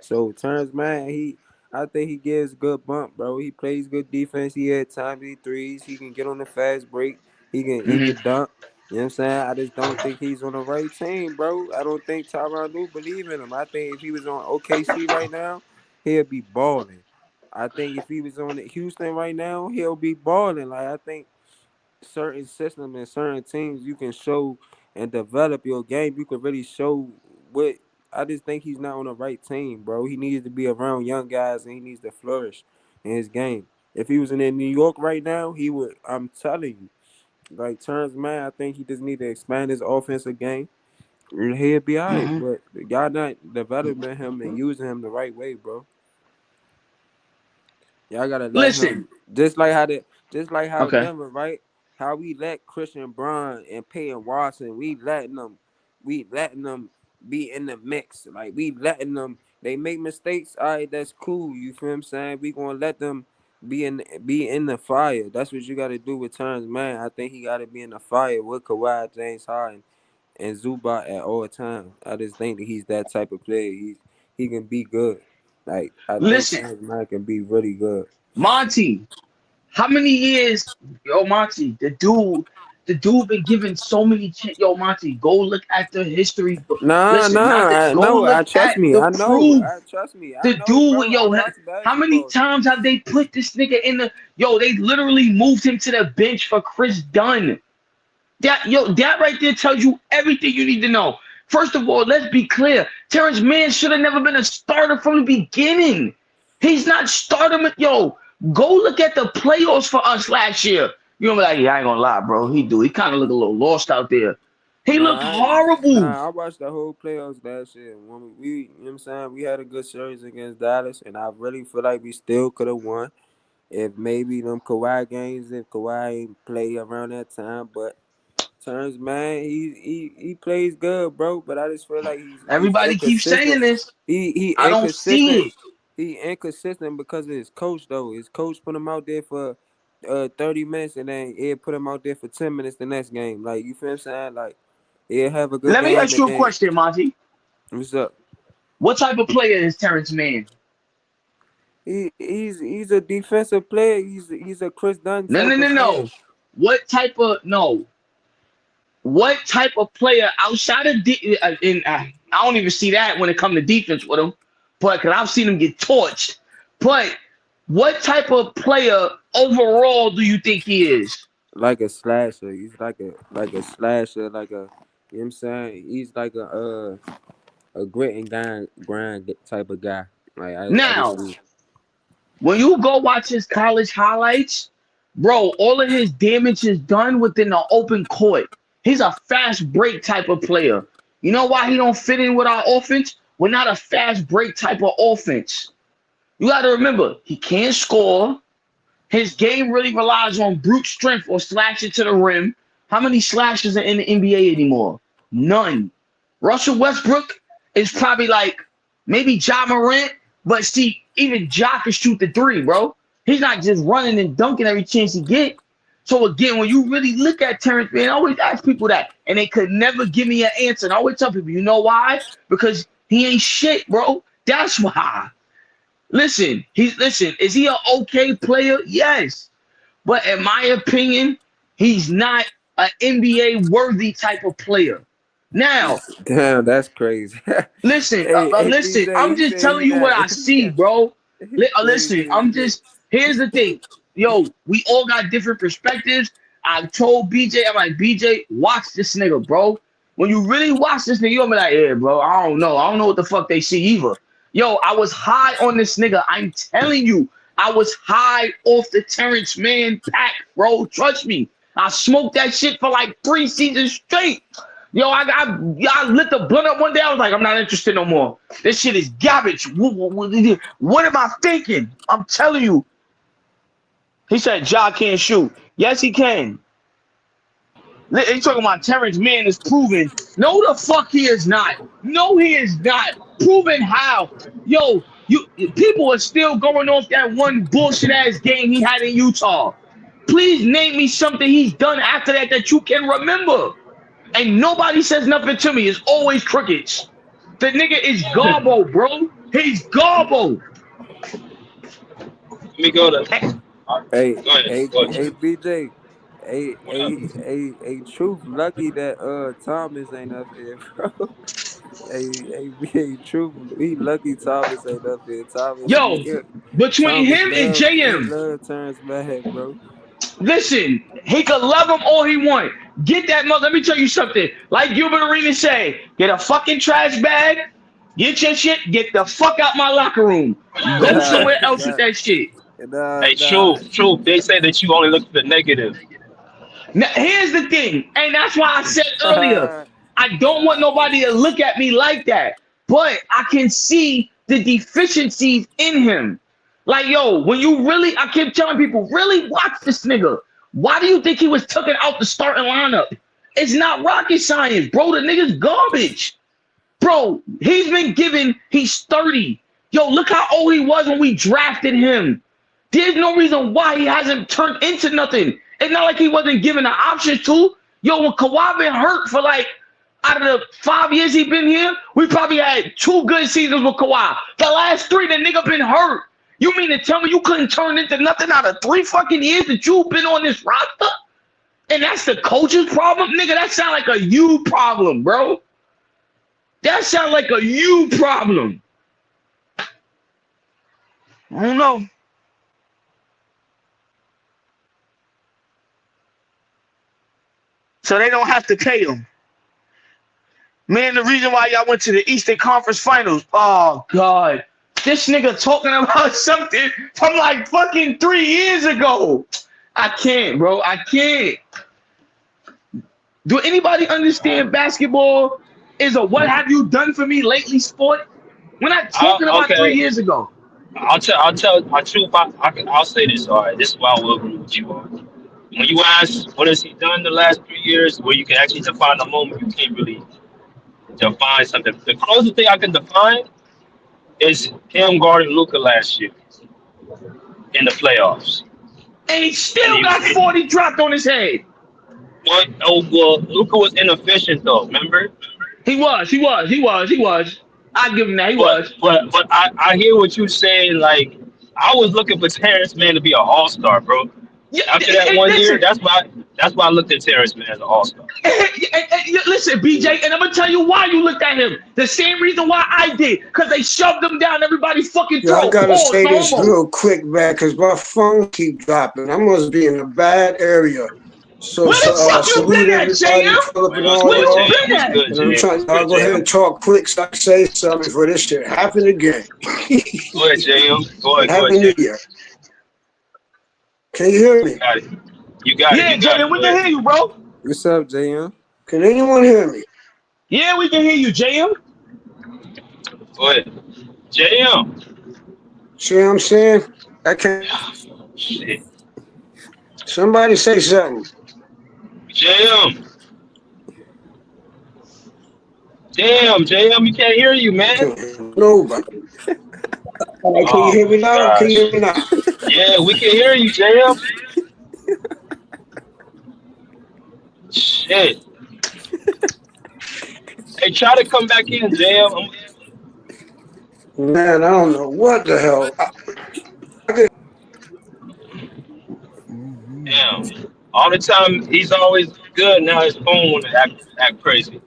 So Terance Mann, I think he gives good bump, bro. He plays good defense. He had times he threes. He can get on the fast break. He Hmm. can dunk. You know what I'm saying? I just don't think he's on the right team, bro. I don't think Tyronn Lue believe in him. I think if he was on OKC right now, he'll be balling. I think if he was on Houston right now, he'll be balling. Like I think certain systems and certain teams you can show and develop your game. You can really show what. I just think he's not on the right team, bro. He needs to be around young guys and he needs to flourish in his game. If he was in New York right now, he would. I'm telling you, like Terance Mann, I think he just need to expand his offensive game. And he'll be all right, Hmm. but y'all not developing him and using him the right way, bro. Y'all gotta let him Listen. just like how Okay. Denver, right? How we let Christian Braun and Peyton Watson, we letting them be in the mix. Like we letting them they make mistakes, all right, that's cool. You feel what I'm saying? We gonna let them be in the fire. That's what you gotta do with Terance Mann. I think he gotta be in the fire with Kawhi, James Harden, and Zubac at all times. I just think that he's that type of player. He can be good. Like I think Listen. Terance Mann can be really good. Monty, how many years, yo, Monty, the dude, The dude been given so many Yo, Monty, go look at the history. Nah, Listen, not the I go know. look I trust at me. the I know. proof. I trust me. I The know, dude, bro. I yo, watch how many basketball. times have they put this nigga in the yo? They literally moved him to the bench for Chris Dunn. That right there tells you everything you need to know. First of all, let's be clear. Terance Mann should have never been a starter from the beginning. He's not starting. Yo, go look at the playoffs for us last year. You're gonna be like, yeah, I ain't gonna lie, bro. He kind of looked a little lost out there. He looked horrible. I watched the whole playoffs last year. When we you know what I'm saying, we had a good series against Dallas, and I really feel like we still could have won if maybe them Kawhi games, if Kawhi ain't play around that time. But Terance Mann, he plays good, bro. But I just feel like he's Everybody keeps saying inconsistent. this. He I don't see inconsistent. it. He inconsistent because of his coach though. His coach put him out there for 30 minutes and then he'll put him out there for 10 minutes the next game. Like you feel what I'm saying? Like he'll have a good Let me game ask and you a then question, Monty. what's up? What type of player is Terance Mann? He's a defensive player. He's a Chris Dunn No, type no, no, of player. no. What type of no? What type of player outside of I don't even see that when it comes to defense with him, but because I've seen him get torched. But what type of player overall do you think he is? Like a slasher. He's like a slasher, like a you know what I'm saying? He's like a grit and grind type of guy. Like I just Now, when you go watch his college highlights, bro, all of his damage is done within the open court. He's a fast break type of player. You know why he don't fit in with our offense? We're not a fast break type of offense. You got to remember, he can't score. His game really relies on brute strength or slashing to the rim. How many slashes are in the NBA anymore? None. Russell Westbrook is probably like maybe Ja Morant, but see, even Ja can shoot the three, bro. He's not just running and dunking every chance he get. So again, when you really look at Terance Mann, I always ask people that, and they could never give me an answer. And I always tell people, you know why? Because he ain't shit, bro. That's why. Listen, is he an okay player? Yes. But in my opinion, he's not an NBA worthy type of player. Now, damn, that's crazy. listen, Hey, listen, BJ, I'm he just said telling he you what not I see, bro. he Listen, crazy as shit. here's the thing. Yo, we all got different perspectives. I told BJ, I'm like, BJ, watch this nigga, bro. When you really watch this nigga, you're gonna be like, yeah, bro, I don't know. I don't know what the fuck they see either. Yo, I was high on this nigga. I'm telling you, I was high off the Terance Mann pack, bro. Trust me. I smoked that shit for like 3 seasons straight. Yo, I lit the blunt up one day. I was like, I'm not interested no more. This shit is garbage. What am I thinking? I'm telling you. He said Ja can't shoot. Yes, he can. He talking about Terance Mann is proven. No, the fuck he is not. No, he is not. Proven how? Yo, people are still going off that one bullshit ass game he had in Utah. Please name me something he's done after that that you can remember. And nobody says nothing to me. It's always crickets. The nigga is garbo, bro. He's garbo. Let me go to. Hey, Go ahead. Go ahead. BJ. Hey, What up? Truth lucky that Thomas ain't up here, bro. Truth, he lucky Thomas ain't up here. Thomas, Yo, between him and he JM, love Terance Mann, bro. listen, he could love him all he want. Get that mother. Let me tell you something. Like Gilbert Arenas say, get a fucking trash bag, get your shit, get the fuck out my locker room. Go somewhere else with that shit. Hey, true. They say that you only look at the negative. Now, here's the thing, and that's why I said earlier, I don't want nobody to look at me like that, but I can see the deficiencies in him. Like, yo, when you really, I keep telling people, really watch this nigga. Why do you think he was taken out the starting lineup? It's not rocket science, bro. The nigga's garbage. Bro, he's 30. Yo, look how old he was when we drafted him. There's no reason why he hasn't turned into nothing. It's not like he wasn't given the options to. Yo, when Kawhi been hurt for like, out of the 5 years he been here, we probably had 2 good seasons with Kawhi. The last 3, the nigga been hurt. You mean to tell me you couldn't turn into nothing out of 3 fucking years that you've been on this roster? And that's the coach's problem? Nigga, that sound like a you problem, bro. That sound like a you problem. I don't know. So they don't have to pay him. Man, the reason why y'all went to the Eastern Conference Finals. Oh, God. This nigga talking about something from like fucking 3 years ago. I can't, bro. I can't. Do anybody understand basketball is a what have you done for me lately sport? We're not talking about 3 years ago. I'll say this. All right, this is why I will agree with you all. When you ask what has he done the last 3 years, where you can actually define the moment, you can't really define something. The closest thing I can define is him guarding Luka last year in the playoffs. And he still got 40 dropped on his head. What? Oh, well, Luka was inefficient though. Remember? He was. I give him that. He was. But I hear what you're saying. Like, I was looking for Terance Mann to be an all-star, bro. Yeah, after that one year, that's why I looked at Terance Mann as an all-star. Listen, BJ, and I'm gonna tell you why you looked at him. The same reason why I did, because they shoved him down everybody's fucking throat. I gotta say this real quick, man, because my phone keep dropping. I must be in a bad area. So, where the fuck you been at, JM? Where you been at? I'm trying. I'll go ahead and talk quick so I can say something for this shit happen again. Go ahead, JM. Go ahead. Happy New Year. Can you hear me? You got it. Yeah, JM, we can hear you, bro. What's up, JM? Can anyone hear me? Yeah, we can hear you, JM. Go ahead. JM. See what I'm saying? I can't. Shit. Somebody say something. JM. Damn, JM, we can't hear you, man. Nobody. Can you hear me now? Gosh. Can you hear me now? Yeah, we can hear you, JM. Shit. Hey, try to come back in, JM. Man, I don't know what the hell. Damn. All the time, he's always good. Now his phone want to act crazy.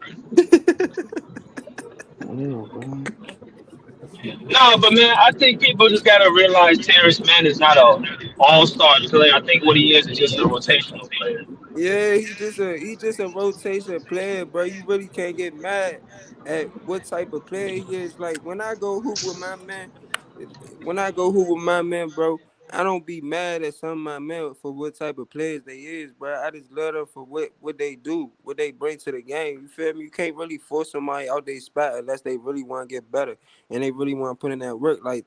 No, but man, I think people just gotta realize Terance Mann is not an all-star player. I think what he is just a rotational player. Yeah, he just a rotation player, bro. You really can't get mad at what type of player he is. Like when I go hoop with my man, bro, I don't be mad at some of my men for what type of players they is, bro. I just love them for what they do, what they bring to the game. You feel me? You can't really force somebody out their spot unless they really want to get better and they really want to put in that work. Like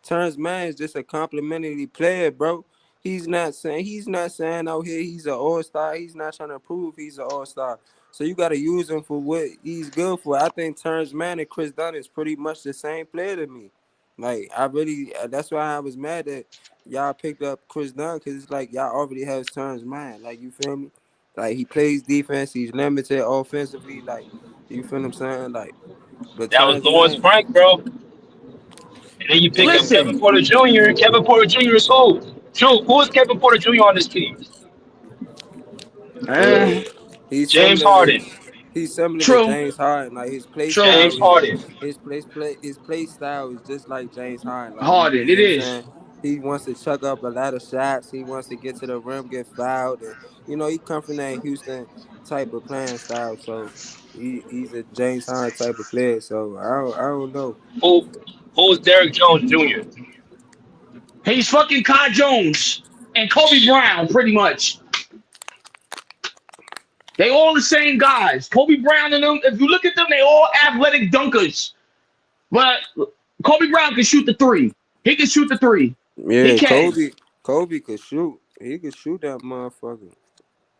Terance Mann is just a complimentary player, bro. He's not saying out here he's an all-star. He's not trying to prove he's an all-star. So you gotta use him for what he's good for. I think Terance Mann and Chris Dunn is pretty much the same player to me. Like that's why I was mad that y'all picked up Chris Dunn, because it's like y'all already have Terance Mann. Like, you feel me? Like, he plays defense, he's limited offensively. Like, you feel what I'm saying? Like, but that was Lawrence Frank, bro. And then you pick up Kevin Porter Jr. Kevin Porter Jr. is who? Who is Kevin Porter Jr. on this team? He's James Harden. He's similar to James Harden. Like, his play style. James Harden. His play style is just like James Harden. Like, Harden, it is. He wants to chuck up a lot of shots. He wants to get to the rim, get fouled, and he come from that Houston type of playing style. So he's a James Harden type of player. So I don't know. Who's Derrick Jones Jr.? He's fucking Kai Jones and Kobe Brown, pretty much. They all the same guys. Kobe Brown and them, if you look at them, they all athletic dunkers. But Kobe Brown can shoot the three. He can shoot the three. Yeah, Kobe could shoot. He could shoot that motherfucker.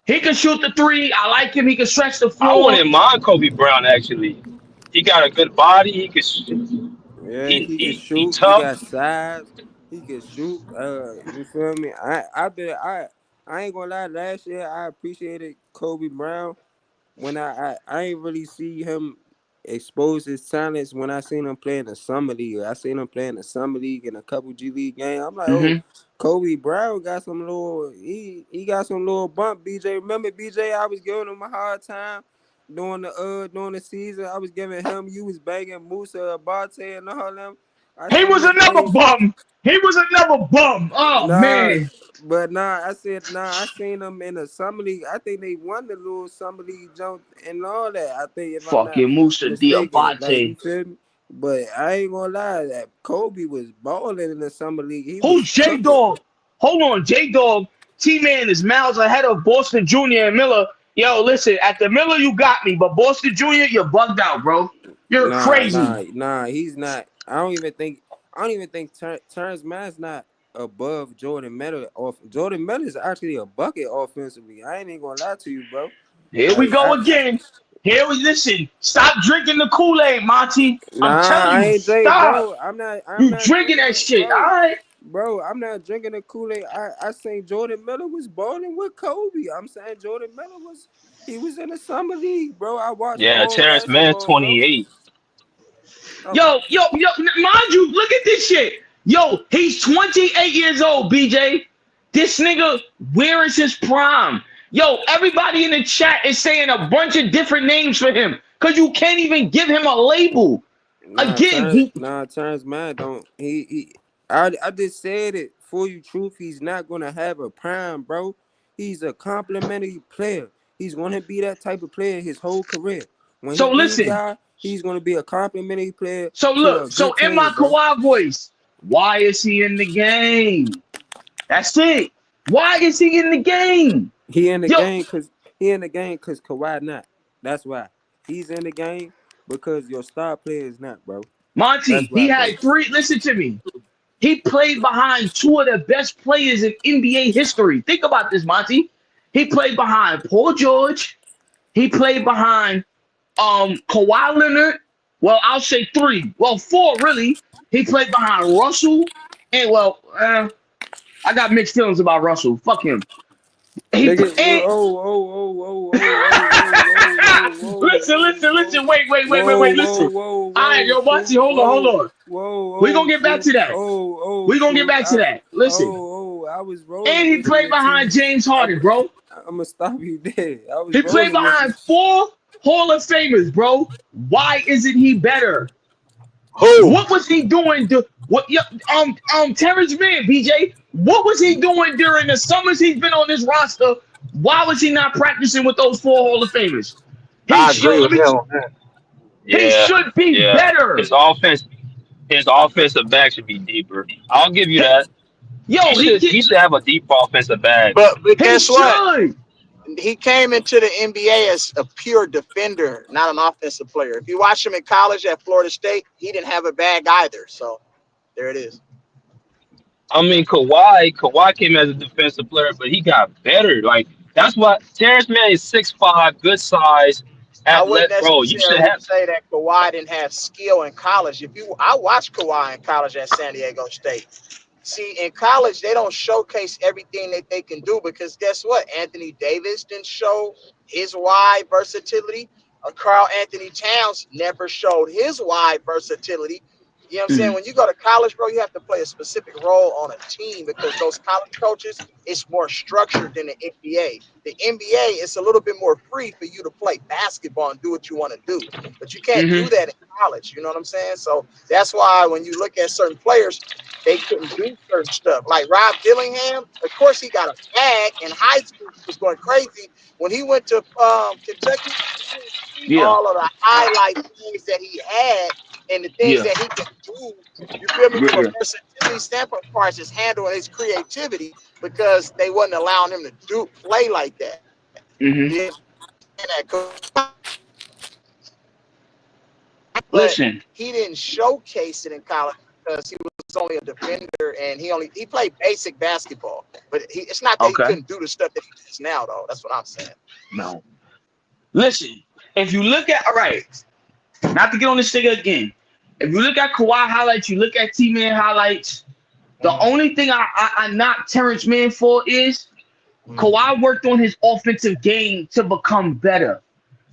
He can shoot the three. I like him. He can stretch the floor. I wouldn't mind Kobe Brown, actually. He got a good body. He can shoot. Yeah, he can shoot. He got size. He can shoot. You feel me? I ain't gonna lie. Last year, I appreciated Kobe Brown when I ain't really see him exposed his talents when I seen him play in the summer league. I seen him play in the summer league and a couple G League games. I'm like, oh, Mm-hmm. Kobe Brown got some little he got some little bump. BJ, remember BJ? I was giving him a hard time during the season. I was giving him, you was banging Musa Abate and all them. I He seen was his another game. bum. He was another bum. Oh Nah, man. but nah, I said nah. I seen them in the summer league. I think they won the little summer league jump and all that. I think if I'm not Fucking Musa mistaken, like you Diabate. feel me. But I ain't gonna lie, that Kobe was balling in the summer league. He was Who's J cooking. Dog? Hold on, J Dog. T-Man is miles ahead of Boston Jr. and Miller. Yo, listen, at the Miller you got me, but Boston Jr. you're bugged out, bro. You're crazy. Nah. He's not. I don't even think Terance Mann's not above Jordan Miller. Jordan Miller is actually a bucket offensively. I ain't even gonna lie to you, bro. Here we Like go again. Here we listen. Stop drinking the Kool-Aid, Monty. I'm nah, telling I you, ain't drink, stop. bro. I'm not You drinking drinking that it, shit, all bro. right? Bro, I'm not drinking the Kool-Aid. I seen Jordan Miller was balling with Kobe. I'm saying Jordan Miller was in the summer league, bro. I watched Yeah, all Terance Mann basketball, bro. 28. Yo, mind you, look at this shit. Yo, he's 28 years old, BJ. This nigga, where is his prime? Yo, everybody in the chat is saying a bunch of different names for him because you can't even give him a label. Again, Terance Mann don't I just said it for you, truth. He's not gonna have a prime, bro. He's a complimentary player. He's gonna be that type of player his whole career. When so he do listen. die, he's gonna be a complimentary player So to look, a so good in my team, bro. Kawhi voice, why is he in the game? That's it. Why is he in the game? He in the Yo, game because Kawhi not. That's why. He's in the game because your star player is not, bro. That's Monty, he why, bro. had three. Listen to me. He played behind two of the best players in NBA history. Think about this, Monty. He played behind Paul George. He played behind Kawhi Leonard. Well, I'll say three. Well, four really. He played behind Russell. And I got mixed feelings about Russell. Fuck him. He Nigga, and listen. Wait. Listen. All right, yo, Monty, hold on. We gonna get back to that. We gonna get truth. back to that. Listen. I was And rolling he with him played behind James Harden, bro. I'm gonna stop you there. I was He played rolling with behind him. 4 Hall of Famers, bro. Why isn't he better? Who? What was he doing? Terance Mann, BJ. What was he doing during the summers he's been on this roster? Why was he not practicing with those 4 Hall of Famers? I agree with him on that. He Yeah, should be yeah. better. His offensive bag should be deeper. I'll give you that. Yo, He should have a deep offensive bag. But he guess what? should. He came into the NBA as a pure defender, not an offensive player. If you watch him in college at Florida State, he didn't have a bag either. So there it is. I mean, Kawhi came as a defensive player, but he got better. Like that's what Terance Mann is 6'5", good size, I wouldn't bro. You should necessarily have. say that Kawhi didn't have skill in college. I watched Kawhi in college at San Diego State. See, in college, they don't showcase everything that they can do because guess what? Anthony Davis didn't show his wide versatility. Karl Anthony Towns never showed his wide versatility. You know what I'm saying? When you go to college, bro, you have to play a specific role on a team because those college coaches, it's more structured than the NBA. The NBA is a little bit more free for you to play basketball and do what you want to do. But you can't do that in college. You know what I'm saying? So that's why when you look at certain players, they couldn't do certain stuff. Like Rob Dillingham, of course, he got a bag in high school. He was going crazy. When he went to Kentucky, all of the highlight things that he had and the things that he could do, you feel me, from a versatility standpoint, as far as his handling his creativity, because they wasn't allowing him to play like that. Listen, he didn't showcase it in college because he was only a defender and he played basic basketball. But it's not that he couldn't do the stuff that he does now, though. That's what I'm saying. No. Listen, if you look at not to get on this nigga again. If you look at Kawhi highlights, you look at T-Man highlights. The only thing I knock Terance Mann for is Kawhi worked on his offensive game to become better.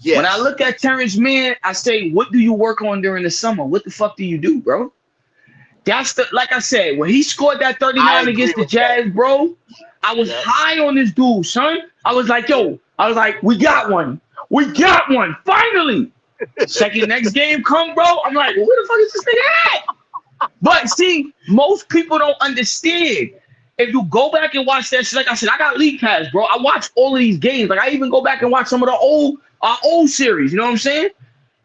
Yes. When I look at Terance Mann, I say, what do you work on during the summer? What the fuck do you do, bro? That's like I said, when he scored that 39 against the Jazz, bro, I was high on this dude, son. I was like, we got one. We got one, finally. Second next game come, bro. I'm like, well, where the fuck is this nigga at? But see, most people don't understand. If you go back and watch that shit, like I said, I got League Pass, bro. I watch all of these games. Like I even go back and watch some of the old series. You know what I'm saying?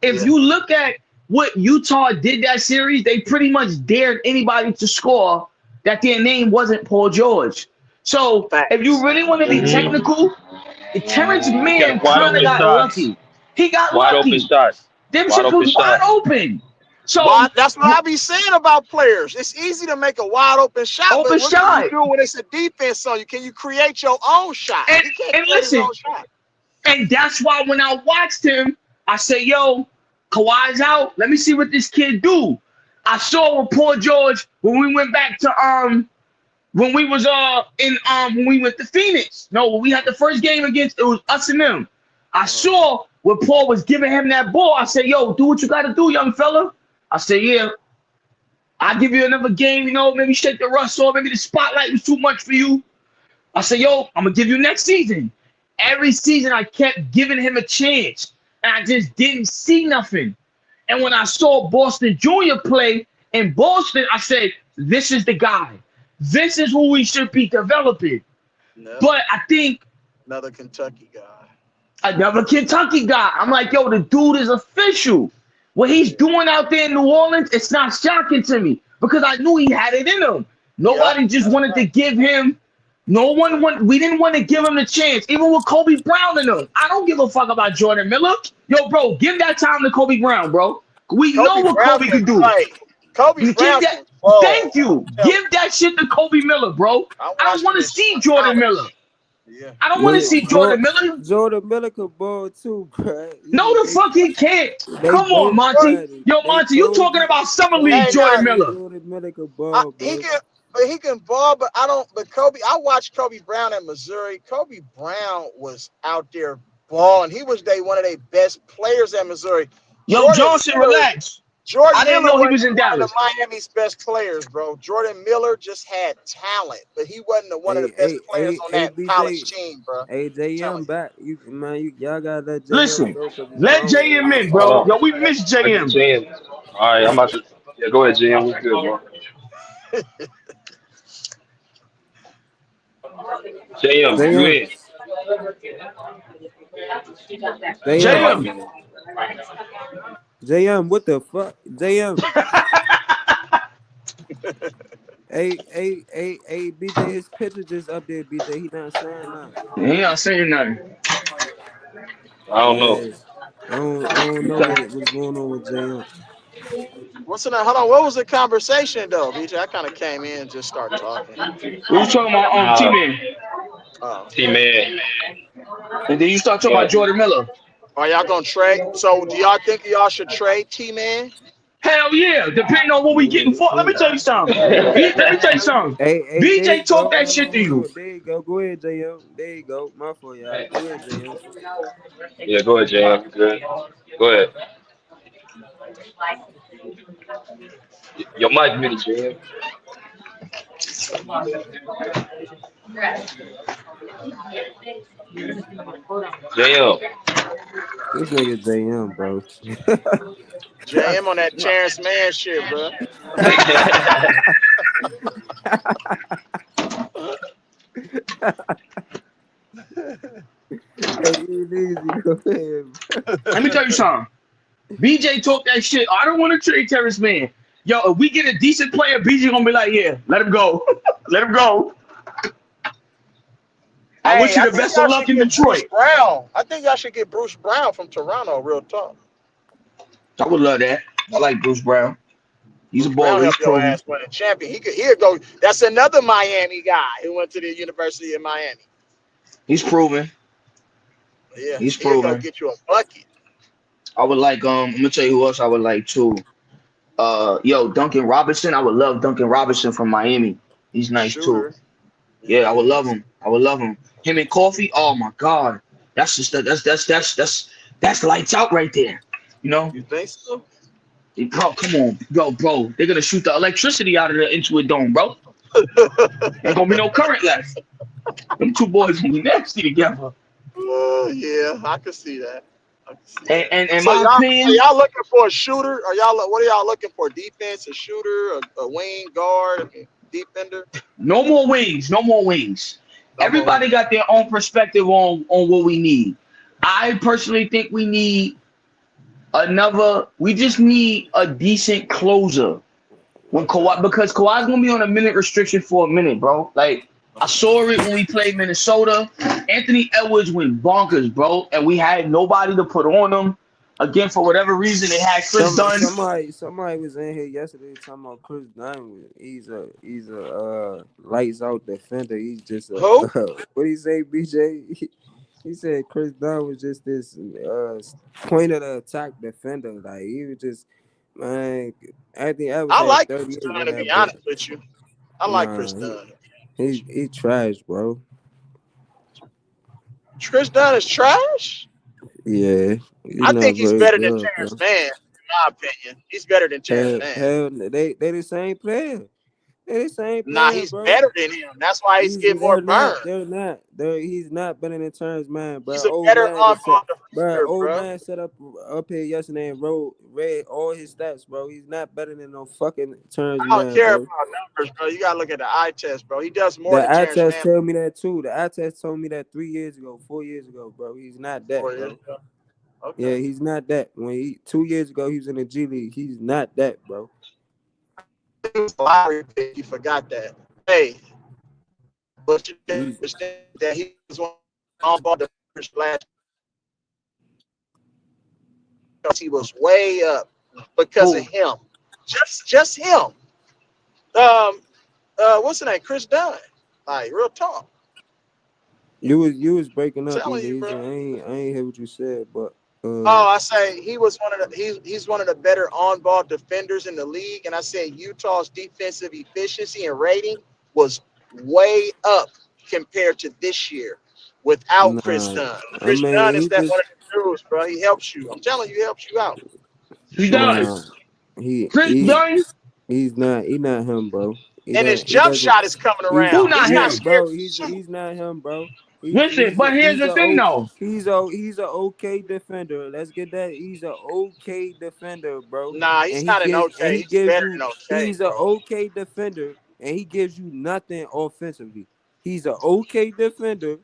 If you look at what Utah did that series, they pretty much dared anybody to score that their name wasn't Paul George. So if you really want to be technical, Terance Mann kind of got lucky. He got wide lucky. Open shots. Them shit was wide open. So that's what I be saying about players. It's easy to make a wide open shot, but what do you do when it's a defense on you? Can you create your own shot? And listen, and that's why when I watched him, I say, yo, Kawhi's out. Let me see what this kid do. I saw with Paul George when we went back to when we was when we went to Phoenix. No, when we had the first game against, it was us and them. I saw when Paul was giving him that ball. I said, yo, do what you got to do, young fella. I said, yeah, I'll give you another game, maybe shake the rust off. Maybe the spotlight was too much for you. I said, yo, I'm going to give you next season. Every season I kept giving him a chance, and I just didn't see nothing. And when I saw Boston Jr. play in Boston, I said, this is the guy. This is who we should be developing. No. But I think another Kentucky guy. I'm like, yo, the dude is official. What he's doing out there in New Orleans, it's not shocking to me because I knew he had it in him. Nobody just wanted to give him. We didn't want to give him the chance. Even with Kobe Brown in them. I don't give a fuck about Jordan Miller. Yo, bro, give that time to Kobe Brown, bro. We know what Kobe can do. Kobe Brown. Thank you. Give that shit to Kobe Miller, bro. I don't want to see Jordan Miller. Yeah. I don't want to see Jordan Miller. Jordan Miller could ball too, bro. No, the fuck he can't. Come on, Monty. Yo, Monty, you talking about Summer League Jordan Miller. Jordan Miller could ball, he can ball, but I don't. But Kobe, I watched Kobe Brown at Missouri. Kobe Brown was out there balling. He was one of their best players at Missouri. Yo, Johnson, relax. Jordan I didn't Miller know he was in Dallas. One of Miami's best players, bro. Jordan Miller just had talent, but he wasn't one of the best players on that college team, bro. Hey, JM back. Y'all got that. Listen, let JM in, bro. Yo, we miss JM. All right, I'm about to. Yeah, go ahead, JM. What's good, bro? JM, you in? JM, what the fuck? JM. hey, BJ, his picture just up there, BJ. He not saying nothing. He not saying nothing. I don't know. I don't know what's going on with JM. What's in that? Hold on. What was the conversation though, BJ? I kind of came in and just started talking. We was talking about T-Man. T-Man. And then you start talking about Jordan Miller. Are y'all gonna trade? So do y'all think y'all should trade T-Man? Hell yeah, depending on what we getting for. Let me tell you something. Hey, BJ talk that shit to you. There you go. Go ahead, JM. There you go. My fault, y'all. Go ahead, JM. Yeah, go ahead, JM. Good. Go ahead. Your mic mini, JM. JM. This nigga JM, bro. JM on that Terance Mann shit, bro. Let me tell you something. BJ talk that shit. I don't want to trade Terance Mann. Yo, if we get a decent player, BJ gonna be like, yeah, let him go. Let him go. I wish you the best of luck in Detroit. Brown. I think y'all should get Bruce Brown from Toronto, real talk. I would love that. I like Bruce Brown. He's a baller. He's your ass winning champion. He'll go. That's another Miami guy who went to the University of Miami. He's proven. Yeah, he's proven. He'll get you a bucket. I would like. I'm gonna tell you who else I would like too. Duncan Robinson. I would love Duncan Robinson from Miami. He's nice too. Yeah, I would love him. Him and Coffee. Oh my God, that's That's lights out right there. You know? You think so? Bro, come on. Bro. They're going to shoot the electricity out of the Intuit Dome, bro. Ain't going to be no current left. Them two boys going to be nasty together. Yeah, I can see that. And in So my opinion, are y'all looking for a shooter? What are y'all looking for? Defense, a shooter, a wing guard, a defender? no more wings. Everybody got their own perspective on what we need. I personally think we need we just need a decent closer when Kawhi, because Kawhi's gonna be on a minute restriction for a minute, bro. Like I saw it when we played Minnesota. Anthony Edwards went bonkers, bro, and we had nobody to put on him. Again, for whatever reason, they had Chris Dunn. Somebody was in here yesterday talking about Chris Dunn. He's a lights out defender. He's just a who? What do you say, BJ? He said Chris Dunn was just this point of the attack defender. Like he was just, man. Anthony Edwards I like 38 Chris Dunn, when to that be honest with you. I like Nah, Chris Dunn. He trash, bro. Chris Dunn is trash? Yeah. I think he's very better than good, Terance bro. Mann, in my opinion. He's better than Terance Mann. Hell, they the same player. They the same Nah, player, he's bro. better than him. That's why he's getting more burn. He's not better than Terance Mann, bro. He's a better on-ball defender, Old bro. man set up here yesterday and read all his stats, bro. He's not better than no fucking Terance Mann. I don't care bro. about numbers, bro. You gotta look at the eye test, bro. He does more The than eye Terance test Mann. told me that too. The eye test told me that 4 years ago, bro. He's not that, bro. Okay. Yeah, he's not that. 2 years ago he was in the G League. He's not that, bro. He was a lottery pick. You forgot that. Hey, but you understand that he was one on-ball defenders last. He was way up because of him. Just him. What's the name? Chris Dunn. Like real talk. You was breaking up. Telling you, bro. I ain't hear what you said, but I say he was he's one of the better on-ball defenders in the league, and I said Utah's defensive efficiency and rating was way up compared to this year without Chris Dunn. Chris Dunn is one of the dudes, bro. He helps you. I'm telling you, he helps you out. He does. Chris Dunn. He's not him, bro. His jump shot is coming around. Who not him, bro? He's not him, bro. But here's the thing, though. He's a okay defender. Let's get that. He's a okay defender, bro. Nah, he's not an okay. He's better than okay. He's an okay defender, and he gives you nothing offensively. He's an okay defender,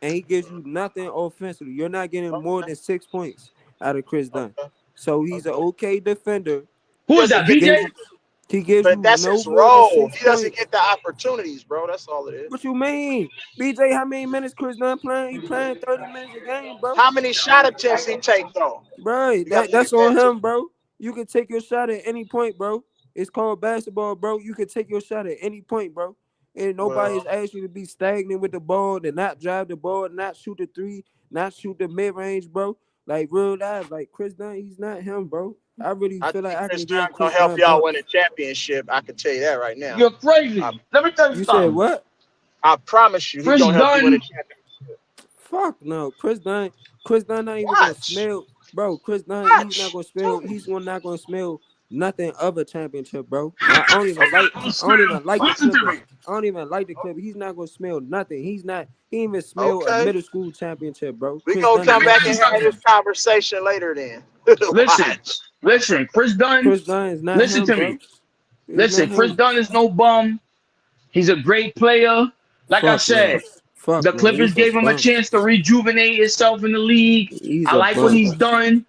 and he gives you nothing offensively. You're not getting more than 6 points out of Chris Dunn. So he's an okay defender. Who is that, BJ? He gives but you that's no his more role. than 6 He doesn't points. get the opportunities, bro. That's all it is. What you mean? BJ, how many minutes Chris Dunn playing? He playing 30 minutes a game, bro. How many shot attempts he take, though? Bro, that's on him, bro. You can take your shot at any point, bro. It's called basketball, bro. You can take your shot at any point, bro. And nobody's asked you to be stagnant with the ball, to not drive the ball, not shoot the three, not shoot the mid-range, bro. Like, real life, like Chris Dunn, he's not him, bro. I really feel like I can give Chris help Dunn y'all win a championship. I can tell you that right now. You're crazy. Let me tell you something. You said what? I promise you, he's gonna help you win a championship. Fuck no, Chris Dunn not even gonna smell, bro. Chris Dunn, he's not gonna smell. He's not gonna smell nothing of a championship, bro. I don't even like the Clippers. I don't even like the Clippers. He's not gonna smell nothing. He even smell a middle school championship, bro. We gonna come back and have this conversation later then. Listen, Chris Dunn is not listen him, to bro. me. Listen, Chris Dunn is no bum. He's a great player. Like I said, the Clippers gave him a chance to rejuvenate himself in the league. I like what he's done.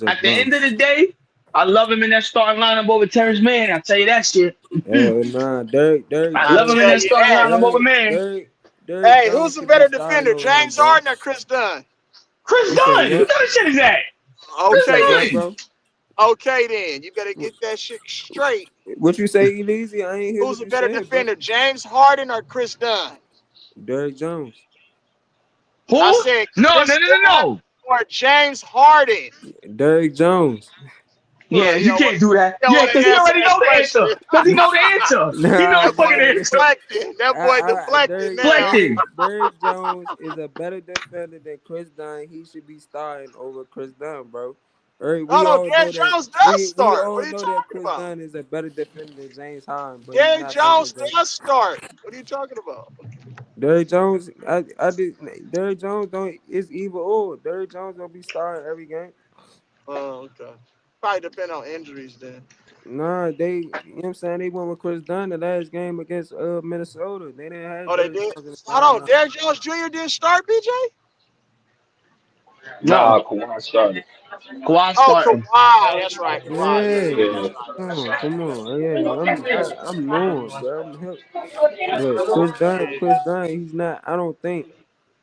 At the end of the day, I love him in that starting lineup over Terance Mann. I'll tell you that shit. Derek. I love him in that starting lineup over Mann. Hey, who's the better defender, James Harden or Chris Dunn? Chris Dunn. Who kind of shit is that? Okay, then. Okay, then. You better get that shit straight. What you say, Elise? I ain't hear. Who's the better defender, James Harden or Chris Dunn? Derek Jones. Who? I said no. Or James Harden. Derek Jones. Yeah, Look, he you don't want can't do that. he don't Yeah, want because to he answer already that know the answer. question. Because he know the answer. He know Nah, the That boy fucking nah. answer. deflecting. That boy deflecting now. Deflecting. Derrick Jones is a better defender than Chris Dunn. He should be starting over Chris Dunn, bro. We Hold on, all Derrick know that. Jones does We start. all What are you know that talking Chris about? Dunn is a better defender than James Harden, but he's Derrick not starting Jones against does start. What are you talking about? Derrick Jones. I did. Derrick Jones don't. It's either or. Derrick Jones don't be starting every game. Oh, okay. Probably depend on injuries then. Nah, they. You know what I'm saying? They went with Chris Dunn the last game against Minnesota. They didn't have Oh, they Derrick did? Jones in the Hold on. lineup. Derrick Jones Jr. didn't start, BJ? No. Nah, Kawhi started. Kawhi Oh, starting. Kawhi. That's right. Kawhi. Yeah, Yeah, yeah. That's Yeah. right. That's come on. Yeah, I'm knowing, bro. I'm hip. But Chris Dunn, he's not. I don't think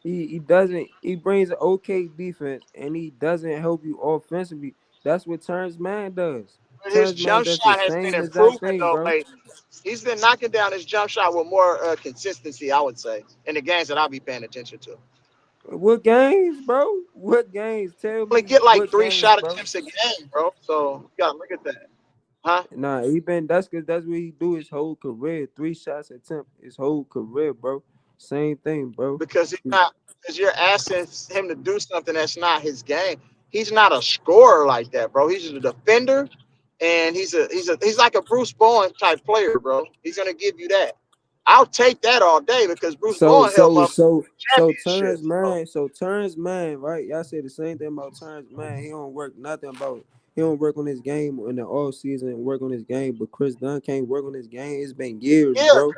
he doesn't. He brings an okay defense, and he doesn't help you offensively. That's what Terance Mann does. But his Terance Mann jump does the shot has been same exact improving, thing, though, bro. lately. He's been knocking down his jump shot with more consistency, I would say, in the games that I'll be paying attention to. What games, bro? What games? Tell Only me get like what three games, shot bro. attempts a game, bro. So you gotta look at that. Huh? Nah, he been. That's because that's what he do his whole career. 3 shots attempt his whole career, bro. Same thing, bro. Because he's not because you're asking him to do something that's not his game. He's not a scorer like that, bro. He's a defender, and he's like a Bruce Bowen type player, bro. He's gonna give you that. I'll take that all day because Bruce So Bowen helped so him so so Terrence championships, bro. Mann, so Terrence Mann, right? Y'all say the same thing about Terrence Mann. He don't work nothing about. He don't work on his game in the off season and work on his game. But Chris Dunn can't work on his game. It's been years, Yeah, bro.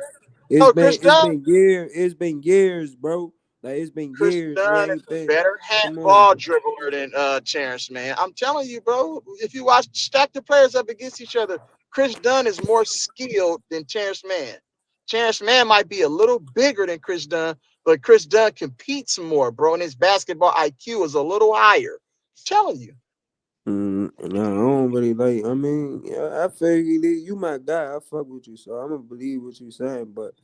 It's no, been Chris it's Dunn. been years. It's been years, bro. Like it's been Chris years. It Dunn is ain't a been. better Come on, handball dribbler than Terance, man. I'm telling you, bro. If you watch stack the players up against each other, Chris Dunn is more skilled than Terance Mann. Terance Mann might be a little bigger than Chris Dunn, but Chris Dunn competes more, bro, and his basketball IQ is a little higher. I'm telling you. No, I don't really like. I mean, yeah, I feel you my guy. I fuck with you, so I'm gonna believe what you saying. But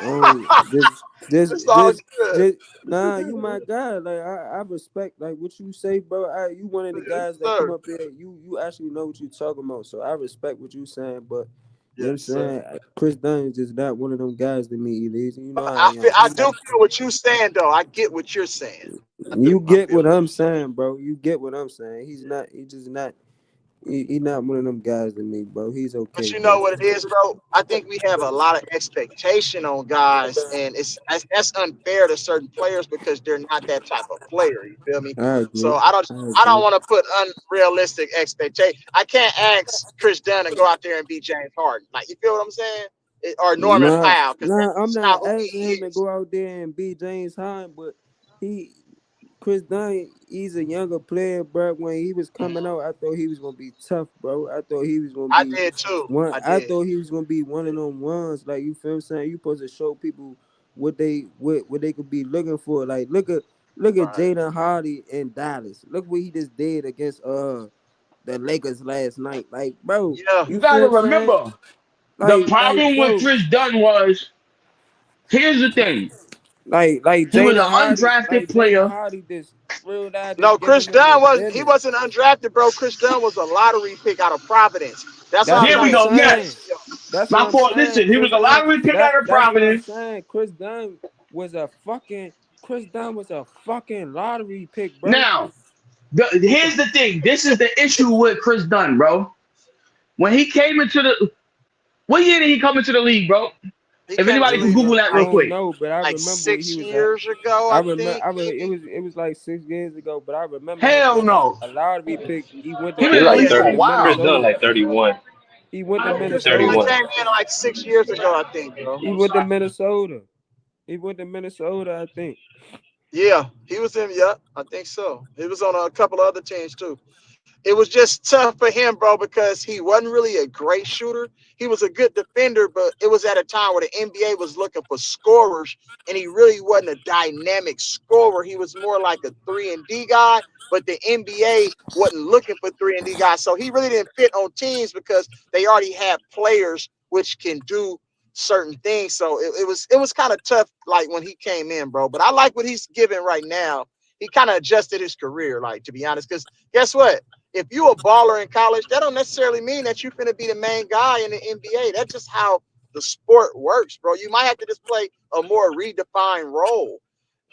I don't just It's all just good. just nah. You my guy. Like I respect like what you say, bro. You one of the Yes, guys that come sir. up here. You actually know what you talking about. So I respect what you saying. But you know what I'm Yes, sir. saying. Chris Dunn is just not one of them guys to me either. You know how I I am. do feel what you're saying, though. I get what you're saying. I You do. I get feel what it. I'm saying, bro. You get what I'm saying. He's not. He just not. He not one of them guys to me, bro. He's But okay, you know bro. what it is, bro? I think we have a lot of expectation on guys, and that's unfair to certain players because they're not that type of player. You feel me? I So agree. I I don't agree. want to put unrealistic expectation. I can't ask Chris Dunn to go out there and beat James Harden. Like you feel what I'm saying? Or Norman Nah, Powell, because nah, I'm that's not not who asking he him to is. go out there and beat James Harden, but he, Chris Dunn, he's a younger player, bro. When he was coming out, I thought he was gonna be tough, bro. I thought he was gonna I be did too. one. I I did. thought he was gonna be one of them ones. Like you feel what I'm saying? You supposed to show people what they could be looking for. Like look at Right. Jaden Hardy in Dallas. Look what he just did against the Lakers last night. Like, bro, Yeah. You you feel gotta what I'm saying? remember the problem with Bro, Chris Dunn was here's the thing. like He was an Like undrafted Jaden player. Hardy just real out No, just Chris giving them Dunn the was he business. wasn't undrafted, bro. Chris Dunn was a lottery pick out of Providence. That's what That's I'm what There we I'm trying to go. explain saying. Yes. to you. That's what My I'm fault. saying. Listen, he was Chris a Dunn. lottery pick out of That's what I'm Providence. saying. Chris Dunn was a fucking lottery pick, bro. Now, here's the thing. This is the issue with Chris Dunn, bro. When he came into the what year did he come into the league, bro? He If came to anybody the can league Google that I real like don't quick. know, but I like remember when he 6 was at. years ago, I I remember. think maybe. It was like 6 years ago, but I remember him Hell being no. a lottery pick. He went to He He been in the like league Yeah, for he a 30. Chris while. Dunn Minnesota. like 31. He went to Chris Dunn Minnesota. 31. came in like 6 years ago, I think, bro. He went to Minnesota. He went to Minnesota, I think. Yeah, he was in. Yeah, I think so. He was on a couple of other teams too. It was just tough for him, bro, because he wasn't really a great shooter. He was a good defender, but it was at a time where the NBA was looking for scorers, and he really wasn't a dynamic scorer. He was more like a 3-and-D guy, but the NBA wasn't looking for 3-and-D guys. So he really didn't fit on teams because they already had players which can do certain things. So it was kind of tough, like when he came in, bro. But I like what he's giving right now. He kind of adjusted his career, like to be honest, because guess what? if you a baller in college, that don't necessarily mean that you finna be the main guy in the NBA. That's just how the sport works, bro. You might have to just play a more redefined role.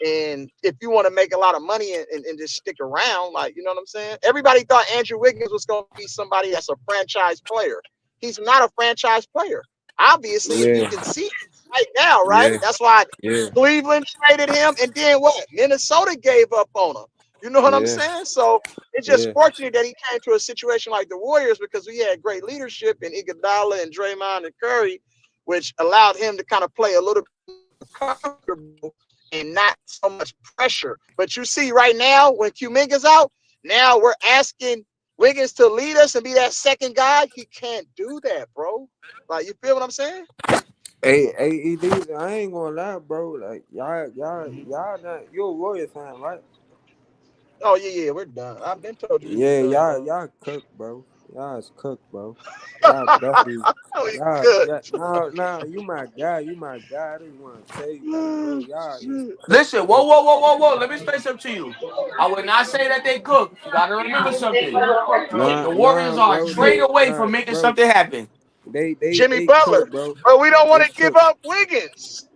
And if you want to make a lot of money and just stick around, like, you know what I'm saying? Everybody thought Andrew Wiggins was going to be somebody that's a franchise player. He's not a franchise player. Obviously, you Yeah, can see it right now, right? yeah, That's why yeah, Cleveland traded him, and then what? Minnesota gave up on him. You know what I'm yeah, saying? So it's just yeah. fortunate that he came to a situation like the Warriors because we had great leadership in Iguodala and Draymond and Curry, which allowed him to kind of play a little comfortable and not so much pressure. But you see right now, when Kuminga's out, now we're asking Wiggins to lead us and be that second guy. He can't do that, bro. Like, you feel what I'm saying? Hey, Elise, I ain't gonna lie, bro. Like y'all not. You're a Warrior fan, right? Oh, yeah, we're done. I've been told you we Yeah, done, y'all cooked, bro. Y'all is cooked, bro. Y'all definitely. we Yeah. cooked. No, you my guy. You my guy. I just want to tell you, like, bro, Oh, y'all is shit. cooked, Listen, bro. whoa. Let me explain something to you. I would not say that they cook. You gotta remember something. The Warriors are a Bro. trade away Nah, from making bro. something happen. Jimmy They Butler. cooked, bro. But we don't want They to give cooked. up Wiggins.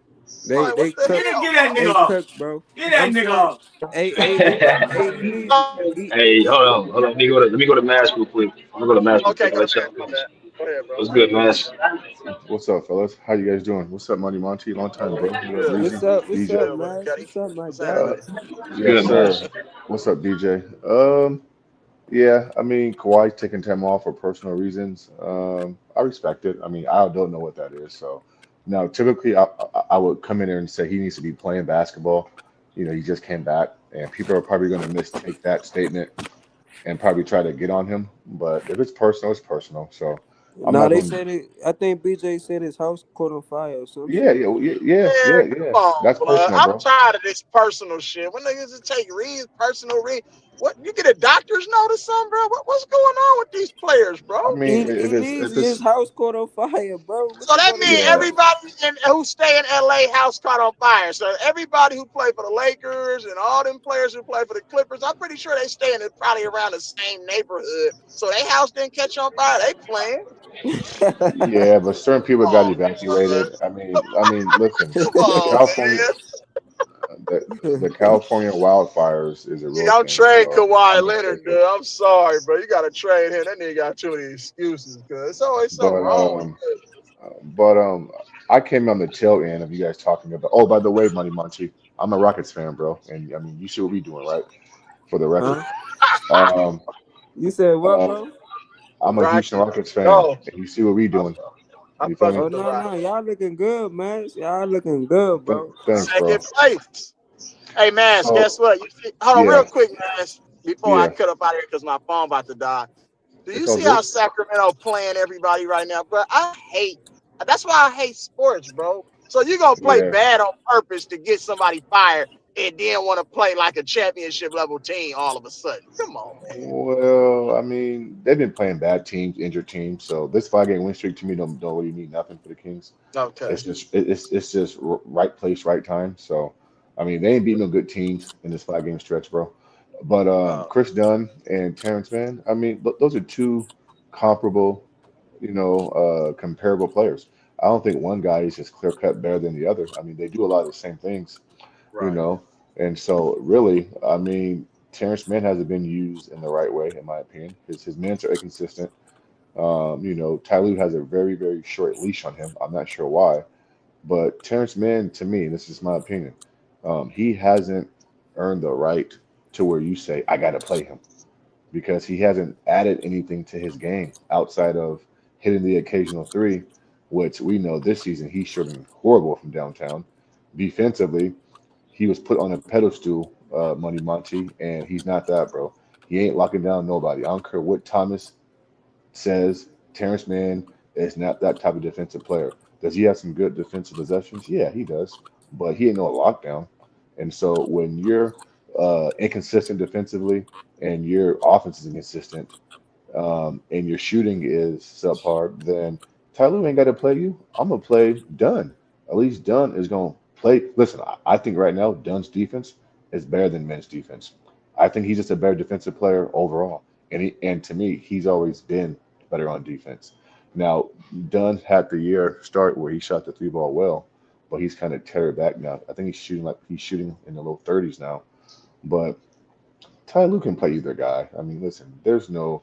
Like, what They the cooked. hell, Get that They nigga up. cooked, bro. Get that I'm nigga saying, up. Elise, bro? Hey, hold on. Let me go to Mass real quick. I'm gonna go to Mass real Okay, quick. go I'll to let y'all bed. My finish. bad. Go ahead, bro. What's good, Mass? What's up, fellas? How you guys doing? What's up, Money Monty? Long time, bro. What up, Good, man. Breezy? what's BJ? up, Good, brother man? Cuddy. What's up, my What's guy? happening? What's Yes, good, Mass? sir. What's up, BJ? Yeah, I mean, Kawhi taking time off for personal reasons. I respect it. I mean, I don't know what that is. So, now typically I would come in there and say he needs to be playing basketball. You know, he just came back, and people are probably going to mistake that statement and probably try to get on him. But if it's personal, it's personal. So, I'm Nah, not they going to. said it. I think BJ said his house caught on fire or some Yeah, shit. Man, yeah. come on, That's blood. personal, I'm bro. tired of this personal shit. When niggas just take personal reads. What, you get a doctor's note or something, bro? What's going on with these players, bro? I mean, if Elise, his it's house caught on fire, bro. What So you that want me means to yeah. do? everybody who stay in LA house caught on fire. So everybody who play for the Lakers and all them players who play for the Clippers, I'm pretty sure they stay in probably around the same neighborhood. So their house didn't catch on fire. They playing. Yeah, but certain people got Come on, evacuated. Listen, come the on, California man. the California wildfires is a real Yeah, I'm thing. trading So Kawhi I'm gonna Leonard, take dude. it. I'm sorry, bro. You got to trade him. That nigga got too many excuses, cuz it's always something But wrong with um but I came on the tail end of you guys talking about. Oh, by the way, Money Munchie, I'm a Rockets fan, bro, and I mean you see what we doing, right? For the record, Huh? um, You said what, uh, bro? I'm a Houston Rockets. Rockets fan, Oh, and you see what we I, doing. I You feel fuck me? Oh with the no, Rockets. no, y'all looking good, man. Y'all looking good, bro. Thanks, bro. Second place. Hey, Mass, guess So what? Hold on yeah, real quick, Mass, before I yeah, cut up out of here because my phone about to die. Do it's you all see good. how Sacramento playing everybody right now, bro? That's why I hate sports, bro. So you're going to play Yeah. bad on purpose to get somebody fired and then want to play like a championship level team all of a sudden. Come on, man. Well, I mean, they've been playing bad teams, injured teams. So this 5 game win streak to me don't really mean nothing for the Kings. Okay. It's just right place, right time. So I mean, they ain't beat no good teams in this 5 game stretch, bro. But Uh, Chris Dunn and Terance Mann, I mean, those are two comparable, comparable players. I don't think one guy is just clear cut better than the other. I mean, they do a lot of the same things, you right. know. And so, really, I mean, Terrence Mann hasn't been used in the right way, in my opinion. His minutes are inconsistent. Ty Lue has a very, very short leash on him. I'm not sure why, but Terrence Mann, to me, and this is my opinion, he hasn't earned the right to where you say, I got to play him because he hasn't added anything to his game outside of hitting the occasional three, which we know this season he's shooting horrible from downtown. Defensively, he was put on a pedestal, Money Monty, and he's not that, bro. He ain't locking down nobody. I don't care what Thomas says. Terrence Mann is not that type of defensive player. Does he have some good defensive possessions? Yeah, he does, but he ain't no lockdown. And so when you're inconsistent defensively and your offense is inconsistent, and your shooting is subpar, then Tyloo ain't got to play you. I'm gonna play Dunn. At least Dunn is gonna play. Listen, I think right now Dunn's defense is better than Men's defense. I think he's just a better defensive player overall. and to me, he's always been better on defense. Now, Dunn had the year start where he shot the three ball well, but he's kind of teared back now. I think he's shooting in the low 30s now. But Ty Lue can play either guy. I mean, listen, there's no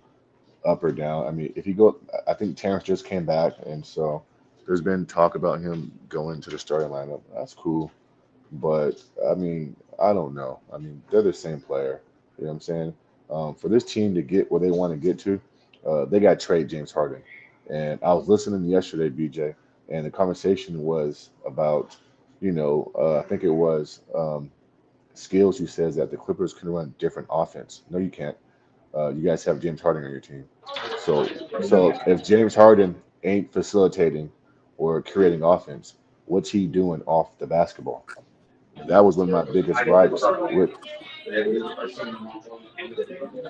up or down. I mean, if you go, I think Terrence just came back, and so there's been talk about him going to the starting lineup. That's cool. But I mean, I don't know. I mean, they're the same player. You know what I'm saying? For this team to get where they want to get to, they got to trade James Harden. And I was listening yesterday, BJ, and the conversation was about, I think it was Skills who says that the Clippers can run different offense. No, you can't. You guys have James Harden on your team. So if James Harden ain't facilitating or creating offense, what's he doing off the basketball? That was one of my biggest gripes with.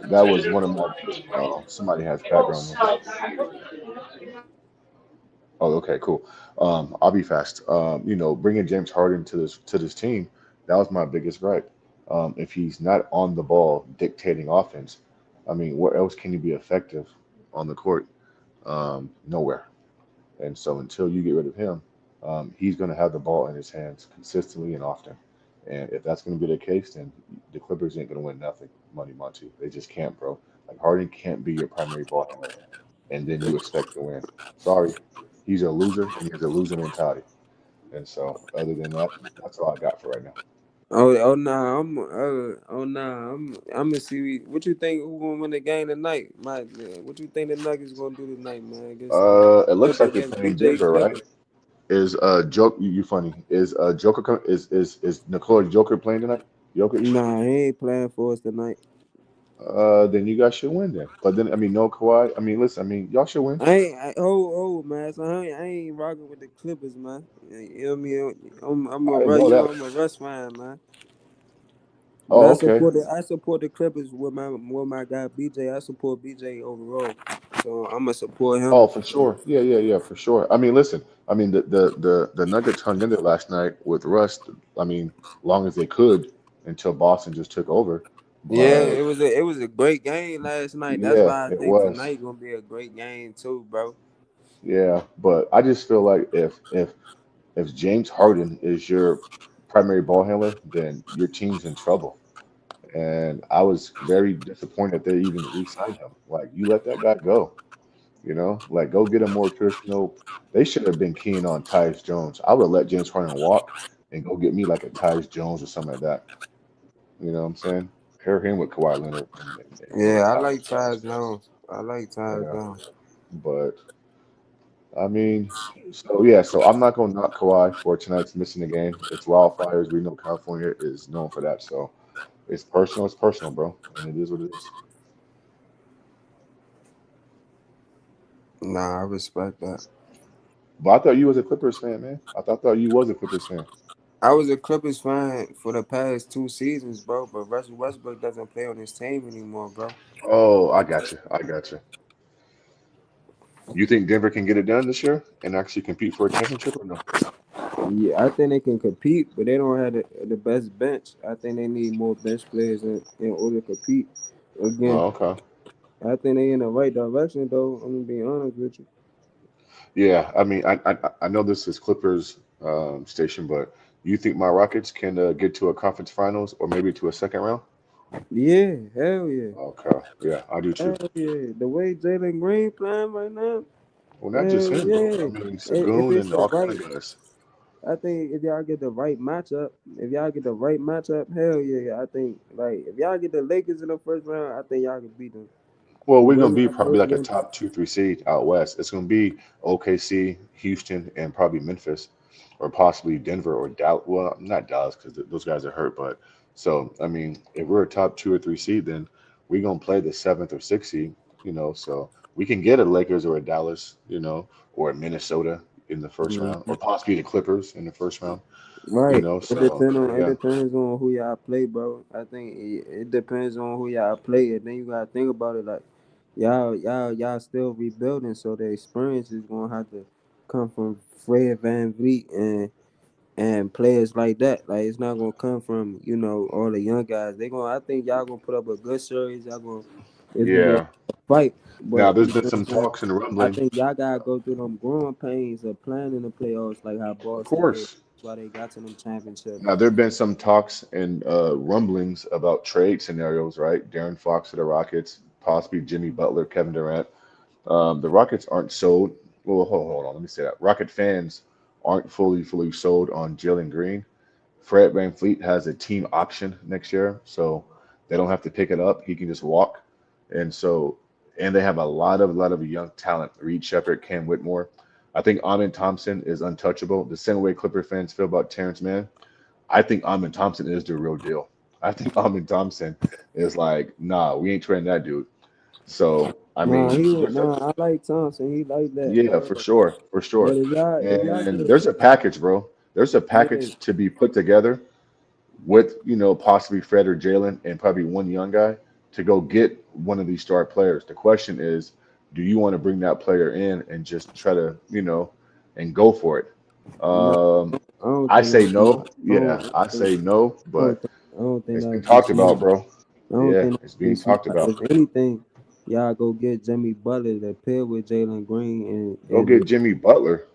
That was one of my. Somebody has background noise. Oh, okay, cool. I'll be fast. Bringing James Harden to this team, that was my biggest gripe. If he's not on the ball dictating offense, I mean, where else can he be effective on the court? Nowhere. And so until you get rid of him, he's going to have the ball in his hands consistently and often. And if that's going to be the case, then the Clippers ain't going to win nothing, Money Monty. They just can't, bro. Like Harden can't be your primary ball handler, and then you expect to win. Sorry, he's a loser, and he has a loser mentality. And so, other than that, that's all I got for right now. I'm gonna see what you think. Who gonna win the game tonight? What you think the Nuggets gonna do tonight, man? Against It looks like they're against playing BJ Denver, right? Clippers. Is Joke you funny? Is Joker is Nikola Joker playing tonight? Jokic? Nah, he ain't playing for us tonight. Then you guys should win then. But then I mean, no Kawhi. I mean, listen. I mean, y'all should win. Man. So I ain't rocking with the Clippers, man. You know me. I'm a I didn't know that. I'm a Russ fan, man. But Oh, okay. I support the Clippers with my guy BJ. I support BJ overall, so I'm gonna support him. Oh, for sure. Yeah, yeah, yeah, for sure. I mean, listen. I mean, the Nuggets hung in there last night with Rust. I mean, long as they could until Boston just took over. Yeah, But it was a great game last night. That's yeah, why I it think was. tonight gonna be a great game too, bro. Yeah, but I just feel like if James Harden is your primary ball handler, then your team's in trouble. And I was very disappointed they even re-signed him. Like, you let that guy go. Like go get a more traditional. They should have been keen on Tyus Jones. I would let James Harden walk and go get me like a Tyus Jones or something like that. You know what I'm saying? Pair him with Kawhi Leonard and Yeah, I attack like the Ty basket. Jones. I like Ty Yeah, Jones. but I mean, so yeah, so I'm not gonna knock Kawhi for tonight's missing the game. It's wildfires. We know California is known for that, so it's personal, bro, and it is what it is. Nah, I respect that. But I thought you was a Clippers fan, man. I thought you was a Clippers fan. I was a Clippers fan for the past 2 seasons, bro. But Russell Westbrook doesn't play on his team anymore, bro. Oh, I got you. I got you. You think Denver can get it done this year and actually compete for a championship or no? Yeah, I think they can compete, but they don't have the best bench. I think they need more bench players in order to compete again. Oh, okay. I think they in the right direction, though. I'm gonna be honest with you. Yeah, I mean, I know this is Clippers station, but you think my Rockets can get to a conference finals or maybe to a second round? Yeah, hell yeah. Okay, yeah, I do too. Hell yeah. The way Jalen Green playing right now, Well, not just hell him, bro. I yeah. mean, If Sagoon it's and the all kind right, of guys. I think if y'all get the right matchup, hell yeah. I think like if y'all get the Lakers in the first round, I think y'all can beat them. Well, The we're way gonna be y'all probably play like a against, top 2, 3 seed out west. It's gonna be OKC, Houston, and probably Memphis, or possibly Denver or Dallas. Well, not Dallas because those guys are hurt. But so I mean, if we're a top 2 or 3 seed, then we're gonna play the seventh or sixth seed. So we can get a Lakers or a Dallas, or a Minnesota in the first round, or possibly the Clippers in the first round. right. So It yeah. depends on who y'all play, bro. I think it depends on who y'all play, and then you gotta think about it like y'all still rebuilding, so the experience is gonna have to come from Fred Van Vliet and players like that. Like it's not gonna come from all the young guys. They gonna I think y'all gonna put up a good series. Y'all gonna It's gonna be a Yeah. fight. Now But there's you been know some what I'm saying? talks and I rumbling. think y'all gotta go through them growing pains of playing in the playoffs like how Of Boston did. course. That's why they got to them championships. Now there have been some talks and rumblings about trade scenarios, right? Darren Fox to the Rockets, possibly Jimmy Butler, Kevin Durant. The Rockets aren't sold. Well, hold on. Let me say that. Rocket fans aren't fully sold on Jalen Green. Fred VanVleet has a team option next year, so they don't have to pick it up. He can just walk. And so, and they have a lot of young talent. Reed Shepard, Cam Whitmore. I think Amin Thompson is untouchable. The same way Clipper fans feel about Terance Mann. I think Amin Thompson is the real deal. I think Amin Thompson is like, nah, we ain't trading that dude. So, I mean, there's a I like Thompson. He like that. yeah, for sure, for But sure. if y'all And get there's a package, bro. There's a yeah, package to be put together with, possibly Fred or Jalen and probably one young guy to go get one of these star players. The question is, do you want to bring that player in and just try to, and go for it? nah, Um, I don't I think say that's smart. no. Yeah, I say no, but I don't think it's been that'd be talked about, smart. bro. I don't Yeah, think it's that'd be being smart. talked about. If anything, y'all go get Jimmy Butler to pair with Jalen Green Go get Jimmy Butler.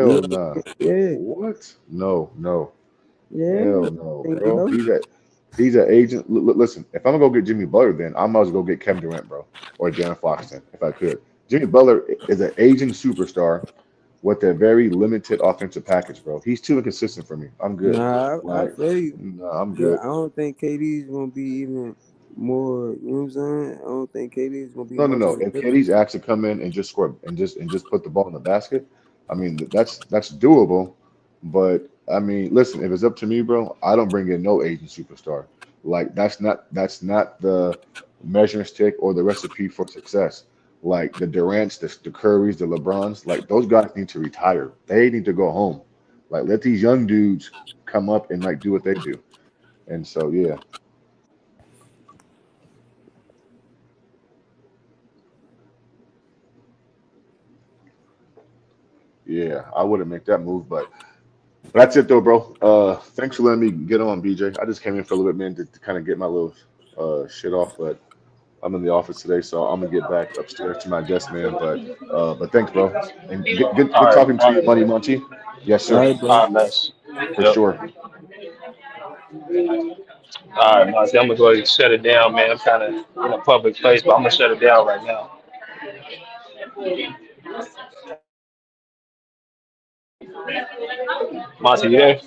yeah, Hell nah. yeah, What? No, no. yeah. Hell no, I think, bro. He's an agent. Listen, if I'm gonna go get Jimmy Butler, then I might as well go get Kevin Durant, bro, or Darren Foxton, if I could. Jimmy Butler is an aging superstar with a very limited offensive package, bro. He's too inconsistent for me. I'm good. nah, I Like, feel you. no, I'm But good. I don't think KD's gonna be even more. You know what I'm saying? I don't think KD's gonna be No, no, much no. of a If difference. KD's actually come in and just score and just put the ball in the basket, I mean that's doable. But I mean, listen, if it's up to me, bro, I don't bring in no Asian superstar. Like that's not the measuring stick or the recipe for success. Like the Durants, the Currys, the LeBrons, like those guys need to retire. They need to go home. Like let these young dudes come up and like do what they do. And so yeah, yeah, I wouldn't make that move, but. That's it though, bro. Thanks for letting me get on, BJ. I just came in for a little bit, man, to kind of get my little shit off, but I'm in the office today, so I'm gonna get back upstairs to my desk, man. But thanks, bro, and good talking to All you, right, Money Munchie. Yes, All sir, right, bro. all right, nice. for Yep. sure. All right, Monty, I'm gonna go ahead and shut it down, man. I'm kind of in a public place, but I'm gonna shut it down right now. Monty, you there?